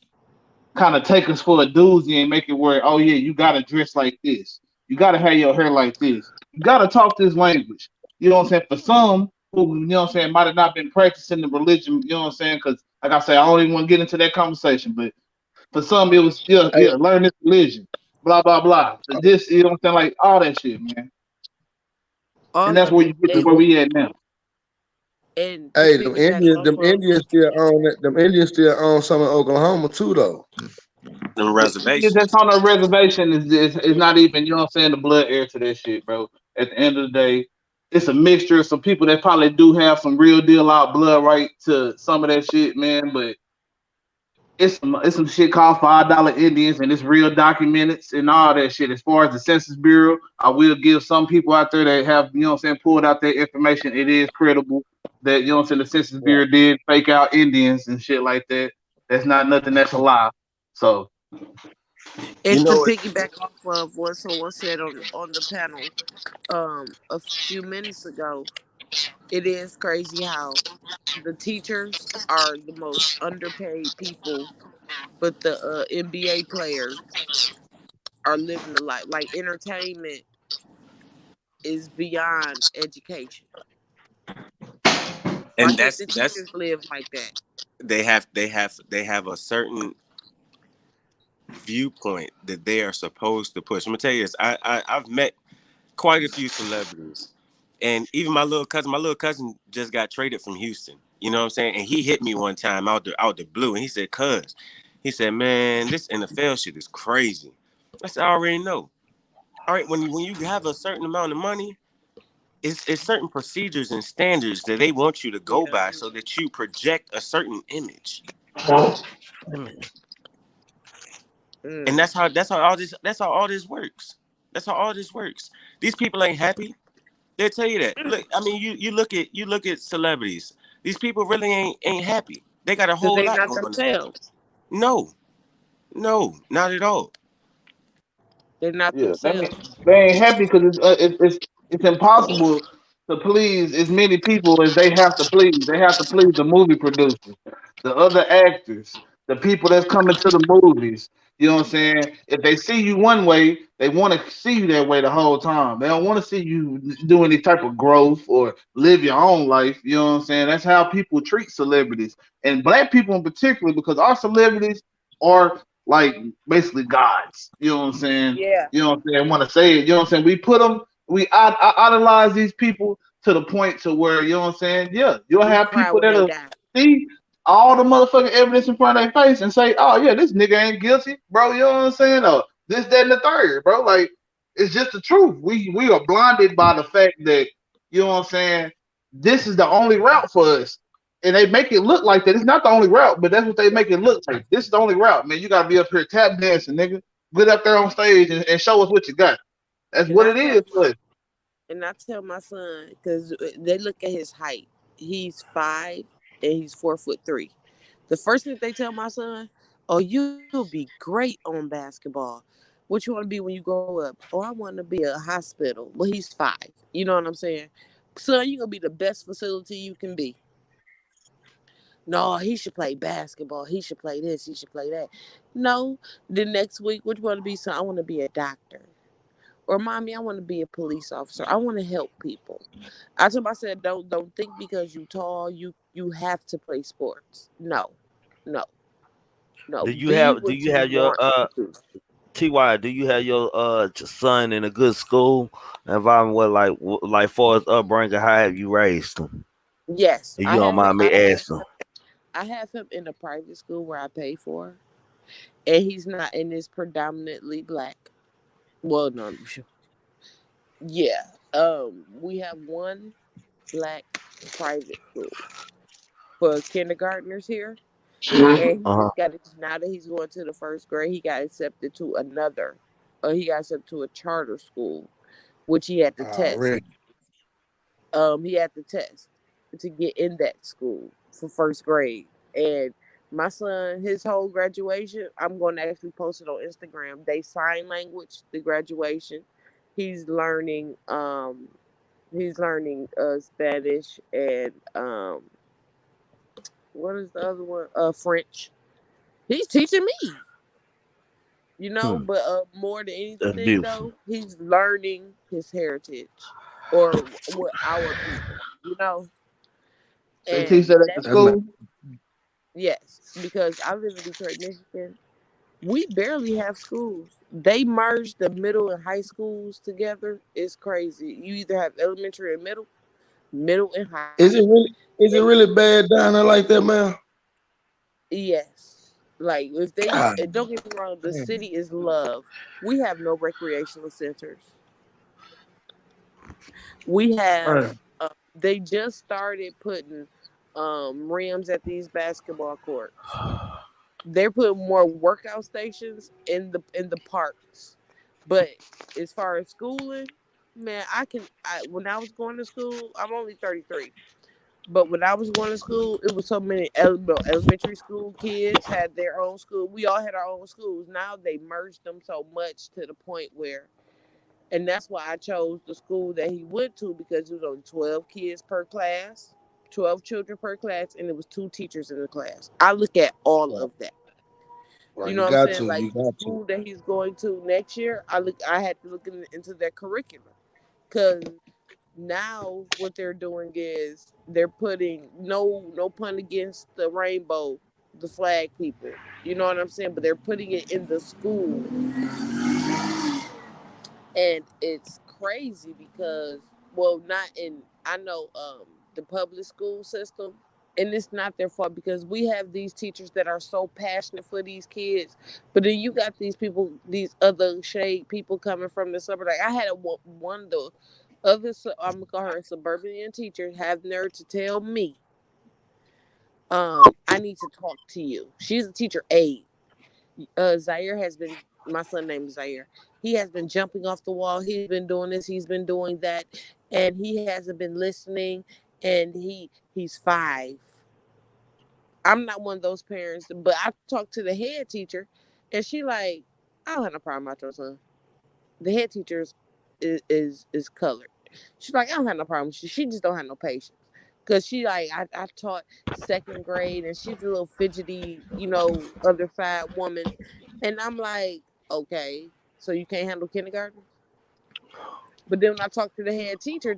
kind of take us for a doozy and make it where, oh yeah, you gotta dress like this. You gotta have your hair like this. You gotta talk this language. You know what I'm saying? For some who, you know what I'm saying, might have not been practicing the religion, you know what I'm saying? Because Like I say, I don't even want to get into that conversation, but for some, it was Hey, learn this religion, blah blah blah. This, you know what I'm saying, like all that shit, man. And All that's of where it. you get to where we at now. And to hey, piggyback off Them of Indians still own it. Them Indians still own some in Oklahoma too, though. The The Indians that's reservations. on the reservation is not even, you know what I'm saying, the blood heir to that shit, bro. At the end of the day, it's a mixture of some people that probably do have some real deal out blood right to some of that shit, man. But it's some shit called $5 Indians, and it's real documented and all that shit. As far as the Census Bureau, I will give some people out there that have, you know what I'm saying, pulled out their information. It is credible that, you know what I'm saying, the Census Bureau did fake out Indians and shit like that. That's not nothing that's a lie. So You and to know what? piggyback off of what someone said on the panel a few minutes ago, it is crazy how the teachers are the most underpaid people, but the NBA players are living the life. Like entertainment is beyond education. Why And can't that's the that's teachers live like that? they have a certain viewpoint that they are supposed to push. I'm gonna tell you this. I've met quite a few celebrities, and even my little cousin just got traded from Houston. You know what I'm saying? And he hit me one time out the blue, and he said, "Cuz," he said, "Man, this NFL shit is crazy." I said, "I already know. All right, when you have a certain amount of money, it's certain procedures and standards that they want you to go Yeah. by so that you project a certain image." And Mm. that's how all this works. That's how all this works. These people ain't happy. They'll tell you that. Look, I mean, you look at celebrities. These people really ain't happy. They got a Because whole they lot not going on. themselves. No, no, not at all. They're not yeah, themselves. they ain't happy because it's impossible to please as many people as they have to please. They have to please the movie producers, the other actors, the people that's coming to the movies. You know what I'm saying? If they see you one way, they want to see you that way the whole time. They don't want to see you do any type of growth or live your own life. You know what I'm saying? That's how people treat celebrities and black people in particular, because our celebrities are like basically gods. You know what I'm saying? Yeah. You know what I'm saying? I want to say it. You know what I'm saying? We put them, idolize these people to the point to where, you know what I'm saying? Yeah, you'll We have cry people when they that'll die. see all the motherfucking evidence in front of their face and say, oh, yeah, this nigga ain't guilty, bro. You know what I'm saying? Or this, that, and the third, bro. Like, it's just the truth. We are blinded by the fact that, you know what I'm saying? This is the only route for us. And they make it look like that. It's not the only route, but that's what they make it look like. This is the only route, man. You gotta be up here tap dancing, nigga. Get up there on stage and show us what you got. That's And what I it tell is. But and I tell my son because they look at his height. He's 5 and he's 4'3". The first thing they tell my son, "Oh, you'll be great on basketball. What you want to be when you grow up?" "Oh, I want to be a hospital." Well, he's 5. You know what I'm saying? Son, you're gonna be the best facility you can be. No, he should play basketball. He should play this. He should play that. No, the next week, what you want to be? Son, I want to be a doctor. Or mommy, I want to be a police officer. I want to help people. I told him, I said, don't think because you tall, you have to play sports. No, no, no. Be Do what you you have your want to. TY, do you have your son in a good school environment where like for his upbringing, how have you raised him? Yes, If you don't mind me asking. I have him in a private school where I pay for, and he's not in this predominantly black. Well, no, yeah. We have one black private school for kindergartners here. And he Uh-huh. just got it now that he's going to the first grade. He got accepted to another, he got accepted to a charter school, which he had to test. Already. He had to test to get in that school for first grade. And my son, his whole graduation, I'm going to actually post it on Instagram. They sign language, the graduation. He's learning, Spanish and what is the other one? French. He's teaching me. Hmm. But more than That's anything beautiful. though, he's learning his heritage or what our people, they teach and that at the that's That's not school. Yes, because I live in Detroit, Michigan. We barely have schools. They merged the middle and high schools together. It's crazy. You either have elementary and middle and high. Is it really bad down there like that, man? Yes. Like if they God and don't get me wrong, the damn. city is love. We have no recreational centers. We have Man. they just started putting rims at these basketball courts. They're putting more workout stations in the parks. But as far as schooling, man, when I was going to school, I'm only 33. But when I was going to school, it was so many elementary school kids had their own school. We all had our own schools. Now they merged them so much to the point where, and that's why I chose the school that he went to because it was only 12 kids per class, 12 children per class, and it was two teachers in the class. I look at all of that. Well, You you know what I'm got saying? to. Like You the got to. school that he's going to next year, I had to look into their curriculum because now what they're doing is they're putting no pun against the rainbow, the flag people. You know what I'm saying? But they're putting it in the school, and it's crazy because well, not in I know the public school system. And it's not their fault because we have these teachers that are so passionate for these kids, but then you got these people, these other shade people coming from the suburb. Like I had one of the other, I'm gonna call her a suburban teacher, have nerve to tell me, I need to talk to you. She's a teacher aide. Zaire has been, my son named Zaire. He has been jumping off the wall. He's been doing this. He's been doing that, and he hasn't been listening. And he's 5. I'm not one of those parents, but I talked to the head teacher, and she like, I don't have no problem about your son. The head teacher is colored. She's like, I don't have no problem. She just don't have no patience. Cause she like I taught second grade and she's a little fidgety, other side woman. And I'm like, okay, so you can't handle kindergarten? But then when I talked to the head teacher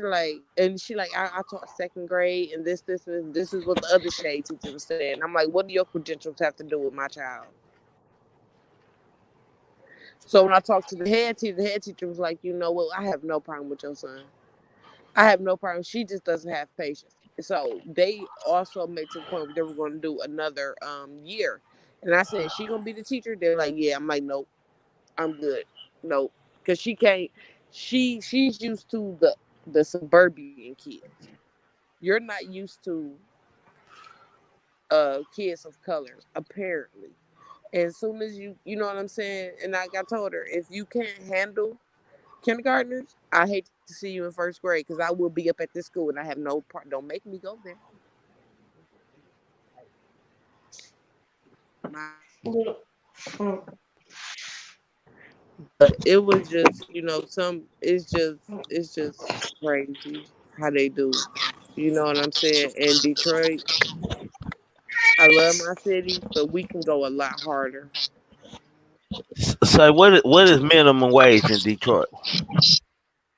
like, and she like, I taught second grade and this is what the other shade teacher was saying. I'm like, what do your credentials have to do with my child? So when I talked to the head teacher was like, you know what, I have no problem with your son. I have no problem. She just doesn't have patience. So they also made to the point where they were going to do another year. And I said, she gonna be the teacher? They're like, yeah. I'm like, nope, I'm good. Nope, because she can't. She's used to the suburban kids. You're not used to kids of color, apparently. And as soon as you know what I'm saying. And like I told her, if you can't handle kindergartners, I hate to see you in first grade because I will be up at this school and I have no part. Don't make me go there. But it was just, it's just crazy how they do. You know what I'm saying? In Detroit, I love my city, but we can go a lot harder. So what is minimum wage in Detroit?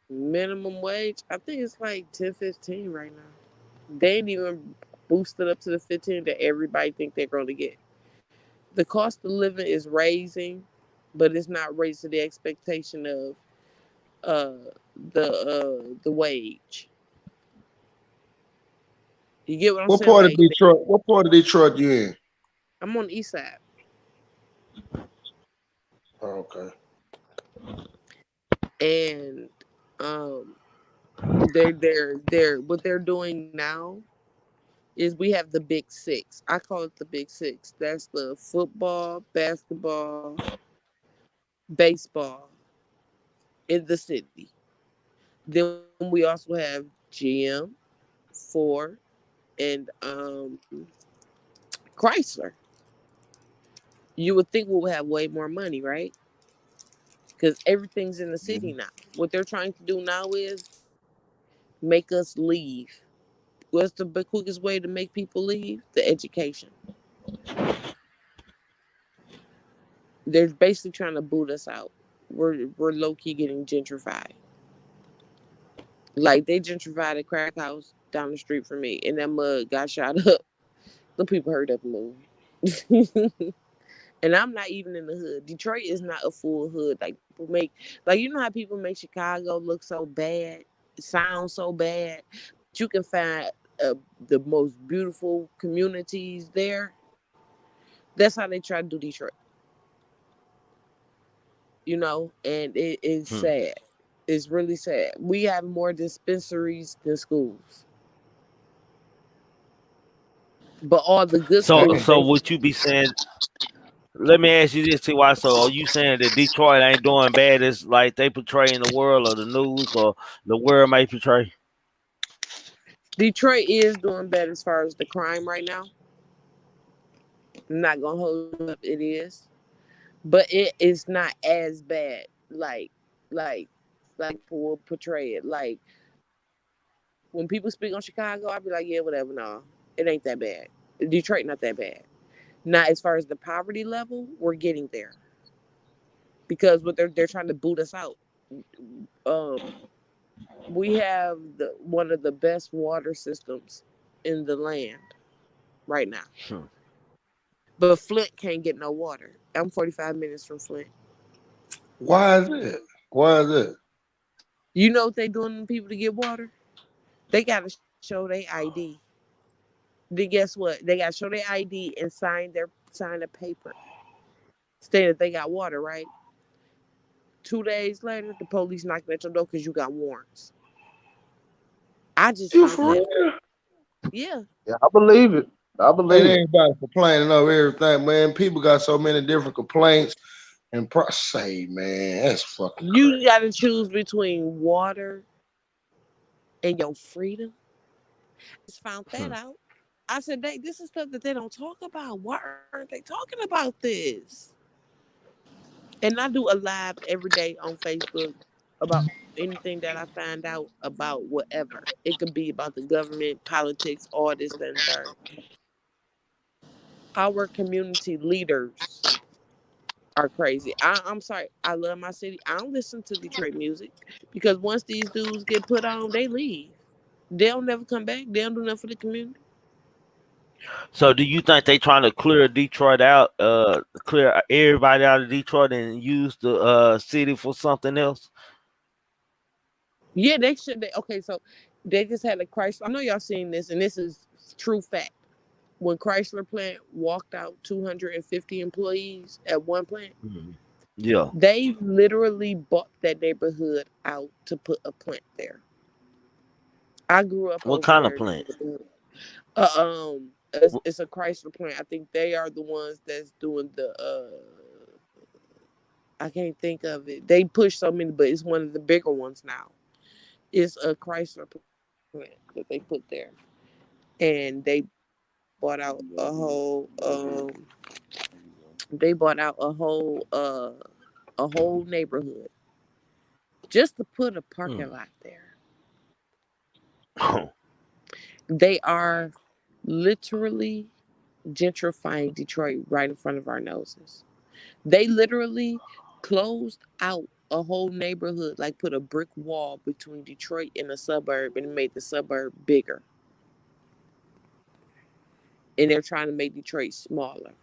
Minimum wage, I think it's like 10-15 right now. They ain't even boosted up to the 15 that everybody think they're going to get. The cost of living is raising, but it's not raising the expectation of uh the wage. You get what I'm What saying? part of Like Detroit? What part of Detroit you in? I'm on the east side, Oh, okay. and um, they're what they're doing now is we have the big six. I call it the big six. That's the football, basketball, baseball in the city. Then we also have GM, Ford, and Chrysler. You would think we would have way more money, right? Because everything's in the city now. What they're trying to do now is make us leave. What's the quickest way to make people leave? The education. They're basically trying to boot us out. We're low key getting gentrified. Like they gentrified a crack house down the street from me, and that mug got shot up The people heard of the movie. And I'm not even in the hood. Detroit is not a full hood. Like people make, like you know how people make Chicago look so bad, sound so bad. But you can find the most beautiful communities there. That's how they try to do Detroit. You know, and it is Hmm. sad. It's really sad. We have more dispensaries than schools, but all the good So, schools so they what you be saying? Let me ask you this, Ty. So, are you saying that Detroit ain't doing bad as like they portray in the world or the news or the world may portray? Detroit is doing better as far as the crime right now. I'm not gonna hold you up. It is, but it is not as bad. Like, like people will portray it. Like when people speak on Chicago, I'll be like, yeah, whatever. No, it ain't that bad. Detroit not that bad. Not as far as the poverty level, we're getting there because what they're trying to boot us out. Um, we have one of the best water systems in the land right now, Hmm. but Flint can't get no water. I'm 45 minutes from Flint. Why is it? Why is it? You know what they doing to people to get water? They gotta show their ID. Then guess what? They gotta show their ID and sign a paper stating that they got water, right? 2 days later, the police knocking at your door because you got warrants. I just You found for that. real? Yeah. Yeah, I believe it. I And believe it. everybody complaining over everything, man. People got so many different complaints and say, man, that's fucking You crazy. gotta choose between water and your freedom. I just found that Hmm. out. I said, this is stuff that they don't talk about. Why aren't they talking about this? And I do a live every day on Facebook about anything that I find out about whatever. It could be about the government, politics, all this, that, and third. Our community leaders are crazy. I'm sorry. I love my city. I don't listen to Detroit music because once these dudes get put on, they leave. They'll never come back. They don't do nothing for the community. So, do you think they trying to clear Detroit out, clear everybody out of Detroit and use the city for something else? Yeah, they should. Okay, so they just had a Chrysler. I know y'all seen this, and this is true fact. When Chrysler plant walked out 250 employees at one plant, Mhm. Yeah. they literally bought that neighborhood out to put a plant there. I grew up What over kind of there in the plant? neighborhood. It's a Chrysler plant. I think they are the ones that's doing the. I can't think of it. They push so many, but it's one of the bigger ones now. It's a Chrysler plant that they put there, and they bought out they bought out a whole neighborhood just to put a parking Mm. lot there. They are literally gentrifying Detroit right in front of our noses. They literally closed out a whole neighborhood, like put a brick wall between Detroit and a suburb and made the suburb bigger. And they're trying to make Detroit smaller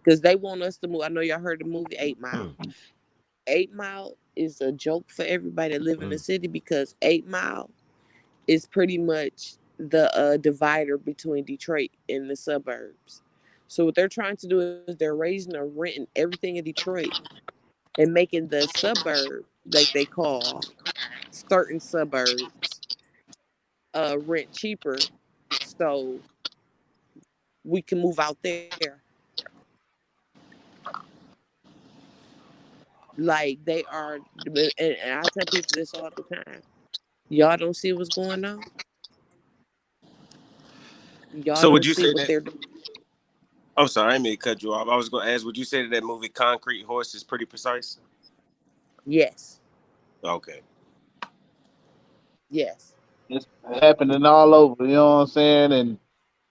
because they want us to move. I know y'all heard the movie 8 Mile. Mm. 8 Mile is a joke for everybody that live in the Mm. city because 8 Mile is pretty much the divider between Detroit and the suburbs. So what they're trying to do is they're raising the rent and everything in Detroit and making the suburb, like they call certain suburbs, rent cheaper, so we can move out there. Like they are, and I tell people this all the time. Y'all don't see what's going on. Y'all So would don't you see say what that? they're doing. I'm sorry, I may cut you off. I was going to ask, would you say that that movie Concrete Horse is pretty precise? Yes, Okay. yes. It's happening all over. You know what I'm saying? And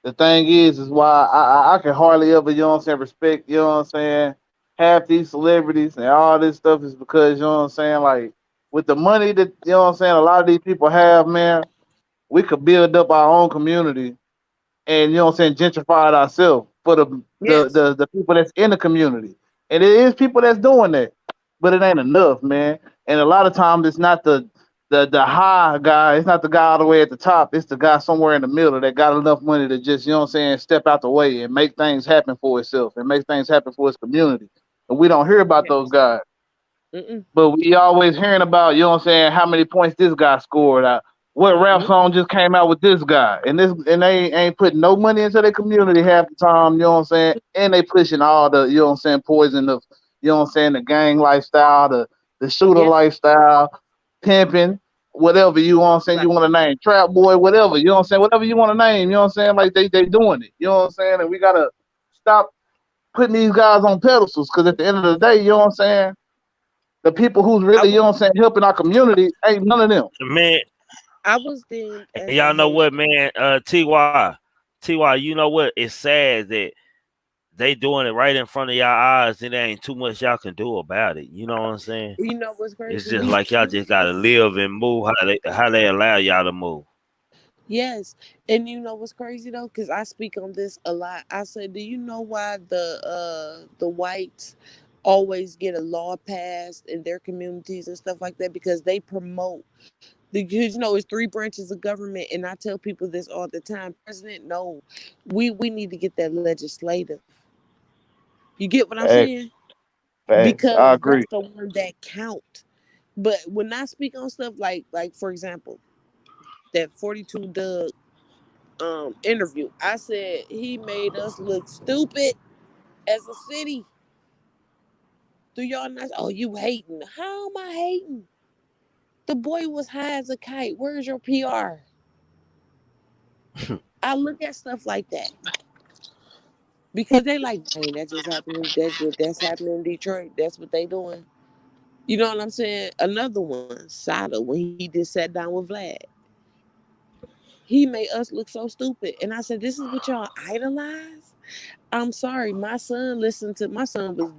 the thing is why I can hardly ever, you know what I'm saying, respect, you know what I'm saying, half these celebrities and all this stuff is because, you know what I'm saying, like with the money that, you know what I'm saying, a lot of these people have, man, we could build up our own community and you know what I'm saying, gentrify it ourselves for Yes. the people that's in the community. And it is people that's doing that, but it ain't enough, man. And a lot of times it's not the high guy, it's not the guy all the way at the top, it's the guy somewhere in the middle that got enough money to just, you know what I'm saying, step out the way and make things happen for itself and make things happen for its community. And we don't hear about those Yes. guys. Mm-mm. But we always hearing about, you know what I'm saying, how many points this guy scored. What rap Mm-mm. song just came out with this guy, and they ain't putting no money into their community half the time. You know what I'm saying, and they pushing all the, you know what I'm saying, poison of, you know what I'm saying, the gang lifestyle, the shooter Yeah. lifestyle, pimping, whatever you want to say, you Right. want to name, trap boy, whatever, you know what I'm saying, whatever you want to name, you know what I'm saying, like they doing it, you know what I'm saying, and we gotta stop putting these guys on pedestals, because at the end of the day, you know what I'm saying, the people who's I really, you was know what I'm saying, helping our community ain't none of them. Man, I was deemed and as y'all a know what, hater. man? Ty, you know what? It's sad that they doing it right in front of y'all eyes, and there ain't too much y'all can do about it. You know what I'm saying? You know what's It's crazy? just like y'all just gotta live and move how they allow y'all to move. Yes, and you know what's crazy though, because I speak on this a lot. I said, do you know why the whites always get a law passed in their communities and stuff like that? Because they promote because you know it's three branches of government, and I tell people this all the time. President, no, we need to get that legislative. You get what I'm Facts, saying? facts. I Because agree. that's the one that count. But when I speak on stuff like for example, that 42 Doug interview, I said he made us look stupid as a city. Do y'all not? Oh, you hating? How am I hating? The boy was high as a kite. Where's your PR? I look at stuff like that because they like, dang, that just happened. That's happening in Detroit. That's what they doing. You know what I'm saying? Another one, Sada, when he just sat down with Vlad, he made us look so stupid. And I said, this is what y'all idolize? I'm sorry, my son was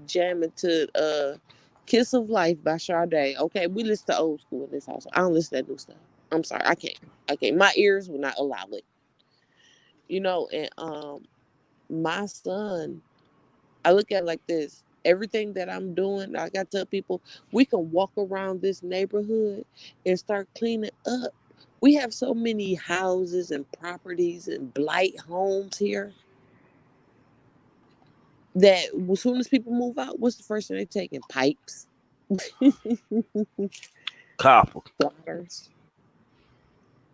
jamming to Kiss of Life by Sade. Okay, we listen to old school in this house. I don't listen to that new stuff. I'm sorry, I can't. Okay, my ears will not allow it. You know, and my son, I look at it like this. Everything that I'm doing, like I tell people, we can walk around this neighborhood and start cleaning up. We have so many houses and properties and blight homes here that as soon as people move out, what's the first thing they taking? Pipes, Copper. waters.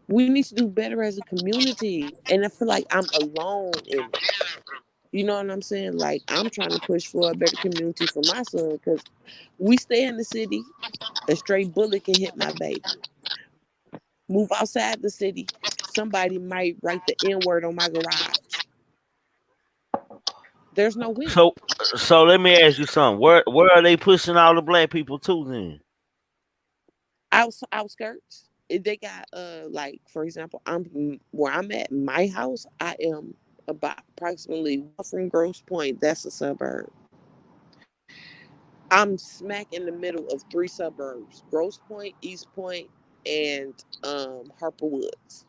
We need to do better as a community, and I feel like I'm alone in it. You know what I'm saying? Like I'm trying to push for a better community for my son because we stay in the city. A stray bullet can hit my baby. Move outside the city, somebody might write the N word on my garage. There's no winning. So so let me ask you something. Where are they pushing all the black people to then? Outskirts. They got like for example, I'm where I'm at. My house, I am about approximately from Grosse Pointe. That's a suburb. I'm smack in the middle of three suburbs: Grosse Pointe, East Point, and Harper Woods.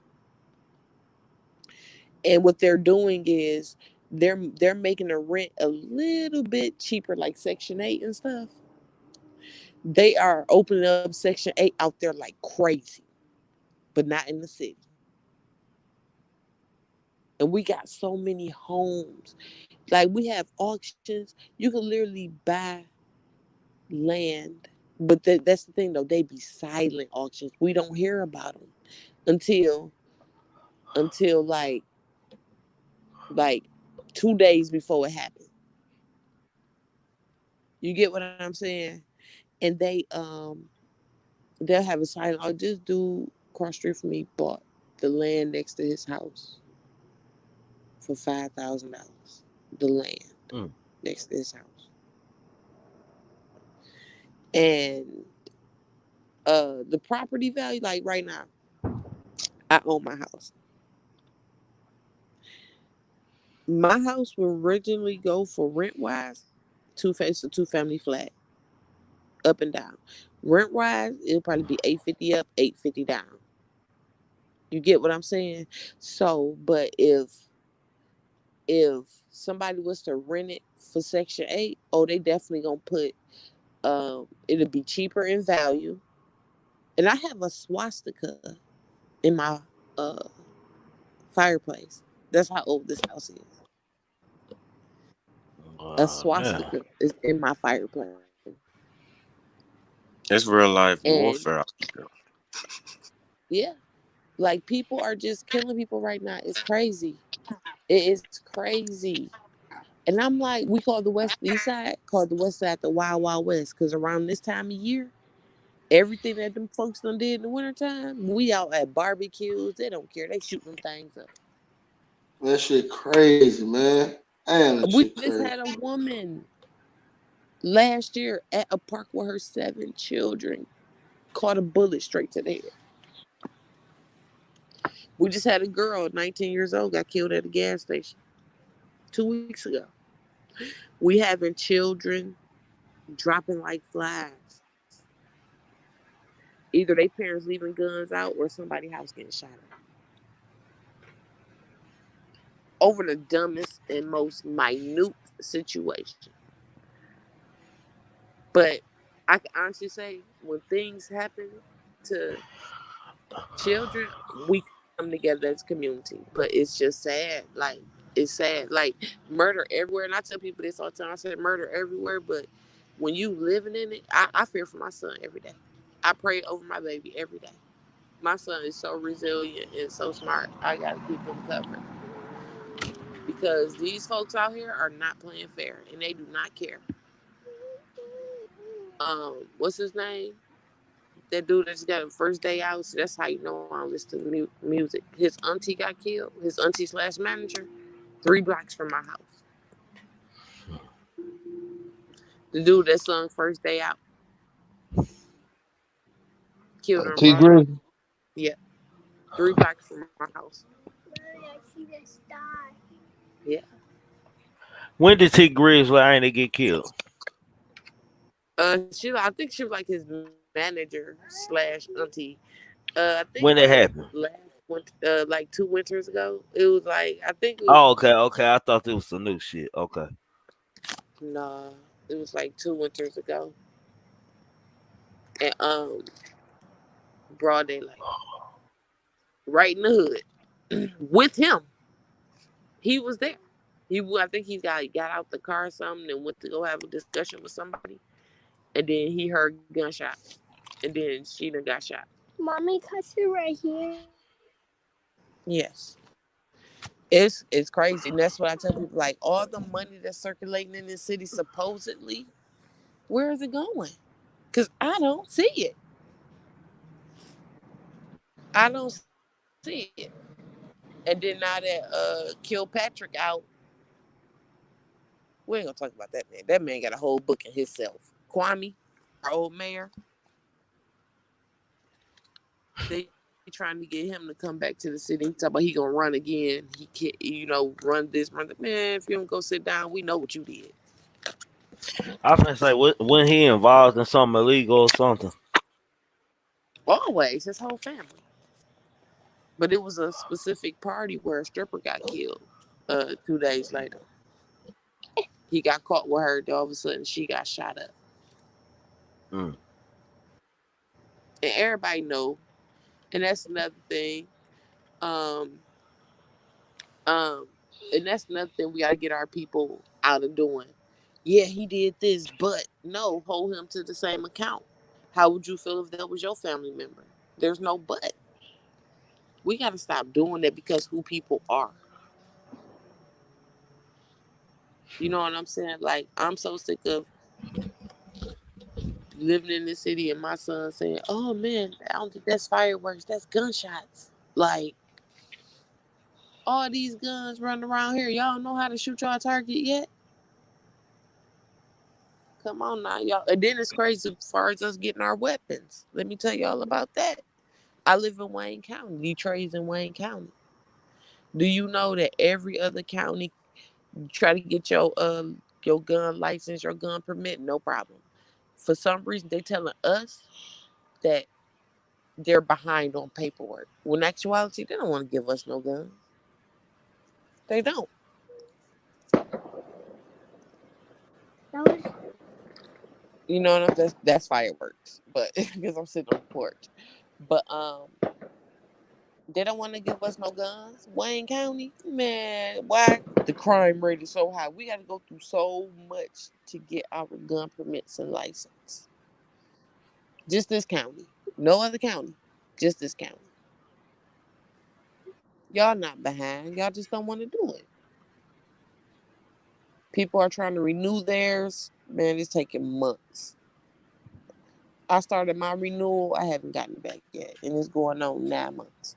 And what they're doing is they're making the rent a little bit cheaper, like Section 8 and stuff. They are opening up Section 8 out there like crazy, but not in the city. And we got so many homes. Like we have auctions. You can literally buy land. But that's the thing though, they be silent auctions. We don't hear about them until until like 2 days before it happened. You get what I'm saying? And they'll have a silent. Oh, this dude cross street from me bought the land next to his house for $5,000. The land Mm. next to his house, and the property value, like right now, I own my house. My house will originally go for rent wise, two family flat, up and down. Rent wise, it'll probably be 850 up, 850 down. You get what I'm saying? So, but if if somebody was to rent it for Section 8, oh, they definitely gonna put it'll be cheaper in value. And I have a swastika in my uh fireplace. That's how old this house is. A Yeah. swastika is in my fireplace. It's real life And warfare. yeah, like people are just killing people right now. It's crazy. It is crazy. And I'm like, we call the West East Side, called the West Side the Wild Wild West, because around this time of year, everything that them folks done did in the wintertime, we out at barbecues. They don't care. They shoot them things up. That shit crazy, man. Damn, that We shit just crazy. had a woman last year at a park with her 7 children caught a bullet straight to the head. We just had a girl, 19 years old, got killed at a gas station 2 weeks ago. We having children dropping like flies. Either they parents leaving guns out or somebody house getting shot up. Over the dumbest and most minute situation. But I can honestly say when things happen to children, we come together as a community. But it's just sad. Like, it's sad. Like, murder everywhere. And I tell people this all the time. I said murder everywhere. But when you living in it, I fear for my son every day. I pray over my baby every day. My son is so resilient and so smart. I got to keep him covered. Because these folks out here are not playing fair. And they do not care. What's his name? That dude that just got him first day out. So that's how you know I don't listen to music. His auntie got killed. His auntie slash manager, 3 blocks from my house. The dude that sung first day out killed in T broad day. Grizzly. Yeah, 3 blocks from my house. Yeah. When did T Grizzly ain't get killed? I think she was like his manager slash auntie. I think When it happened? last winter, like 2 winters ago. It was like I think it was Oh, okay, okay. I thought it was some new shit. Okay. nah. It was like 2 winters ago, and broad daylight, right in the hood, with him. He was there. I think got out the car or something and went to go have a discussion with somebody, and then he heard gunshot, and then she done got shot. Mommy, cuts it right here. Yes. It's crazy. And that's what I tell people. Like, all the money that's circulating in this city, supposedly, where is it going? Because I don't see it. I don't see it. And then now that Kilpatrick out, we ain't gonna talk about that man. That man got a whole book in himself. Kwame, our old mayor, they trying to get him to come back to the city. He talk about he gonna run again. He can't, run this, run that. Man, if you don't go sit down, we know what you did. I was gonna say when he involved in something illegal or something. Always, his whole family. But it was a specific party where a stripper got killed. 2 days later, he got caught with her. Then all of a sudden, she got shot up, Mm. and everybody know. And that's another thing. Um, um, and that's another thing we gotta get our people out of doing. Yeah, he did this, but no, hold him to the same account. How would you feel if that was your family member? There's no but. We gotta stop doing that because who people are. You know what I'm saying? Like, I'm so sick of living in this city and my son saying, "Oh man, I don't think that's fireworks. That's gunshots." Like, all these guns running around here, y'all know how to shoot your target yet? Come on now, y'all. And then it's crazy as far as us getting our weapons. Let me tell you all about that. I live in Wayne County. Detroit is in Wayne County. Do you know that every other county try to get your gun license, your gun permit, no problem. For some reason, they telling us that they're behind on paperwork. When in actuality, they don't want to give us no guns. They don't. You know, that's fireworks, but because I'm sitting on the porch. But they don't want to give us no guns. Wayne County, man, why the crime rate is so high? We got to go through so much to get our gun permits and license. Just this county, no other county, just this county. Y'all not behind. Y'all just don't want to do it. People are trying to renew theirs. Man, it's taking months. I started my renewal. I haven't gotten it back yet, and it's going on 9 months.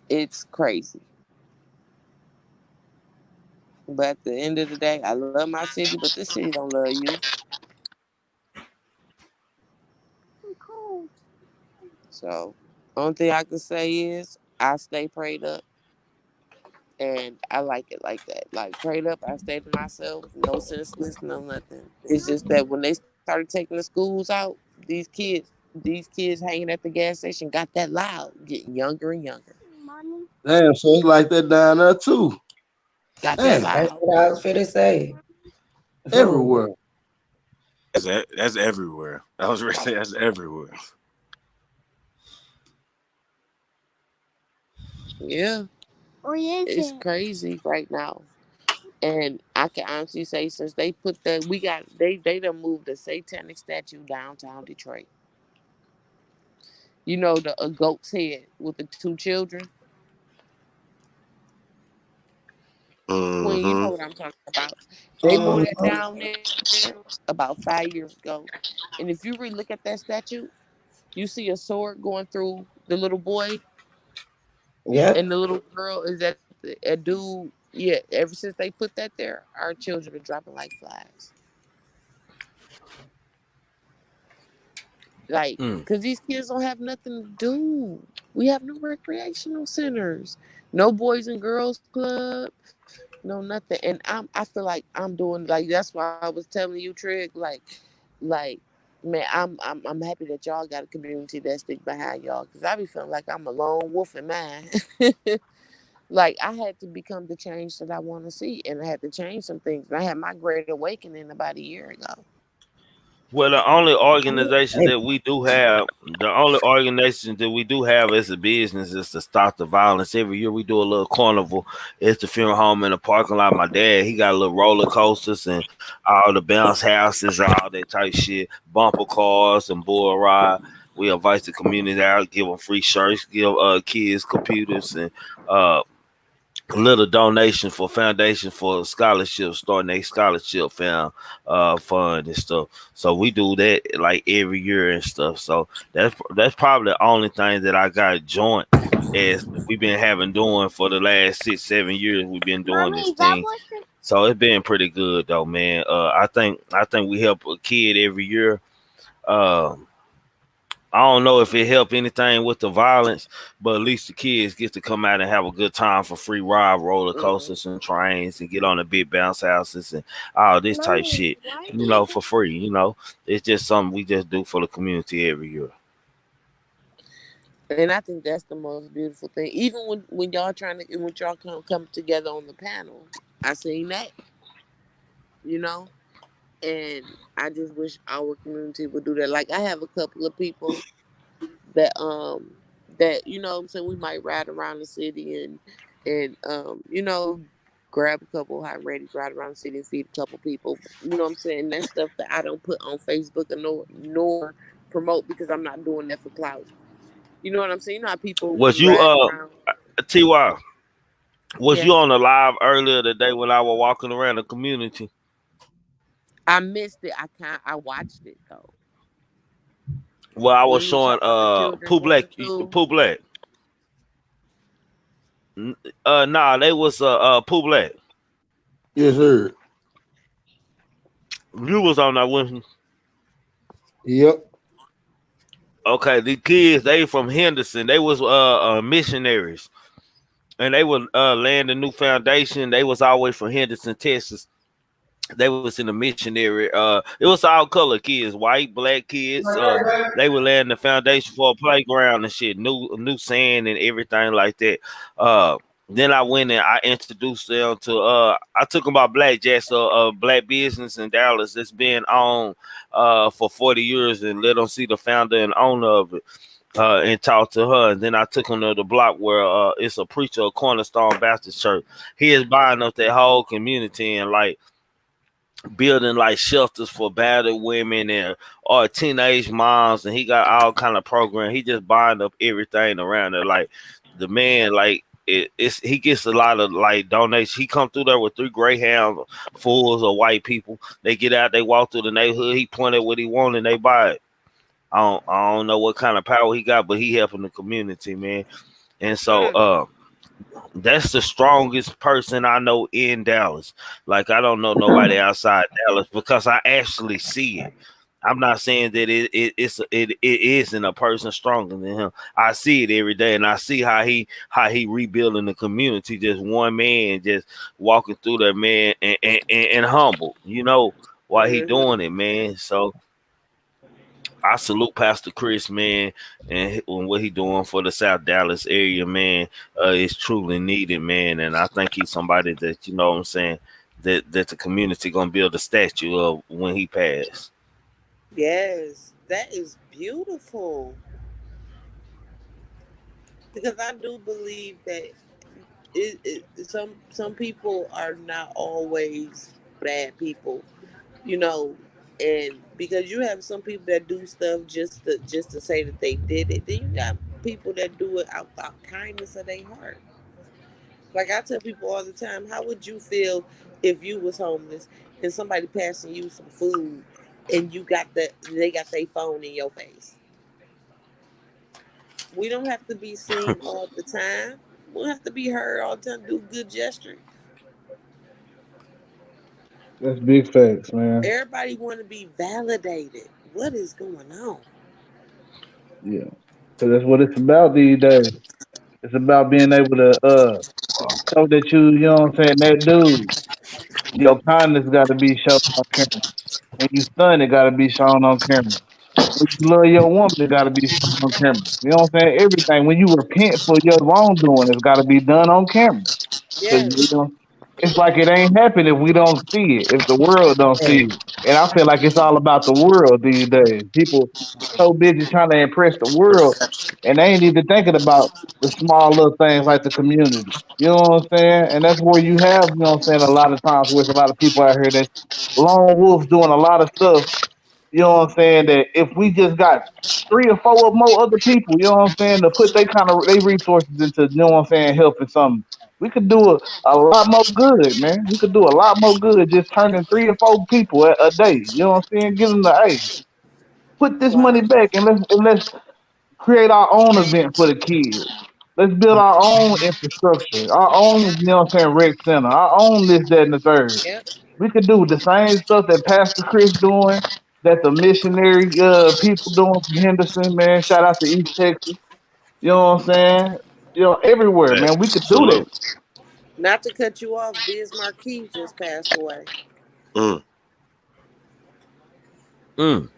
It's crazy. But at the end of the day, I love my city, but this city don't love you. So, only thing I can say is I stay prayed up, and I like it like that. Like prayed up, I stay to myself, no senseless, no nothing. It's just that when they started taking the schools out, these kids hanging at the gas station got that loud, getting younger and younger. Damn, so it's like that down there too. Got that Damn, That's loud. what I was finna say. everywhere. That's everywhere. I was ready to say that's everywhere. Yeah, it's crazy right now. And I can honestly say since they put that they done moved the satanic statue downtown Detroit. You know the goat's head with the two children. Queen, you Mm-hmm. know what I'm talking about. They moved that down there about 5 years ago. And if you really look at that statue, you see a sword going through the little boy, and Yep. the little girl is at a dude. Yeah, ever since they put that there, our children been dropping like flies. Like, Mm. because these kids don't have nothing to do. We have no recreational centers, no boys and girls club, no nothing. And I feel like I'm doing like that's why I was telling you, Trig, like, man, I'm happy that y'all got a community that stick behind y'all. Cause I be feeling like I'm a lone wolf in mine. Like I had to become the change that I want to see, and I had to change some things. And I had my great awakening about a year ago. Well, the only organization that we do have, the only organization that we do have as a business is to stop the violence. Every year we do a little carnival. It's the funeral home in the parking lot. My dad, he got a little roller coasters and all the bounce houses, all that type shit, bumper cars and bull ride. We invite the community out, give them free shirts, give kids computers and uh a little donation for foundation for scholarships, starting a scholarship fund and stuff. So we do that like every year and stuff. So that's probably the only thing that I got joint as we've been having doing for the last 6-7 years. We've been doing this thing. So it's been pretty good though, man. I think we help a kid every year. Uh, I don't know if it helped anything with the violence, but at least the kids get to come out and have a good time for free ride roller Mm-hmm. coasters and trains and get on the big bounce houses and all this type shit, for free. It's just something we just do for the community every year. And I think that's the most beautiful thing. Even when y'all when y'all come together on the panel, I seen that, you know. And I just wish our community would do that. Like I have a couple of people that you know what I'm saying, we might ride around the city and grab a couple hot ready, ride around the city and feed a couple people. You know what I'm saying? That's stuff that I don't put on Facebook or nor promote because I'm not doing that for clout. You know what I'm saying? You know how people Was be you riding around. Ty? Was Yeah. you on the live earlier today when I was walking around the community? I missed it. I watched it though. Well, I was When you was showing talking about the children Pooh Black, going through. Pooh Black. Nah, they was Pooh Black. Yes, sir. You was on that with. Yep. Okay, the kids, they from Henderson. They was missionaries. And they were laying the new foundation. They was all the way from Henderson, Texas. They was in the missionary. It was all color kids, white, black kids. They were laying the foundation for a playground and shit, new sand and everything like that. Uh, Then I went and I introduced them to I took them about Black Jacks, a black business in Dallas that's been on for 40 years, and let them see the founder and owner of it. And talked to her, and then I took them to the block where it's a preacher of Cornerstone Baptist Church. He is buying up that whole community and like building like shelters for battered women and or teenage moms, and he got all kind of program. He just buying up everything around there. Like the man, like it's he gets a lot of like donations. He come through there with 3 Greyhound fulls of white people. They get out, they walk through the neighborhood. He pointed what he wanted, and they buy it. I don't know what kind of power he got, but he helping the community, man. And so Mm. that's the strongest person I know in Dallas. Like I don't know nobody outside Dallas because I actually see it. I'm not saying that it isn't a person stronger than him. I see it every day, and I see how he rebuilding the community. Just one man, just walking through there, man, and humble. While he Mhm. doing it, man. So I salute Pastor Chris, man, and what he doing for the South Dallas area, man. Is truly needed, man, and I think he's somebody that what I'm saying that the community gonna build a statue of when he passed. Yes, that is beautiful. Because I do believe that some people are not always bad people, you know, and because you have some people that do stuff just to say that they did it. Then you got people that do it out the kindness of their heart. Like I tell people all the time, how would you feel if you was homeless and somebody passing you some food and they got their phone in your face? We don't have to be seen all the time. We don't have to be heard all the time. Do good gesture. That's big facts, man. Everybody want to be validated. What is going on? Yeah, because that's what it's about these days. It's about being able to show that you know what I'm saying, that dude, your kindness got to be shown on camera. When you stun, it got to be shown on camera. When you love your woman, it got to be shown on camera. You know what I'm saying? Everything. When you repent for your wrongdoing, it's got to be done on camera. Because you Yes. know, it's like it ain't happen if we don't see it, if the world don't see Hey, it. And I feel like it's all about the world these days. People so busy trying to impress the world, and they ain't even thinking about the small little things like the community. You know what I'm saying? And that's where you have, you know what I'm saying, a lot of times where there's a lot of people out here that's lone wolves doing a lot of stuff, you know what I'm saying, that if we just got 3 or 4 or more other people, you know what I'm saying, to put they kind of they resources into, you know what I'm saying, helping something, we could do a lot more good, man. We could do a lot more good just turning 3 or 4 people a day. You know what I'm saying? Give them the hey, put this money Wow. back and let's create our own event for the kids. Let's build our own infrastructure, our own, you know what I'm saying, rec center, our own this, that, and the third. Yep. We could do the same stuff that Pastor Chris doing, that the missionary people doing from Henderson, man. Shout out to East Texas. You know what I'm saying? You know, everywhere, Hey, man. We could do that. salute. Not to cut you off, Biz Marquis just passed away. Mm, mm,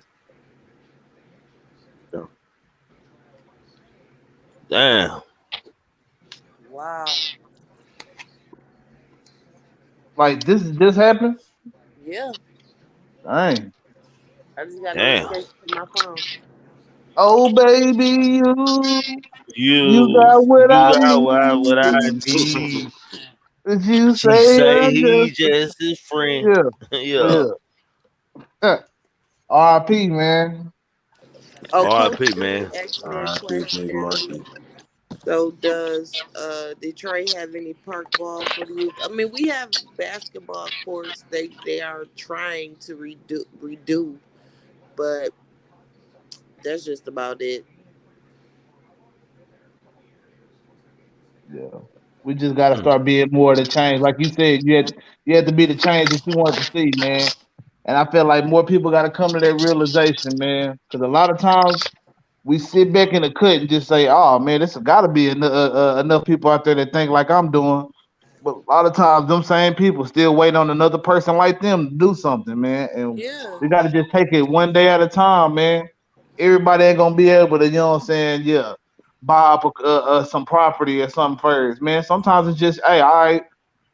damn, Wow. Like this happened. Yeah. Dang. I just got damn. notification on my phone. Oh baby, you You, got what you I got what I need. need. Did you She say say I he just just his friend. yeah, Yeah. yeah. R.I.P. man. Oh, R.I.P. Quincy man. asked me a R.I.P. Big question. Marky. So does Detroit have any park ball for the youth? I mean, we have basketball courts. They are trying to redo, but that's just about it. Yeah. We just gotta Mm, start being more of the change. Like you said, you had to be the change that you want to see, man. And I feel like more people gotta come to that realization, man. Because a lot of times we sit back in the cut and just say, "Oh man, there's gotta be enough people out there that think like I'm doing." But a lot of times, them same people still waiting on another person like them to do something, man. And Yeah. we gotta just take it one day at a time, man. Everybody ain't gonna be able to, you know what I'm saying? Yeah, buy up some property or something first, man. Sometimes it's just, hey, all right,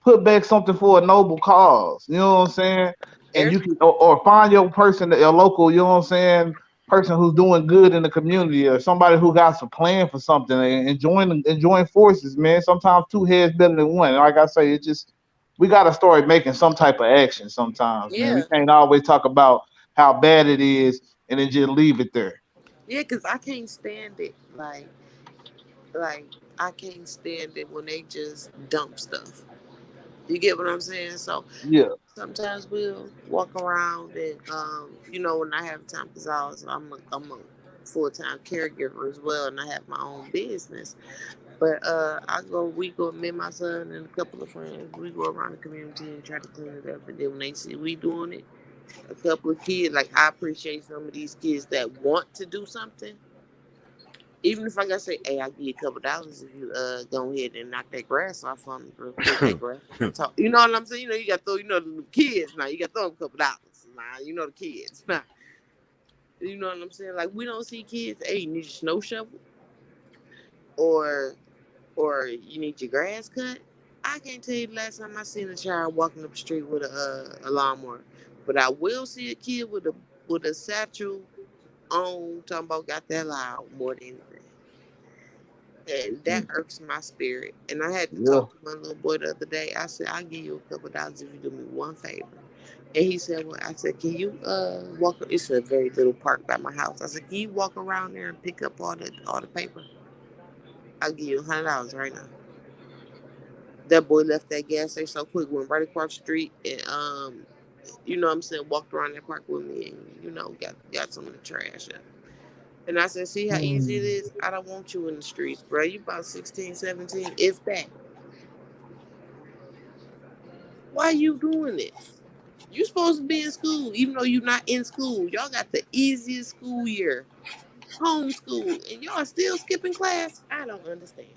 put back something for a noble cause. You know what I'm saying? And There's you can, or find your person, your local, you know what I'm saying, person who's doing good in the community, or somebody who got some plan for something, and join forces, man. Sometimes two heads better than one. Like I say, it just, we got to start making some type of action sometimes, man. We yeah, can't always talk about how bad it is and then just leave it there. yeah, because I can't stand it. Like I can't stand it when they just dump stuff. You get what I'm saying? So Yeah. sometimes we'll walk around and when I have time, because I'm a full time caregiver as well, and I have my own business. But we go, me and my son and a couple of friends, we go around the community and try to clean it up. And then when they see we doing it, a couple of kids, like, I appreciate some of these kids that want to do something. Even if I gotta say, hey, I'll give you $2 if you go ahead and knock that grass off for me real quick. That grass. You know what I'm saying? You got to throw, the kids now. You got to throw them $2. Nah, the kids. Nah. You know what I'm saying? Like, we don't see kids, hey, you need your snow shovel? Or you need your grass cut? I can't tell you the last time I seen a child walking up the street with a lawnmower. But I will see a kid with a satchel on, talking about got that loud more than anything. And that irks my spirit. And I had to Yeah. talk to my little boy the other day. I said, I'll give you $2 if you do me one favor. And he said, well, I said, can you walk? It's a very little park by my house. I said, can you walk around there and pick up all the paper? I'll give you $100 right now. That boy left that gas station so quick, went right across the street, and what I'm saying, walked around that park with me, and got some of the trash up. And I said, see how easy it is? I don't want you in the streets, bro. You about 16, 17, if that. Why you doing this? You supposed to be in school, even though you're not in school. Y'all got the easiest school year, homeschool, and y'all still skipping class? I don't understand.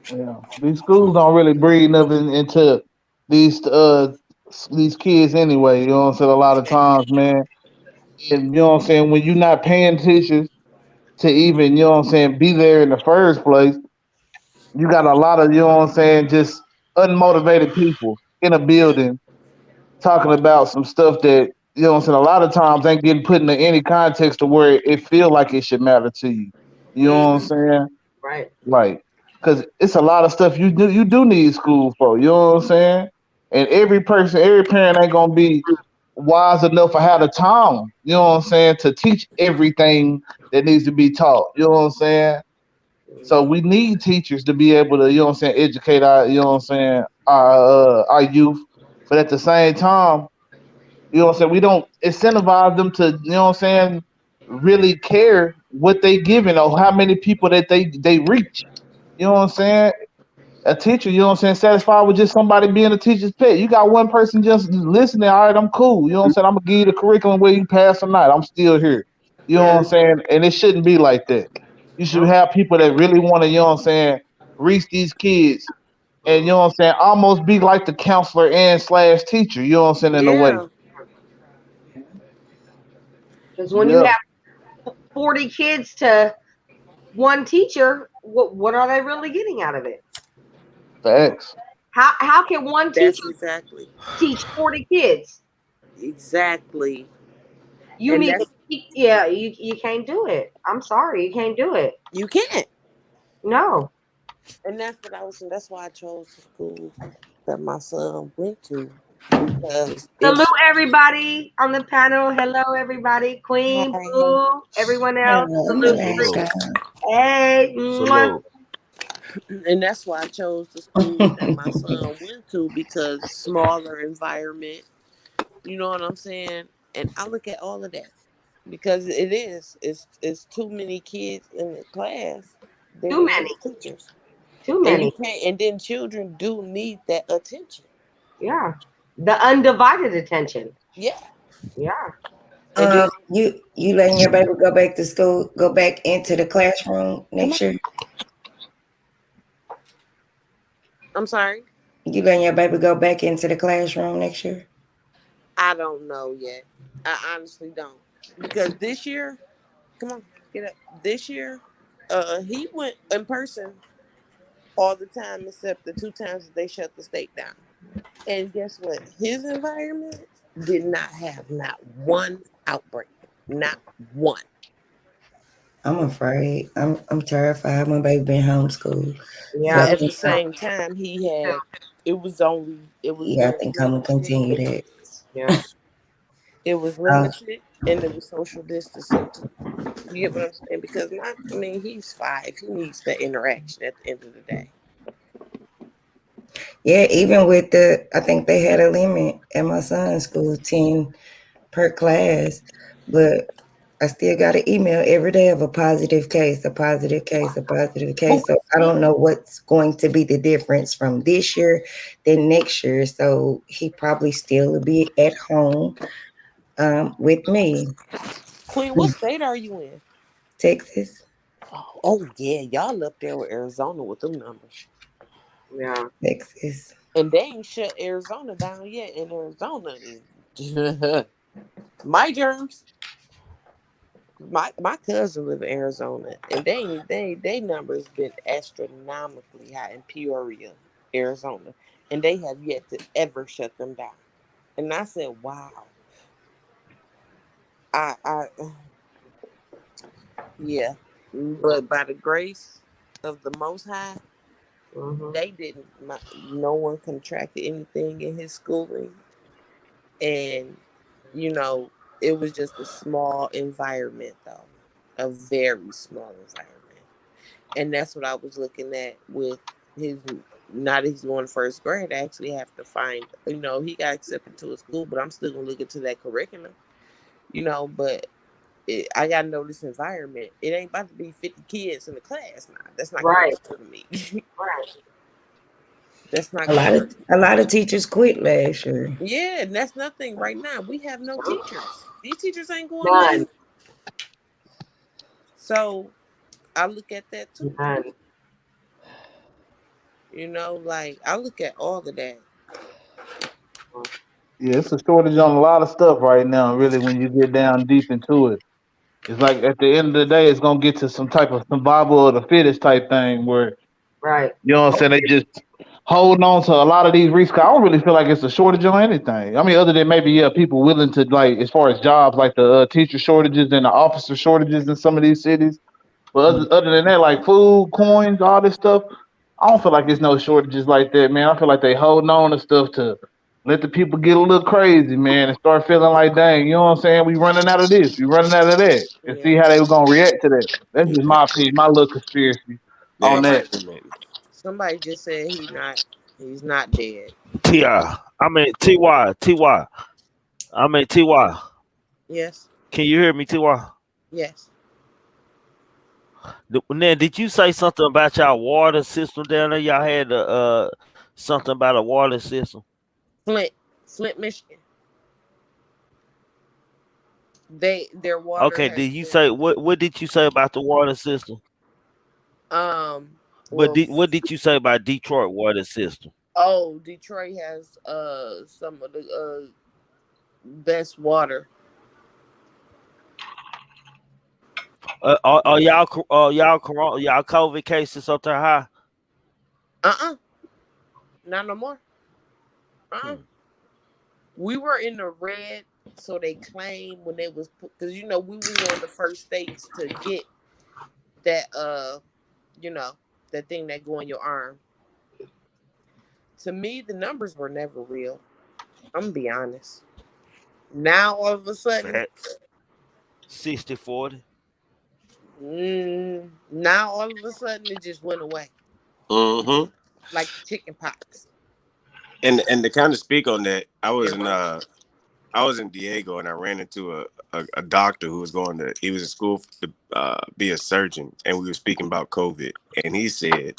Yeah, these schools don't really breed nothing into these uh these kids anyway. You know what I'm saying? A lot of times, man, and you know what I'm saying, when you're not paying attention to even, you know what I'm saying, be there in the first place, you got a lot of, you know what I'm saying, just unmotivated people in a building talking about some stuff that, you know what I'm saying, a lot of times ain't getting put into any context to where it feel like it should matter to you. You know what I'm Mm-hmm. saying? Right. Like, because it's a lot of stuff you do need school for. You know what I'm saying? And every parent ain't gonna be wise enough or have the time. You know what I'm saying, to teach everything that needs to be taught. You know what I'm saying? So we need teachers to be able to, you know what I'm saying, educate our, you know what I'm saying, our youth. But at the same time, you know what I'm saying, we don't incentivize them to, you know what I'm saying, really care what they giving or how many people that they reach. You know what I'm saying? A teacher, you know what I'm saying, satisfied with just somebody being a teacher's pet. You got one person just listening, all right, I'm cool. You know what I'm saying? I'm gonna give you the curriculum where you pass the night. I'm still here. You know what Yeah. I'm saying? And it shouldn't be like that. You should Nope. have people that really want to, you know what I'm saying, reach these kids and, you know what I'm saying, almost be like the counselor and slash teacher, you know what I'm saying, in a way. Yeah. Because when you Yeah, have 40 kids to one teacher, what are they really getting out of it? facts. How can one teacher That's exactly. teach 40 kids? Exactly. You And need to that's, yeah, you can't do it. I'm sorry, you can't do it. you can't. No. And that's what I was saying. That's why I chose the school that my son went to, because Salute it's everybody on the panel. Hello, everybody. Queen, hi. Boo, everyone else. Hello, Salute. Salute. America. Hey. Mwah. Salute. And that's why I chose the school that my son went to, because smaller environment. You know what I'm saying? And I look at all of that, because it's too many kids in the class than Too it many. is teachers. Too And you many. can't, and then children do need that attention. Yeah. The undivided attention. Yeah. Yeah. And do You letting your baby go back to school, go back into the classroom Come on. next year? I'm sorry. You letting your baby go back into the classroom next year? I don't know yet. I honestly don't. because this year, come on, get up. This year, he went in person all the time except the two times that they shut the state down. And guess what? His environment did not have not one outbreak, not one. I'm afraid. I'm terrified. My baby been homeschooled, so But Yeah, I at think the same time, it was yeah, I very think I'm gonna limited. continue that. yeah. It was Uh, limited, and it was social distancing too. You get what I'm saying? Because I mean, he's 5. He needs that interaction at the end of the day. yeah, even with I think they had a limit at my son's school, 10 per class, but I still got an email every day of a positive case, a positive case, a positive Who? case. So I don't know what's going to be the difference from this year than next year. So he probably still will be at home with me. Queen, what state are you in? Texas, Oh yeah, y'all up there with Arizona with them numbers. Yeah. Texas. And they ain't shut Arizona down yet. And Arizona is my germs. My cousin live in Arizona, and they numbers been astronomically high in Peoria, Arizona, and they have yet to ever shut them down. And I said, "Wow, I yeah." But by the grace of the Most High, Hmm. they didn't. No one contracted anything in his schooling, and you know, it was just a small environment, though, a very small environment. And that's what I was looking at with his. Now that he's going to first grade, I actually have to find. He got accepted to a school, but I'm still gonna look into that curriculum. But I got to know this environment. It ain't about to be 50 kids in the class now. That's not gonna Right. work for me. Right. That's not A gonna lot work. of a lot of teachers quit last year. Yeah, and that's nothing right now. We have no teachers. These teachers ain't going back. None. So I look at that too. None. Like I look at all of that. Yeah, it's a shortage on a lot of stuff right now. Really, when you get down deep into it, it's like at the end of the day, it's gonna get to some type of survival of the fittest type thing where Right. you know what I'm saying. They just holding on to a lot of these risks. I don't really feel like it's a shortage on anything. I mean, other than maybe people willing to like as far as jobs, like the teacher shortages and the officer shortages in some of these cities. But other than that, like food, coins, all this stuff, I don't feel like there's no shortages like that, man. I feel like they holding on to stuff to let the people get a little crazy, man, and start feeling like, dang, you know what I'm saying? We running out of this, we running out of that, and see Yeah. how they were gonna react to that. That's Yeah, just my opinion, my little conspiracy they're on that. Somebody experimenting. somebody just said he's not dead. I mean Ty. I mean Ty. Yes. Can you hear me, Ty? Yes. Now, did you say something about y'all water system down there? Y'all had something about a water system. Flint. Flint, Michigan. Their water Okay, has did you been say what did you say about the water system? um But well what did you say about Detroit water system? Detroit has some of the best water. Are y'all COVID cases up there high? Uh-uh. Not no more. Uh-uh. Hmm. We were in the red, so they claimed when they was because we was one of the first states to get that you know that thing that go in your arm. To me, the numbers were never real. I'm gonna be honest. Now all of a sudden, Facts. 60-40. now all of a sudden it just went away Mm-hmm. like the chicken pox. And to kind of speak on that, It run. I was in Diego and I ran into a doctor who was he was in school to be a surgeon, and we were speaking about COVID, and he said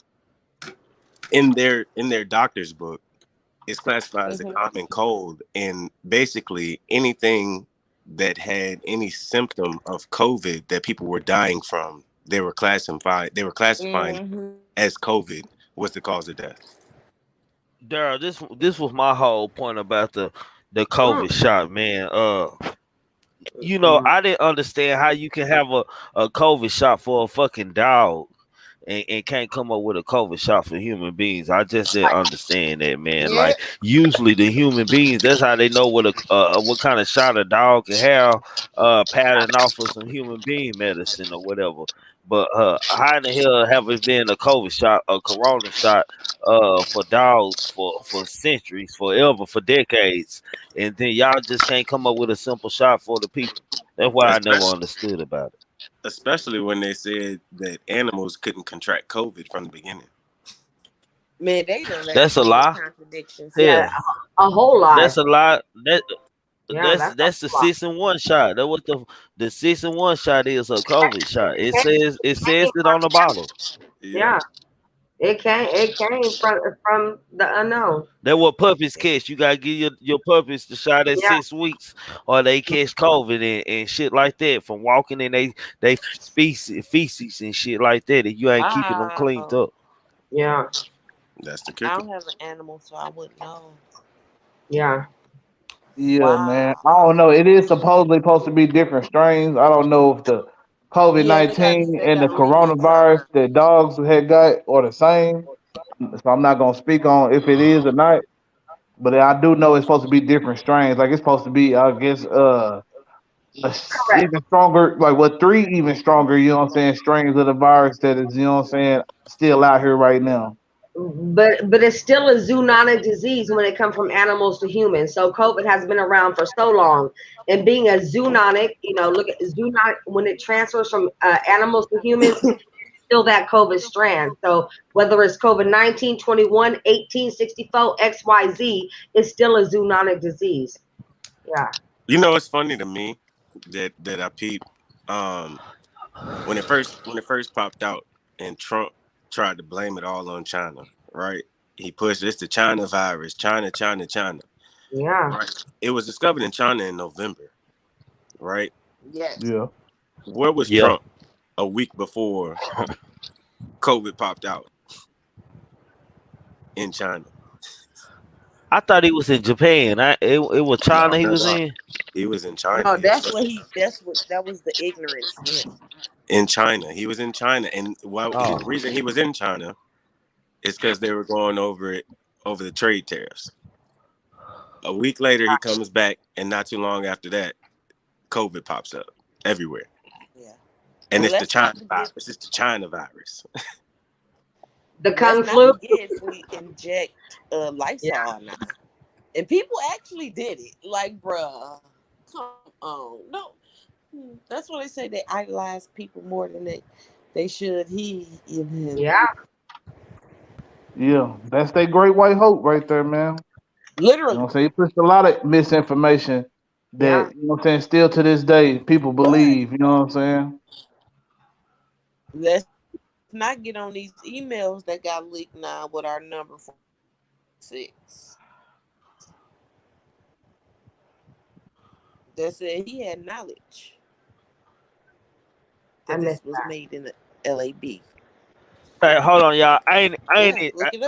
in their doctor's book it's classified as a Hmm. common cold, and basically anything that had any symptom of COVID that people were dying from, they were classifying Hmm. as COVID was the cause of death. Daryl, this was my whole point about the Mm. COVID shot, man. You know, I didn't understand how you can have a COVID shot for a fucking dog and can't come up with a COVID shot for human beings. I just didn't understand that, man. Yeah. Like usually the human beings, that's how they know what kind of shot a dog can have, pattern off of some human being medicine or whatever. But how in the hell have it been a COVID shot, a corona shot, for dogs for centuries, forever, for decades, and then y'all just can't come up with a simple shot for the people? That's what I never especially understood about it. especially when they said that animals couldn't contract COVID from the beginning. Man, they done left That's a too many lie. contradictions. Yeah, Hell, a whole lie. that's a lie. Yeah, that's a That's the whole lie. 6-in-1 shot. That's what the 6-in-1 shot is, a COVID shot. It It says came it from, on the bottle. Yeah. yeah, it came from the unknown. That's what puppies catch. You gotta give your puppies the shot at Yeah, 6 weeks, or they catch COVID and shit like that from walking in they feces and shit like that. And you ain't keeping them cleaned Wow. up. yeah, That's the I kicker. don't have an animal, so I wouldn't know. yeah. Yeah, man. I Wow. don't know. It is supposedly supposed to be different strains. I don't know if the COVID Yeah, 19 they and the got to remix coronavirus something. that dogs had got are the same. So I'm not gonna speak on if it is or not. But I do know it's supposed to be different strains. Like it's supposed to be, I guess, Correct. even stronger, like what, three even stronger, you know what I'm saying, strains of the virus that is, you know what I'm saying, still out here right now. But it's still a zoonotic disease when it comes from animals to humans. So COVID has been around for so long, and being a zoonotic, look at zoonotic when it transfers from animals to humans, still that COVID strand. So whether it's COVID 19, 21, 18, 64, XYZ, it's still a zoonotic disease. Yeah. You know, it's funny to me that I peeped when it first popped out, and Trump tried to blame it all on China, right? He pushed it's the China virus, China, China, China, Yeah. right? It was discovered in China in November, right? Yes. Yeah. Where was Yeah. Trump a week before COVID popped out in China? I thought he was in Japan. It was No, China he no, was no. in. He was in China. No, that was the ignorance for him. In China. He was in China, and the Oh. reason he was in China is because they were going over the trade tariffs. A week later, he comes back, and not too long after that, COVID pops up everywhere, Yeah. and And it's the let's not China forget virus. It's the China virus. The let's Kung not flu. forget if we inject Yeah. Lysol now. And people actually did it. Like, bruh, come on. No. That's why they say they idolize people more than they should. He in him. Yeah. Yeah. That's their great white hope right there, man. You know Literally. what I'm saying? He pushed a lot of misinformation Yeah. that, you know what I'm saying, still to this day, people But believe, you know what I'm saying? let's not get on these emails that got leaked now with our number 46. That said he had knowledge I that missed this was that. made in the LAB. Hey, hold on, y'all. Yeah, look it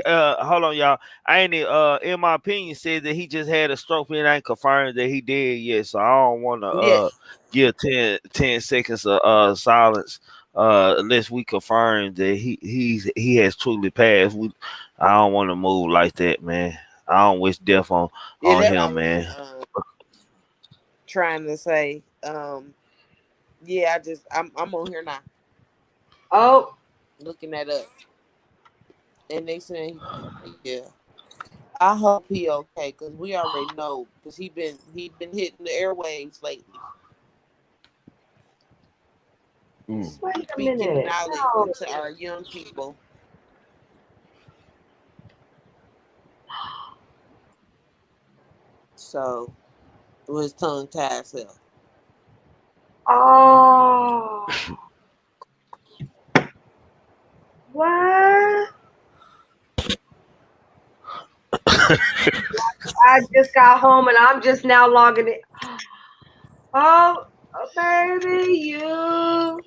up. Hold on, y'all. In my opinion, said that he just had a stroke, but it ain't confirmed that he did yet. So I don't want to Yeah. give 10 seconds of silence unless we confirm that he has truly passed. I don't want to move like that, man. I don't wish death Yeah, on that's what I him, was man. trying to say. Yeah, I'm on here now Oh, looking that up. And they saying, yeah. I hope he okay because we already know because he been hitting the airwaves lately, Mm. wait a speaking minute. knowledge No. into our young people. So with his tongue tied self. Oh, what? I just got home and I'm just now logging it. Oh, oh baby, you.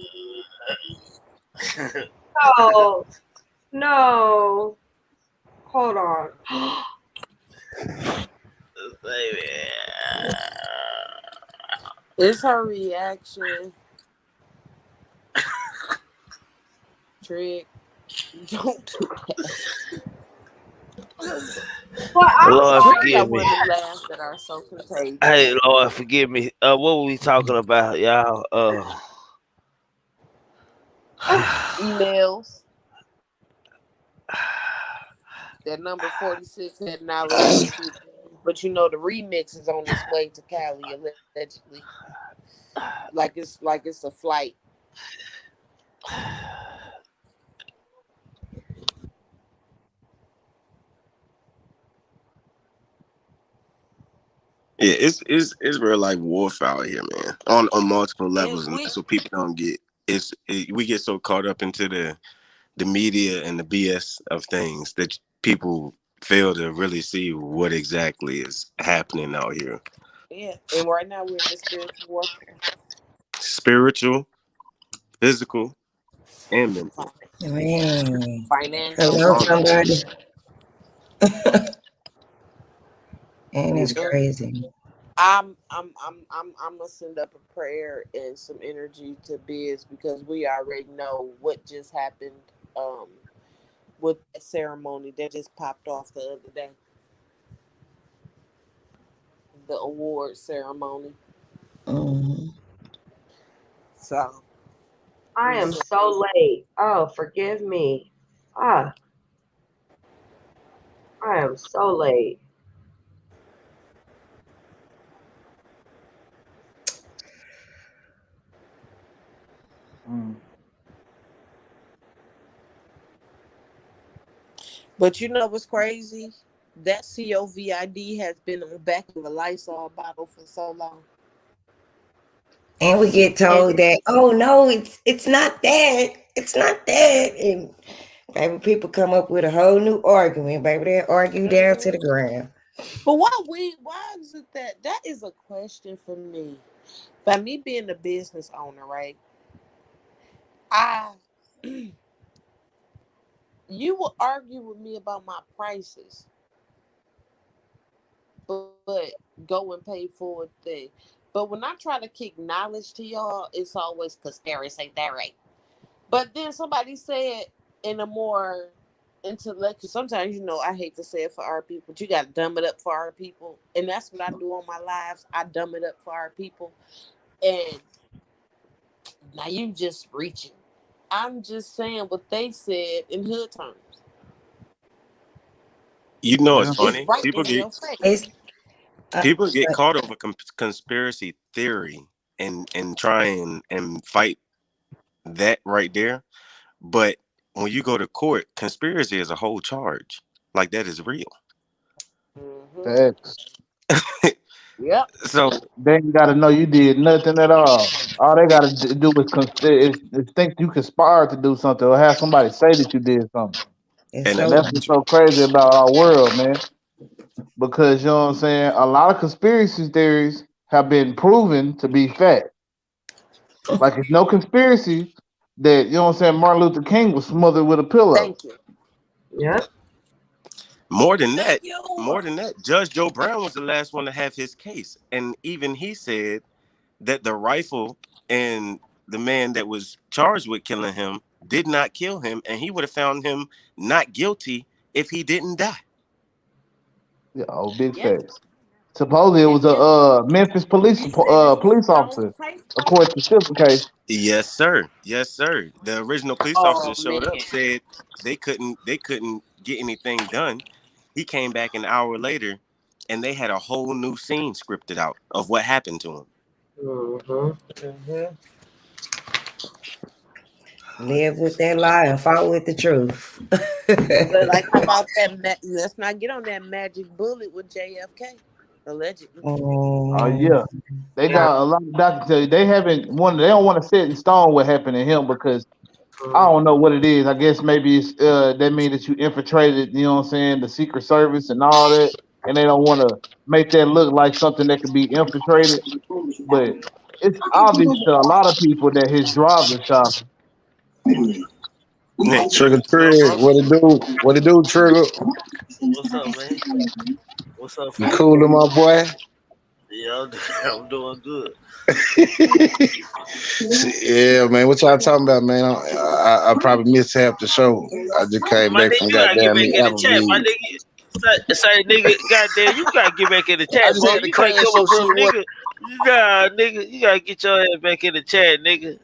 No, no. Hold on. Baby. It's her reaction. Trig, don't do that. Well, I'm Lord sorry. Trig got forgive me. one of them laughs that are so Hey, contagious. Lord forgive me. What were we talking about, y'all? Emails. That number 46 had not released it, but you know the remix is on its way to Cali allegedly. Like it's a flight. Yeah, it's real life warfare out here, man. On multiple And levels, and we that's what people don't get. We get so caught up into the media and the BS of things that people fail to really see what exactly is happening out here. yeah, and right now we're in the spiritual warfare. Spiritual, physical, and mental. Man, Financial. It's hello, all at you. somebody. And it's And crazy. I'm gonna send up a prayer and some energy to Biz because we already know what just happened um with that ceremony that just popped off the other day. The award ceremony. Mhm. So I we am send so late. Oh, forgive me. Ah, I am so late. Mm. But you know what's crazy? That COVID has been on the back of a Lysol bottle for so long. And we get And told that, oh no, it's not that. It's not that. And baby, people come up with a whole new argument, baby. They argue down to the ground. but why is it that is a question for me. By me being a business owner, right? I you will argue with me about my prices, but go and pay for a thing. But when I try to kick knowledge to y'all, it's always conspiracy theory. But then somebody said in a more intellectual, sometimes I hate to say it for our people, but you got to dumb it up for our people. And that's what I do on my lives. I dumb it up for our people. And now you just reaching. I'm just saying what they said in hood terms. You know, it's Yeah. It's funny. right in your It's face. People get caught over conspiracy theory and try and fight that right there. But when you go to court, conspiracy is a whole charge. Like that is real. Mm-hmm. Facts. Yep. So Then you got to know you did nothing at all. All they got to do is think you conspired to do something or have somebody say that you did something. it's and And that's so that's what's so crazy about our world, man. Because you know what I'm saying? A lot of conspiracy theories have been proven to be fact. Like it's no conspiracy that, you know what I'm saying, Martin Luther King was smothered with a pillow. Thank you. Yep. more than Thank that. you. More than that, Judge Joe Brown was the last one to have his case, and even he said that the rifle and the man that was charged with killing him did not kill him, and he would have found him not guilty if he didn't die. Yeah, oh, big Yep. facts. Supposedly it was a And Memphis he said it was police on officer, paper. according to Silver case. Yes, sir. Yes, sir. The original police officer Oh showed up, man. said they couldn't get anything done. He came back an hour later, and they had a whole new scene scripted out of what happened to him. Mm-hmm. Mm-hmm. live with that lie and fight with the truth. But like, how about that? Let's not get on that magic bullet with JFK, allegedly. Oh Mm, yeah. They Yeah. got a lot of doctors tell you they don't want to set in stone what happened to him because I Mm. don't know what it is. I guess maybe it's that means that you infiltrated, you know what I'm saying, the Secret Service and all that, and they don't want to make that look like something that could be infiltrated. But it's obvious to a lot of people that his drive was shot. Nick, Trigger what's up, Trig, bro? what it do? What it do, Trigger? What's up, man? What's up, You fam? coolin', my boy? Yeah, I'm doing good. Yeah, man. What y'all talking about, man? I probably missed half the show. I just came My back nigga, from you gotta get goddamn back me in the chat. My Applebee's. nigga, say nigga, goddamn, you gotta get back in the I chat, just bro. had to You can't crash come some up here, shit. What? nigga. Nah, nigga, you gotta get your ass back in the chat, nigga.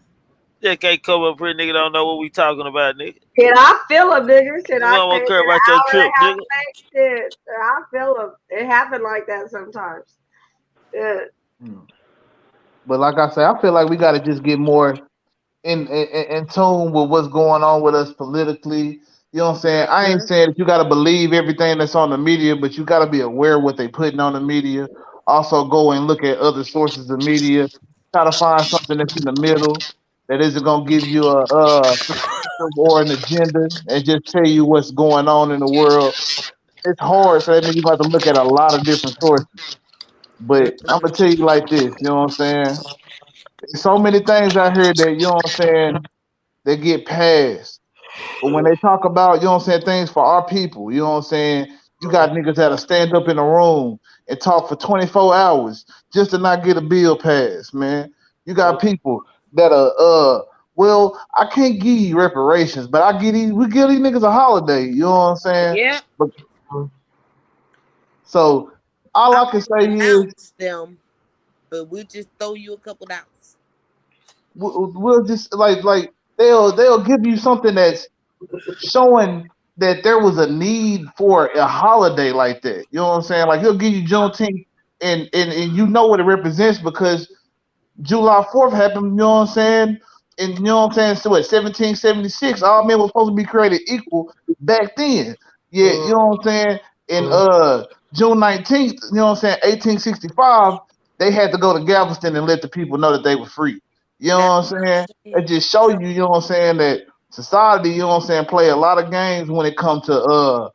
Just can't come up here, nigga. Don't know what we talking about, nigga. Shit, I feel them, nigga. Shit, We I don't came care an about your hour and trip, a half nigga. late. Shit, I feel them. It happened like that sometimes. Yeah. But like I said, I feel like we got to just get more in tune with what's going on with us politically. You know what I'm saying? I ain't saying that you got to believe everything that's on the media, but you got to be aware of what they putting on the media. Also, go and look at other sources of media. Try to find something that's in the middle that isn't gonna give you a perspective or an agenda, and just tell you what's going on in the world. It's hard, so that means you got to look at a lot of different sources. But I'm gonna tell you like this, you know what I'm saying? There's so many things out here that you know what I'm saying they get passed. But when they talk about, you know what I'm saying, things for our people, you know what I'm saying? You got niggas that'll stand up in a room and talk for 24 hours just to not get a bill passed, man. You got people that are well, I can't give you reparations, but we give these niggas a holiday, you know what I'm saying? Yep. But so all I I can won't say is announce them, but we'll just throw you a couple dollars. we'll just like they'll give you something that's showing that there was a need for a holiday like that. You know what I'm saying? Like he'll give you Juneteenth and you know what it represents because July 4th happened, you know what I'm saying? And you know what I'm saying? So what, 1776, all men were supposed to be created equal back then. Yeah, you know what I'm saying? In June 19th, you know what I'm saying, 1865, they had to go to Galveston and let the people know that they were free. You know That's what what I'm I'm saying? It saying. just show you, you know what I'm saying, that society, you know what I'm saying, play a lot of games when it comes to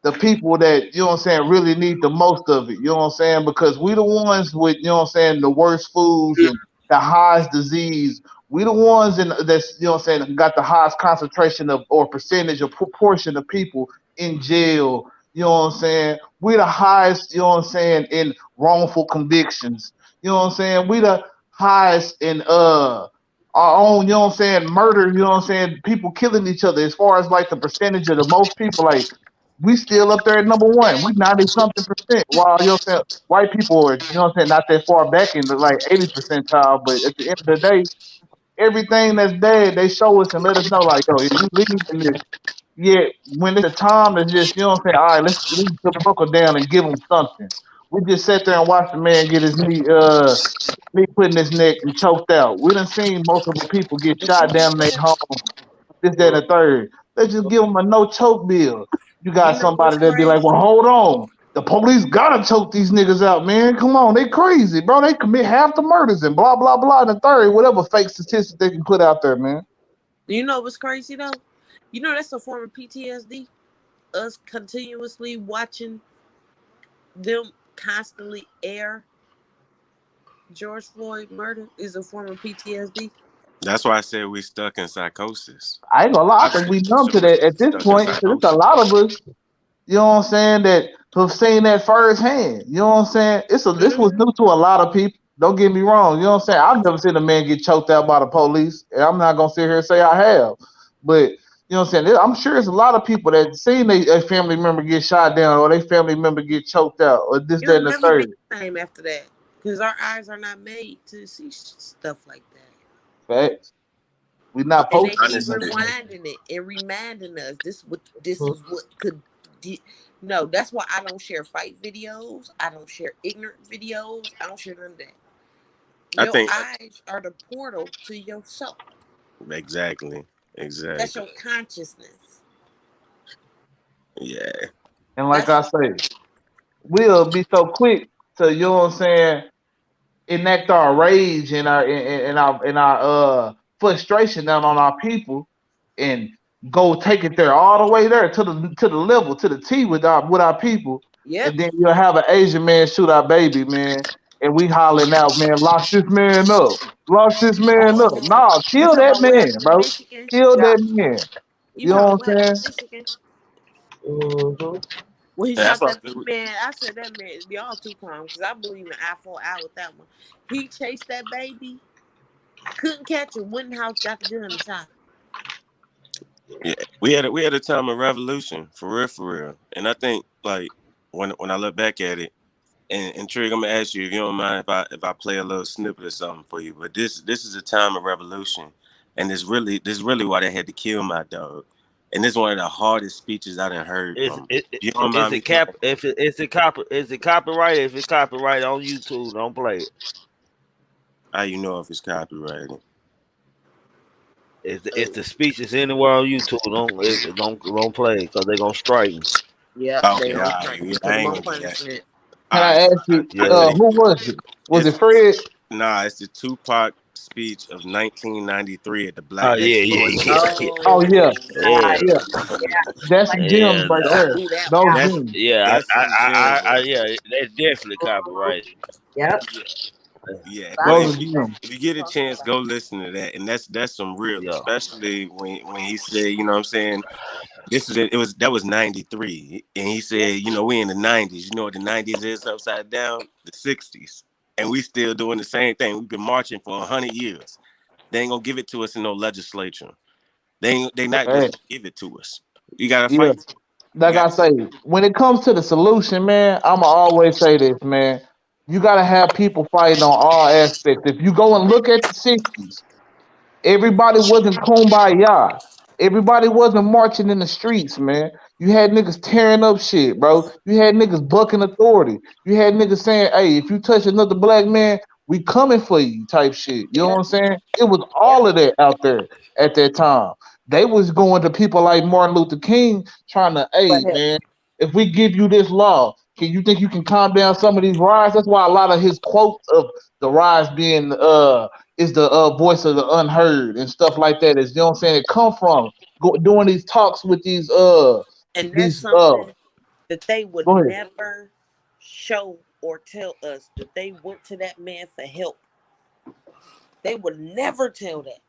the people that, you know what I'm saying, really need the most of it. You know what I'm saying? Because we the ones with, you know what I'm saying, the worst foods and the highest disease. We the ones that's, you know what I'm saying, got the highest concentration of or percentage or proportion of people in jail. You know what I'm saying? We the highest, you know what I'm saying, in wrongful convictions. You know what I'm saying? We the highest in our own, you know what I'm saying, murder, you know what I'm saying, people killing each other as far as like the percentage of the most people, like we still up there at number one. We 90 something percent. While you know what I'm saying, white people are, you know what I'm saying, not that far back in the like 80 percentile, but at the end of the day, everything that's bad, they show us and let us know, like, yo, if you leave in this, yeah, when it's a time to just, you know what I'm saying, all right, let's put buckle down and give them something. We just sat there and watched the man get his knee put in his neck and choked out. We done seen multiple people get shot down in their home, this, that, and the third. Let's just give them a no choke bill. You You got know what's somebody that be like, well, crazy? hold on. The police gotta choke these niggas out, man. Come on, they crazy, bro. They commit half the murders and blah, blah, blah, and the third, whatever fake statistics they can put out there, man. You know what's crazy though? You know that's a form of PTSD. Us continuously watching them constantly air George Floyd murder is a form of PTSD. That's why I said we stuck in psychosis. I ain't gonna lie, I I think think we that's numb to what that at this stuck in point, because it's a psychosis. lot of us, you know what I'm saying, that have seen that firsthand. You know what I'm saying? This was new to a lot of people. Don't get me wrong. You know what I'm saying? I've never seen a man get choked out by the police, and I'm not gonna sit here and say I have. But you know what I'm saying? I'm sure there's a lot of people that seen a family member get shot down or their family member get choked out or this, that, It'll and the never be third. the same after that because our eyes are not made to see stuff like that. Facts. We not And they posting keep it. Honestly, rewinding it and reminding us this is what could. No, that's why I don't share fight videos. I don't share ignorant videos. I don't share none of that. I Your think eyes are the portal to your soul. exactly, That's exactly. your consciousness. Yeah, And like That's I say, we'll be so quick to, you know what I'm saying, enact our rage and our frustration down on our people and go take it there all the way there to the level to the T with our people, yep. and then you'll have an Asian man shoot our baby, man, and we hollering out, man, lock this man up, lock this man up. Nah, You kill talking that about what man, happened in bro, Michigan? kill Yeah. that man. You You know talking about what what I'm happened saying? in Michigan? Mm-hmm. When he Yeah, that's shot what. that man, I said that man, y'all too calm because I believe in eye for eye with that one. He chased that baby, couldn't catch him, went in the house, got the gun and shot him. Yeah, we had a time of revolution for real. And I think like when I look back at it, and Trig, I'm gonna ask you if you don't mind if I play a little snippet or something for you. But this is a time of revolution, and this really why they had to kill my dog. And this is one of the hardest speeches I done heard Is from him. it, You don't is mind it me playing? cap? If it, is it copyright? If it's copyright on YouTube, don't play it. How you know if it's copyrighted? If the speech is anywhere on YouTube, don't play it because they're gonna strike me. Yep, they Okay, all don't right. strike Yeah, him, put I him ain't on gonna do that. punishment. All Can I right, ask you, Yeah, I tell you, who was it? Was it it's Fred? nah, it's the Tupac speech of 1993 at the Black Expo in New York. Oh yeah, Oh, yeah, yeah. That's gems yeah, right yeah. don't there. do that Those one. That's gems. Yeah, that's some gems right yeah, there. that's definitely copyrighted. Yep. Yeah, but Those are gems. if you get a chance, go listen to that, and that's some real, Yeah. especially when he said, you know what I'm saying. This is it was that was '93, and he said, you know, we in the '90s. You know what the '90s is upside down? The '60s, and we still doing the same thing. We've been marching for 100 years. They ain't gonna give it to us in no legislature. They not Hey, just gonna give it to us. You gotta yeah. fight. You Like I got say, when it comes to the solution, man, I'ma always say this, man. You gotta have people fighting on all aspects. If you go and look at the '60s, everybody wasn't kumbaya. Everybody wasn't marching in the streets, man. You had niggas tearing up shit, bro. You had niggas bucking authority. You had niggas saying, hey, if you touch another black man, we coming for you type shit. You know what Yeah, I'm saying? It was yeah. all of that out there at that time. They was going to people like Martin Luther King trying to, But hey, man, if we give you this law, can you think you can calm down some of these riots? That's why a lot of his quotes of the riots being is the voice of the unheard and stuff like that. Is you know what I'm saying? It come from doing these talks with and that's these something that they would go ahead. never show or tell us that they went to that man for help. They would never tell that.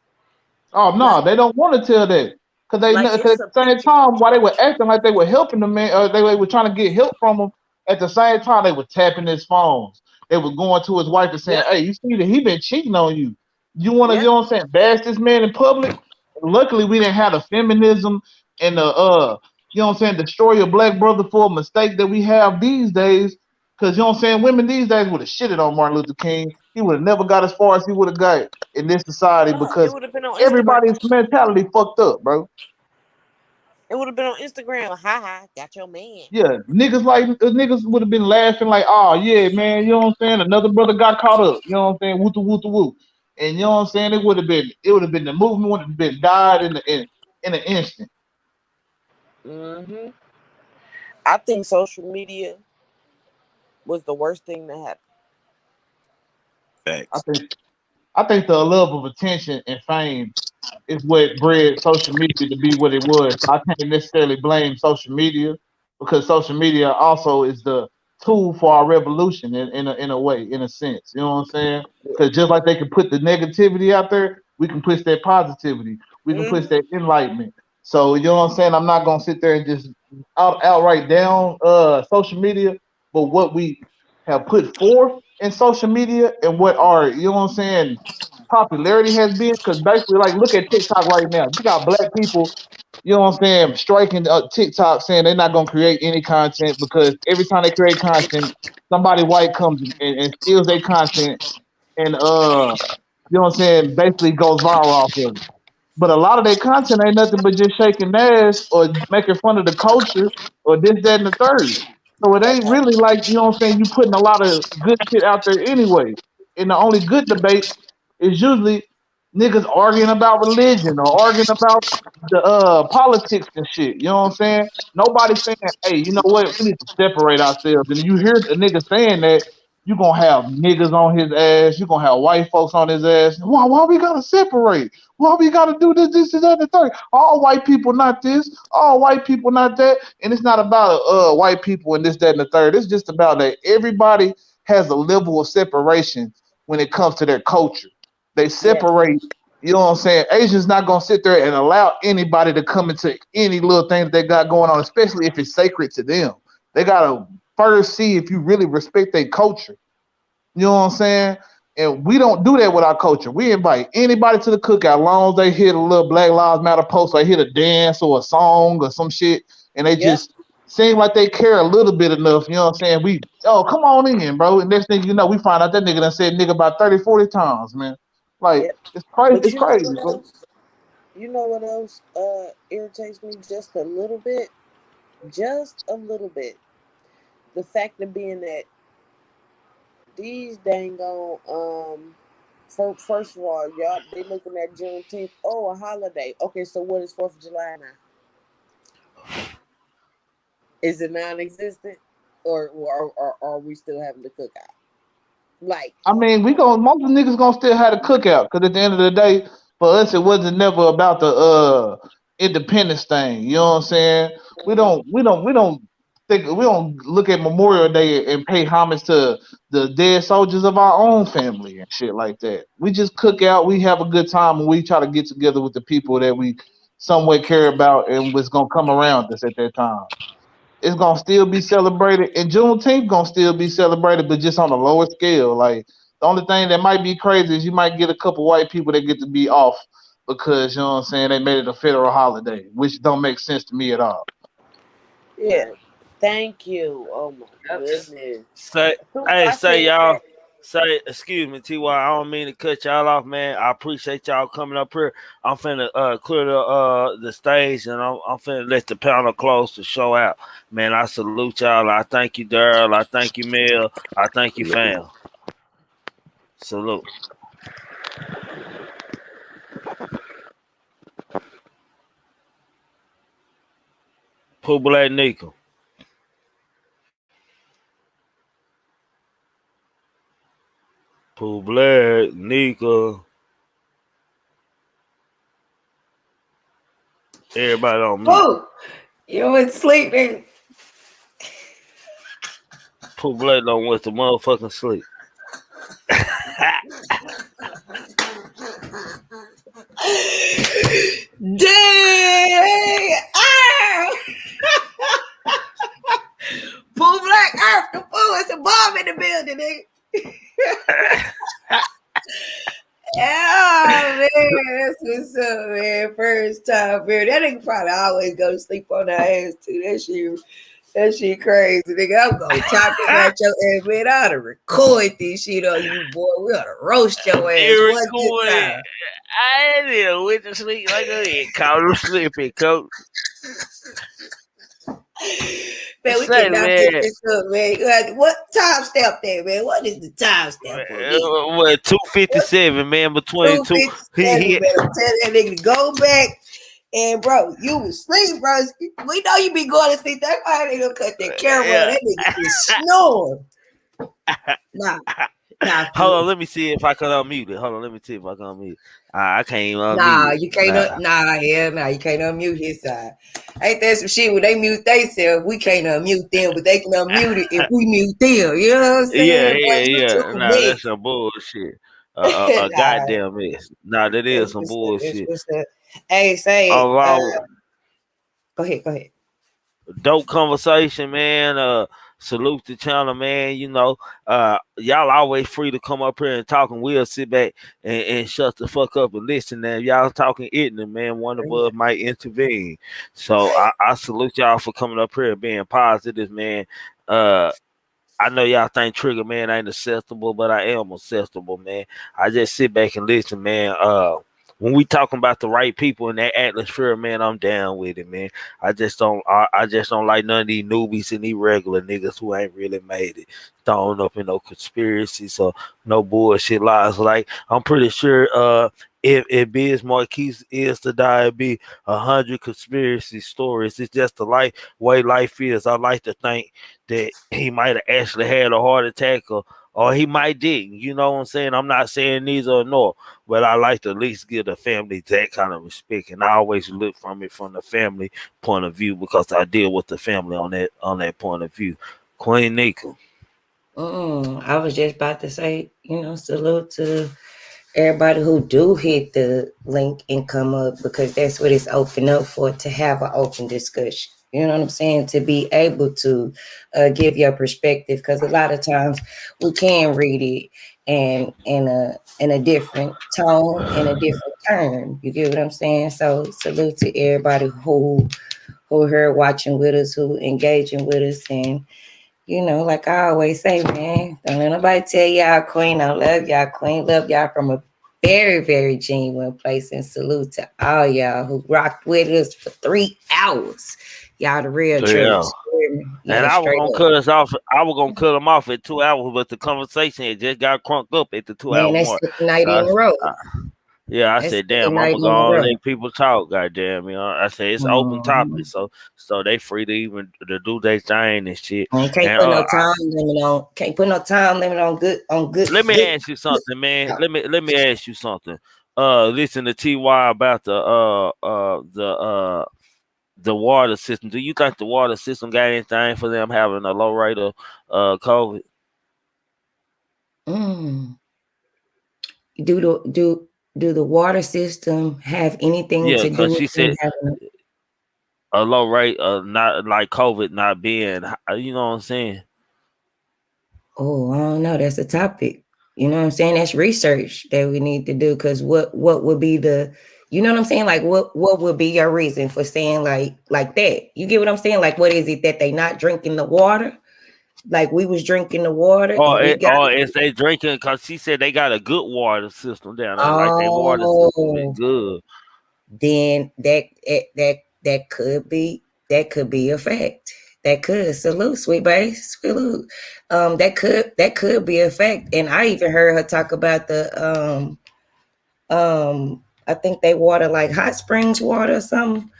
Oh Like, no, they don't want to tell that because they know. Because it's at a the same picture. time, while they were acting like they were helping the man, they were trying to get help from him. At the same time, they were tapping his phones. They were going to his wife and saying, Yep, "Hey, you see that he been cheating on you? You want to, you yep. know what I'm saying? Bash this man in public." Luckily, we didn't have the feminism and the you know what I'm saying, destroy your black brother for a mistake that we have these days. Because you know what I'm saying, women these days would have shitted on Martin Luther King. He would have never got as far as he would have got in this society No, it because would have been on Instagram. everybody's mentality fucked up, bro. It would have been on Instagram. Ha ha, got your man. Yeah, niggas would have been laughing like, oh yeah, man, you know what I'm saying? Another brother got caught up, you know what I'm saying? Woo woo woo. And you know what I'm saying? It would have been the movement would have been died in an instant. Hmm. I think social media was the worst thing that happened. I facts. think I think the love of attention and fame is what bred social media to be what it was. I can't necessarily blame social media because social media also is the tool for our revolution in a way, in a sense. You know what I'm saying? Because just like they can put the negativity out there, we can push that positivity. We can push Hmm. that enlightenment. So you know what I'm saying? I'm not gonna sit there and just outright down social media, but what we have put forth in social media and what our you know what I'm saying popularity has been because basically, like, look at TikTok right now. You got black people, you know what I'm saying, striking TikTok saying they're not gonna create any content because every time they create content, somebody white comes and steals their content and you know what I'm saying, basically goes viral off of it. But a lot of their content ain't nothing but just shaking ass or making fun of the culture or this, that, and the third. So it ain't really like, you know what I'm saying, you putting a lot of good shit out there anyway. And the only good debates is usually niggas arguing about religion or arguing about the politics and shit. You know what I'm saying? Nobody saying, hey, you know what, we need to separate ourselves. And you hear a nigga saying that, you gonna have niggas on his ass, you gonna have white folks on his ass. Why we gotta separate? Well, we got to do this, and that, and the third. All white people not this. All white people not that. And it's not about white people and this, that, and the third. It's just about that everybody has a level of separation when it comes to their culture. They Yes. separate. You know what I'm saying? Asians not gonna sit there and allow anybody to come into any little thing that they got going on, especially if it's sacred to them. They gotta first see if you really respect their culture. You know what I'm saying? And we don't do that with our culture. We invite anybody to the cookout, as long as they hit a little Black Lives Matter post, or hit a dance or a song or some shit, and they Yep. just seem like they care a little bit enough. You know what I'm saying? Come on in, bro. And next thing you know, we find out that nigga done said nigga about 30, 40 times, man. Like, Yep. it's crazy. But It's you know crazy, what bro. else? You know what else irritates me just a little bit? Just a little bit. The fact of being that these dang on first of all, y'all they looking at Juneteenth. Oh, a holiday. Okay, so what is 4th of July now? Is it non-existent, or are we still having the cookout? Like, I mean, most of the niggas gonna still have the cookout, because at the end of the day, for us, it wasn't never about the independence thing. You know what I'm saying? We don't look at Memorial Day and pay homage to the dead soldiers of our own family and shit like that. We just cook out, we have a good time, and we try to get together with the people that we somewhat care about and was gonna come around us at that time. It's gonna still be celebrated, and Juneteenth gonna still be celebrated, but just on a lower scale. Like, the only thing that might be crazy is you might get a couple white people that get to be off because, you know what I'm saying, they made it a federal holiday, which don't make sense to me at all. Yeah. thank you. Oh my Yep. goodness. Say, So hey, I say said y'all. that. Say, excuse me, Ty. I don't mean to cut y'all off, man. I appreciate y'all coming up here. I'm finna clear the stage, and I'm finna let the panel close the show out. Man, I salute y'all. I thank you, Daryl. I thank you, Mel. I thank you, fam. Salute. Pooh Black Nika. Pooh Black Nika. Everybody on mute. Oh, you went to sleep, man. Pooh Black don't went to motherfucking sleep. Dang! Ah! Pooh Black Earth, the fool. It's a bomb in the building, nigga. Yeah, man, that's what's up, man. First time, man. That nigga probably always go to sleep on our ass too. That shit crazy, nigga. I'm gonna talk about your ass, man. I ought to record this shit on you, boy. We ought to roast your ass Eric one good Coy, time. I didn't went to sleep like a call him sleeping, coach. Man, we Say, cannot get man, this up, man. What time stamp there, man? What is the time stamp on this? what 257, man, between two. 257, man. I'm telling that nigga to go back. And bro, you was sleep, bro. We know you be going to sleep. That's why they gonna cut that camera. Yeah. That nigga is snoring. Nah. Hold on, let me see if I can unmute it. Hold on, let me see if I can unmute it. I can't even unmute Nah, it. you can't. You can't unmute his side. Ain't that some shit when they mute themselves? We can't unmute them, but they can unmute it if we mute them. You know what I'm saying? Boy, you too Nah, that's messy. some bullshit. A Nah, goddamn mess. Nah, that is some bullshit. Hey, say it. All right. Go ahead. Dope conversation, man. Salute the channel, man. You know, y'all always free to come up here and talk, and we'll sit back and shut the fuck up and listen. Now, y'all talking ignorant, man. One of us might intervene. So I salute y'all for coming up here and being positive, man. I know y'all think TRIGGAMAN ain't acceptable, but I am acceptable, man. I just sit back and listen, man. When we talking about the right people in that atmosphere, man, I'm down with it, man. I just don't like none of these newbies and these regular niggas who ain't really made it, thrown up in no conspiracies or no bullshit lies. Like, I'm pretty sure if Biz Marquise is to die, it'd be 100 conspiracy stories. It's just the way life is. I like to think that he might have actually had a heart attack, or he might didn't. You know what I'm saying? I'm not saying neither nor, but I like to at least give the family that kind of respect, and I always look from the family point of view because I deal with the family on that point of view. Queen Nika. I was just about to say, salute to everybody who do hit the link and come up, because that's what it's open up for, to have an open discussion. You know what I'm saying? To be able to give your perspective, because a lot of times we can read it and in a different tone, in a different term. You get what I'm saying? So salute to everybody who here watching with us, who engaging with us, and you know, like I always say, man, don't let nobody tell y'all queen. I love y'all queen. Love y'all from a very, very genuine place. And salute to all y'all who rocked with us for 3 hours. Y'all the real Yeah. truth. And Yeah, I was straight gonna up. cut us off. I was gonna cut them off at 2 hours, but the conversation had just got crunked up at the 2 hour Man, that's mark. second night So in a row. I That's said, second damn, I'm night gonna in a go and row. let people talk. Goddamn, you know. I said it's open topic, so they free to even to do their thing and shit. Man, can't And put no time limit on. Can't put no time limit on good. let me ask you something, man. Let me ask you something. Listen to TY about the water system. Do you think the water system got anything for them having a low rate of COVID? Do the water system have anything Yeah, to do because with she them said having a low rate of not like COVID not being, you know what I'm saying? Oh, I don't know. That's a topic. You know what I'm saying? That's research that we need to do. Because what would be the, you know what I'm saying? Like what would be your reason for saying like that? You get what I'm saying? Like what is it that they not drinking the water? Like we was drinking the water and we got Or is they drinking? Because she said they got a good water system down there. Like their water system is oh, good. then that could be a fact. That could salute, sweet babe, salute. That could be a fact. And I even heard her talk about the I think they water like hot springs water or something,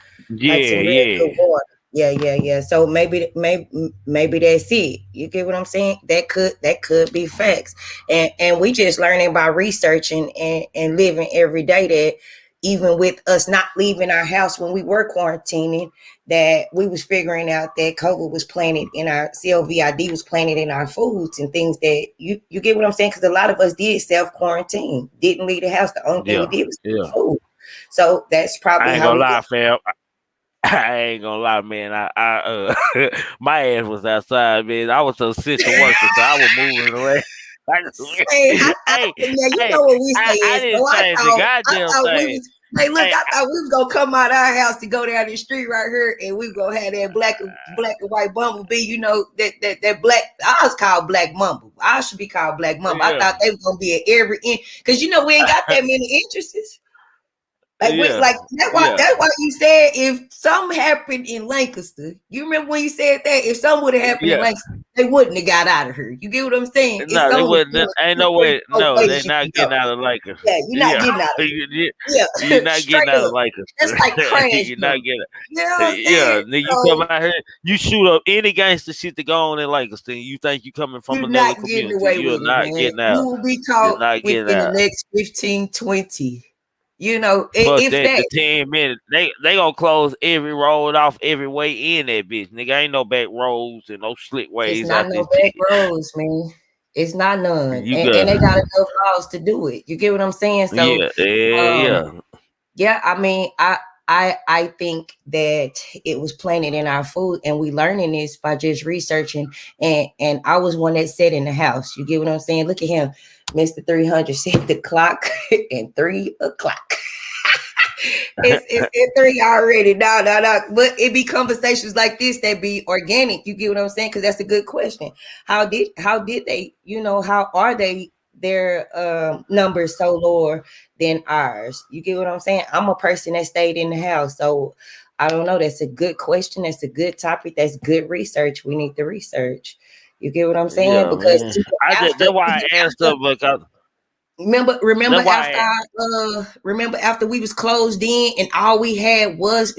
like some Yeah, real good yeah. water. Yeah. So maybe that's it. You get what I'm saying? That could be facts. And we just learning by researching and living every day that even with us not leaving our house when we were quarantining, that we was figuring out that COVID was planted in our COVID was planted in our foods and things that you get what I'm saying? Because a lot of us did self quarantine, didn't leave the house. The only thing we Yeah, did was yeah. food. So that's probably I ain't how gonna we lie, get. fam. I ain't gonna lie, man. I my ass was outside, man. I was an essential worker, so I was moving around. Hey, Hey, yeah, you hey, know what we say I is. didn't So change the I goddamn thought we thing. was. Hey, look, Hey, I thought we was gonna come out our house to go down the street right here, and we gonna have that black and white bumblebee. You know that black. I was called Black Mumble. I should be called Black Mumble. I yeah, thought they was gonna be at every inch because you know we ain't got that many entrances. yeah, Like yeah, that's why you said if something happened in Lancaster, you remember when you said that if something would have happened in yeah. Lancaster, they wouldn't have got out of here. You get what I'm saying? It's No, they only wouldn't. Ain't no way. four No, they're places you not can go. getting out of Lakers. Yeah, you're not Yeah, getting out of here. you're Yeah, not getting straight out of up. Lakers. That's like crash You're not them. getting. You know what I'm Yeah, saying? then you come So out here, you shoot up any gangster shit to go on in Lakers. Then you think you coming from you're another not getting community. away You're with it, not man. getting You out. will be You're caught not getting within the out. next 15, 20. You know, Fuck if that. The that. 10 minutes. They gonna close every road off every way in that bitch. Nigga ain't no back roads and no slick It's ways not out no this back shit. roads, man. It's not none. You And got. they got enough laws to do it. You get what I'm saying? So Yeah, yeah, um yeah. yeah, I mean, I think that it was planted in our food, and we learning this by just researching. And I was one that sat in the house. You get what I'm saying? Look at him, Mr. 300 set the clock and 3 o'clock. It's at 3 already. No. But it be conversations like this that be organic. You get what I'm saying? Because that's a good question. How did they? You know, how are they? Their numbers so lower than ours. You get what I'm saying? I'm a person that stayed in the house, so I don't know. That's a good question. That's a good topic. That's good research. We need to research. You get what I'm saying? Yeah, Because man. even I just after that's why I asked her because remember that's after why remember after we was closed in and all we had was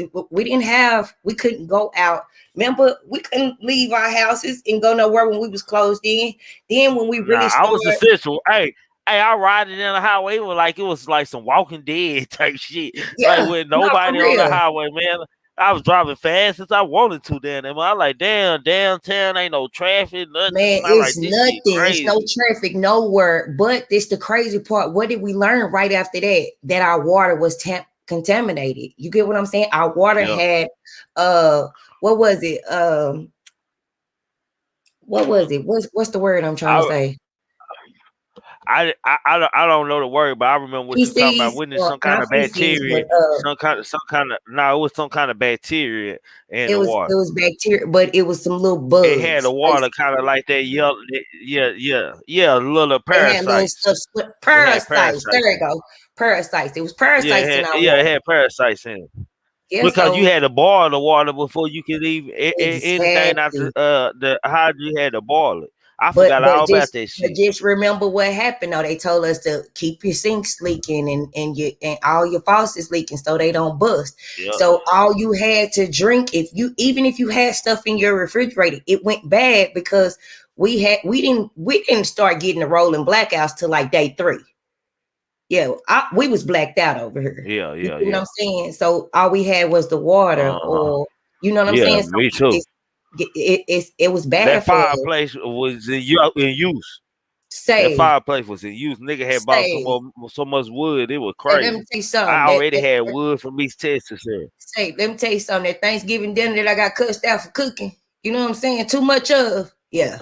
we couldn't go out. Remember, we couldn't leave our houses and go nowhere when we was closed in. Then when we really I was started, essential. Hey, I ride it in the highway. It was like some Walking Dead type shit. Like yeah, with no, for nobody on the real. highway, man. I was driving fast as I wanted to down there. I like downtown ain't no traffic, nothing. Man, I it's like this shit nothing. It's no crazy. traffic nowhere. But it's the crazy part. What did we learn right after that? That our water was contaminated. You get what I'm saying? Our water Yeah. had what was it? What was it? What's the word I'm trying to say? I don't know the word, but I remember what you talking about. Feces, Wasn't it or some kind not of feces, bacteria? but Some kind of no, it was some kind of bacteria in it the was water. bacteria, but it was some little It had bugs. the water kind of like that yellow, yeah, little They had little parasites. stuff, It had parasites. parasites There you in it. go. Parasites. It was parasites in our water. It had parasites in it. Yeah, Because you so had to boil the water before you could even anything out exactly. the how you had to boil it. I But forgot but all about just that but shit. just remember what happened. Though they told us to keep your sinks leaking and all your faucets leaking so they don't bust. Yeah, So all you had to drink, even if you had stuff in your refrigerator, it went bad because we didn't start getting the rolling blackouts till like day 3. Yeah, we was blacked out over here. You see what yeah. I'm saying? So all we had was the water, Uh-huh. or you know what I'm Yeah, saying. So me too. it was bad That for us. fireplace was in use. That Say fireplace was in use. Nigga had bought say so much wood. It was Let me crazy. tell you something. I already had wood from East Texas here. Let me tell you something. That Thanksgiving dinner that I got cussed out for cooking, you know what I'm saying? Too much of, yeah,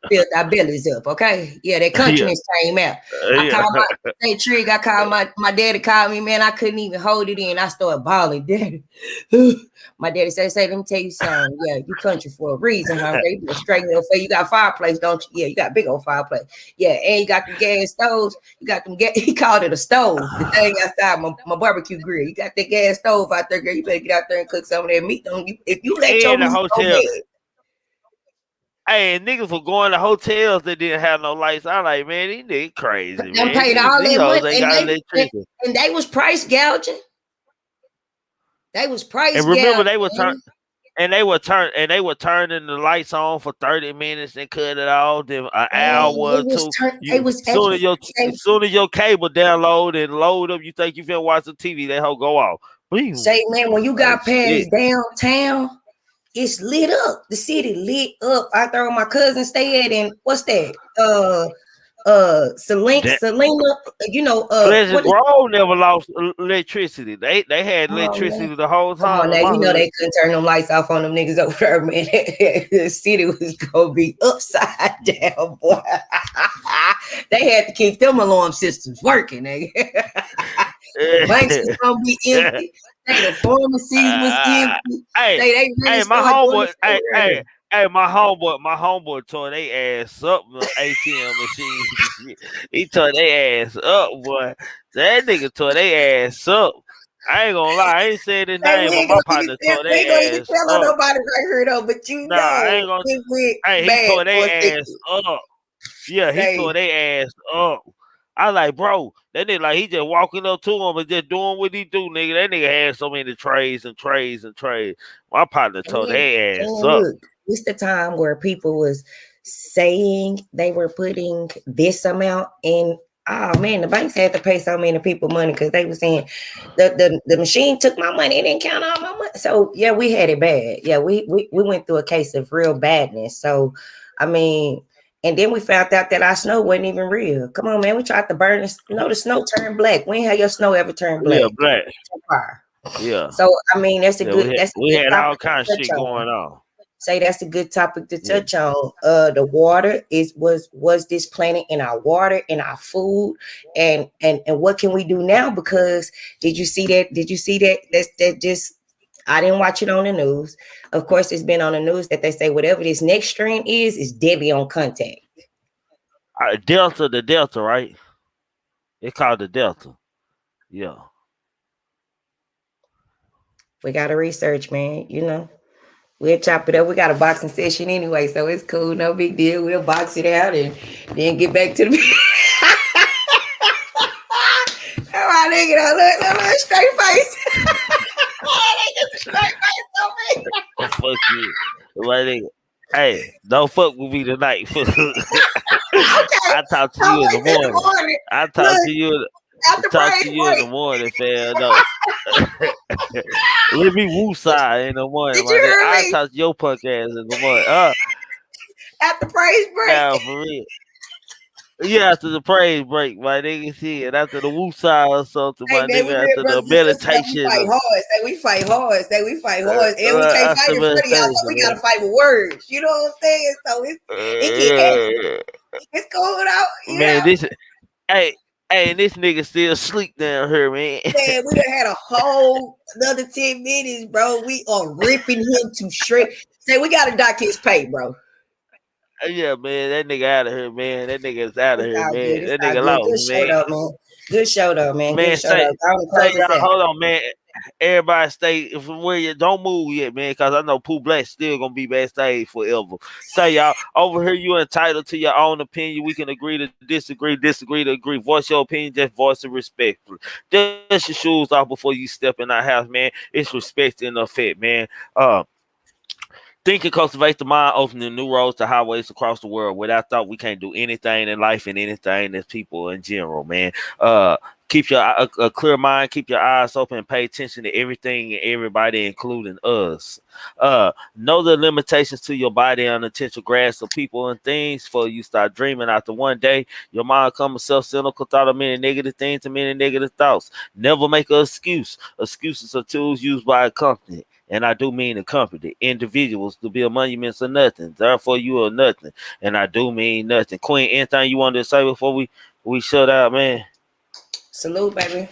filled our bellies up. Okay, yeah, that Yeah, countriness came out. I yeah. called Trig. I called my daddy. Called me, man. I couldn't even hold it in. I started bawling, daddy. My daddy said, let me tell you something. Yeah, you country for a reason, huh? You better straighten your face. You got a fireplace, don't you? Yeah, you got a big old fireplace. Yeah, and you got them gas stoves. You got them gas. He called it a stove. The thing outside my barbecue grill. You got that gas stove out there, girl. You better get out there and cook some of that meat. Don't you? If you let your And the meat go hotel. bad, Hey, niggas were going to hotels that didn't have no lights. I'm like, man, these niggas crazy, them man. paid all These that hoes money, ain't got electricity. and they was price gouging. They was price And remember, gouging. they were turning the lights on for 30 minutes and cut it off. Then an hour or two. They was Soon actually. as your cable download and load up, you think you finna watch the TV, that hoe go off. Boom. Say, man, when you Like got shit. past downtown, it's lit up. The city lit up. I throw my cousin stay at, and what's that? Selena, you know, Pleasant what is, Grove never lost electricity. They had oh man, electricity the whole come on time in now, my you know hood. they couldn't turn them lights off on them niggas over there, man. The city was gonna be upside down, boy. They had to keep them alarm systems working, nigga. The banks was gonna be empty. The pharmacies was empty. Hey, They really my started doing homeboy, this over there. my homeboy tore they ass up the ATM machines and shit. He tore they ass up, boy. That nigga tore they ass up. I ain't gonna lie, I ain't saying his Hey, we name, but ain't my gonna even partner tore we ain't gonna their even ass tell on up. nobody right here though, but you Nah, I know ain't gonna. it went Hey, he bad tore for a their ass second. up. Yeah, he Say, tore their ass up. I like, bro, that nigga like he just walking up to him and just doing what he do, nigga. That nigga had so many trays and trays and trays. My partner tore their ass and up. look, it's the time where people was saying they were putting this amount in. Oh man, the banks had to pay so many people money because they were saying the machine took my money, it didn't count all my money. So yeah, we had it bad. Yeah, we went through a case of real badness. So I mean, and then we found out that our snow wasn't even real. Come on, man, we tried to burn it. No, the snow turned black. We ain't had your snow ever turn Yeah, black. black. So far. Yeah. So I mean, that's a Yeah, good we had all topic kind of to touch shit on. going on. Say that's a good topic to Yeah. touch on. The water was this planet in our water, in our food, and what can we do now? Because did you see that? Did you see that? That just I didn't watch it on the news. Of course, it's been on the news that they say whatever this next strain is Debbie on contact. The Delta, right? It's called the Delta. Yeah. We got to research, man. You know. We'll chop it up. We got a boxing session anyway, so it's cool. No big deal. We'll box it out and then get back to the. Come on, nigga, look, straight face. They just a straight face on me. Fuck you. My nigga. Hey, don't fuck with me tonight. Okay, I talk to I'll you in the wait till the morning. morning. I talk Look, to you. after Talk praise to you in break. the morning, fam. No. Let me woo side in the morning, Did my you nigga. hear I me? talk to your punk ass in the morning. After praise break. Now for real. Yeah, after the praise break, my nigga. Shit, after the woosah or something, Hey my man, we nigga. real After the brothers and sisters. That we meditation, fight hard. Say we fight hard. Say we fight hard. And we can't fight after in front of y'all, so meditation, we man. gotta fight with words. You know what I'm saying? So it get heavy. It's going out. You Man, know. this hey, this nigga still sleep down here, man. Man, we done had a whole another 10 minutes, bro. We are ripping him to shred. Say we gotta dock his pay, bro. Yeah, man, that nigga out of here, man. That nigga's out of It's here, all good. man. It's That all nigga good. lost, Good show man. though, man. Good show though, man. Good Man, show though. I'm gonna close this y'all, out. hold on, man. Everybody stay from where you don't move yet, man, because I know Pooh Black still gonna be backstage forever. Say y'all over here, you entitled to your own opinion. We can agree to disagree to agree. Voice your opinion, just voice it respectfully. Dust your shoes off before you step in our house, man. It's respect in effect, man. Think and cultivate the mind, opening new roads to highways across the world. Without thought, we can't do anything in life and anything as people in general, man. Keep your a clear mind, keep your eyes open, and pay attention to everything and everybody, including us. Know the limitations to your body and unintentional grasp of people and things. For you start dreaming after one day, your mind comes self-cynical thought of many negative things and many negative thoughts. Never make an excuse. Excuses are tools used by a company. And I do mean the company, individuals to be monuments of nothing. Therefore, you are nothing. And I do mean nothing. Queen, anything you wanted to say before we shut out, man? Salute, baby.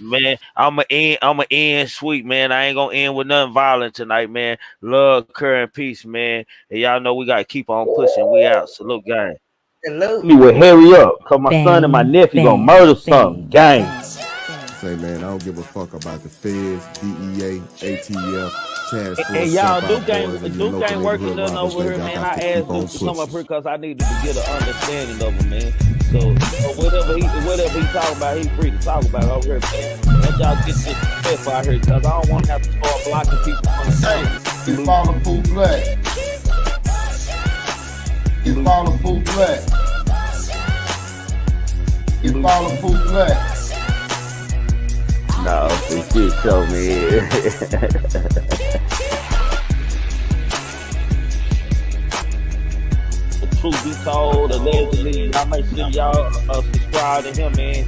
Man, I'ma end sweet, man. I ain't gonna end with nothing violent tonight, man. Love, care, and peace, man. And y'all know we gotta keep on pushing. We out. Salute, gang. Salute. You will hurry up, cause my son and my nephew gonna murder something, gang. Say, man, I don't give a fuck about the feds, DEA, ATF, task force. And y'all, Duke Duke ain't working nothing over here, man. I asked Duke to come up here because I needed to get an understanding of him, man. So whatever he talking about, he free to talk about over here, man. Let y'all get this stuff out here, because I don't want to have to start blocking people from the stage. You follow Pooh Black. You follow Pooh Black. You follow Pooh Black. No, this shit show me. The truth be told, allegedly, y'all make sure y'all subscribe to him, man.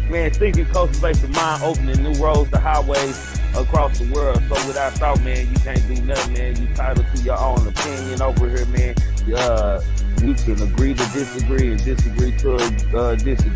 Man, thinking cultivates the mind, opening new roads to highways across the world. So without thought, man, you can't do nothing, man. You entitled to your own opinion over here, man. You can agree to disagree and disagree to disagree.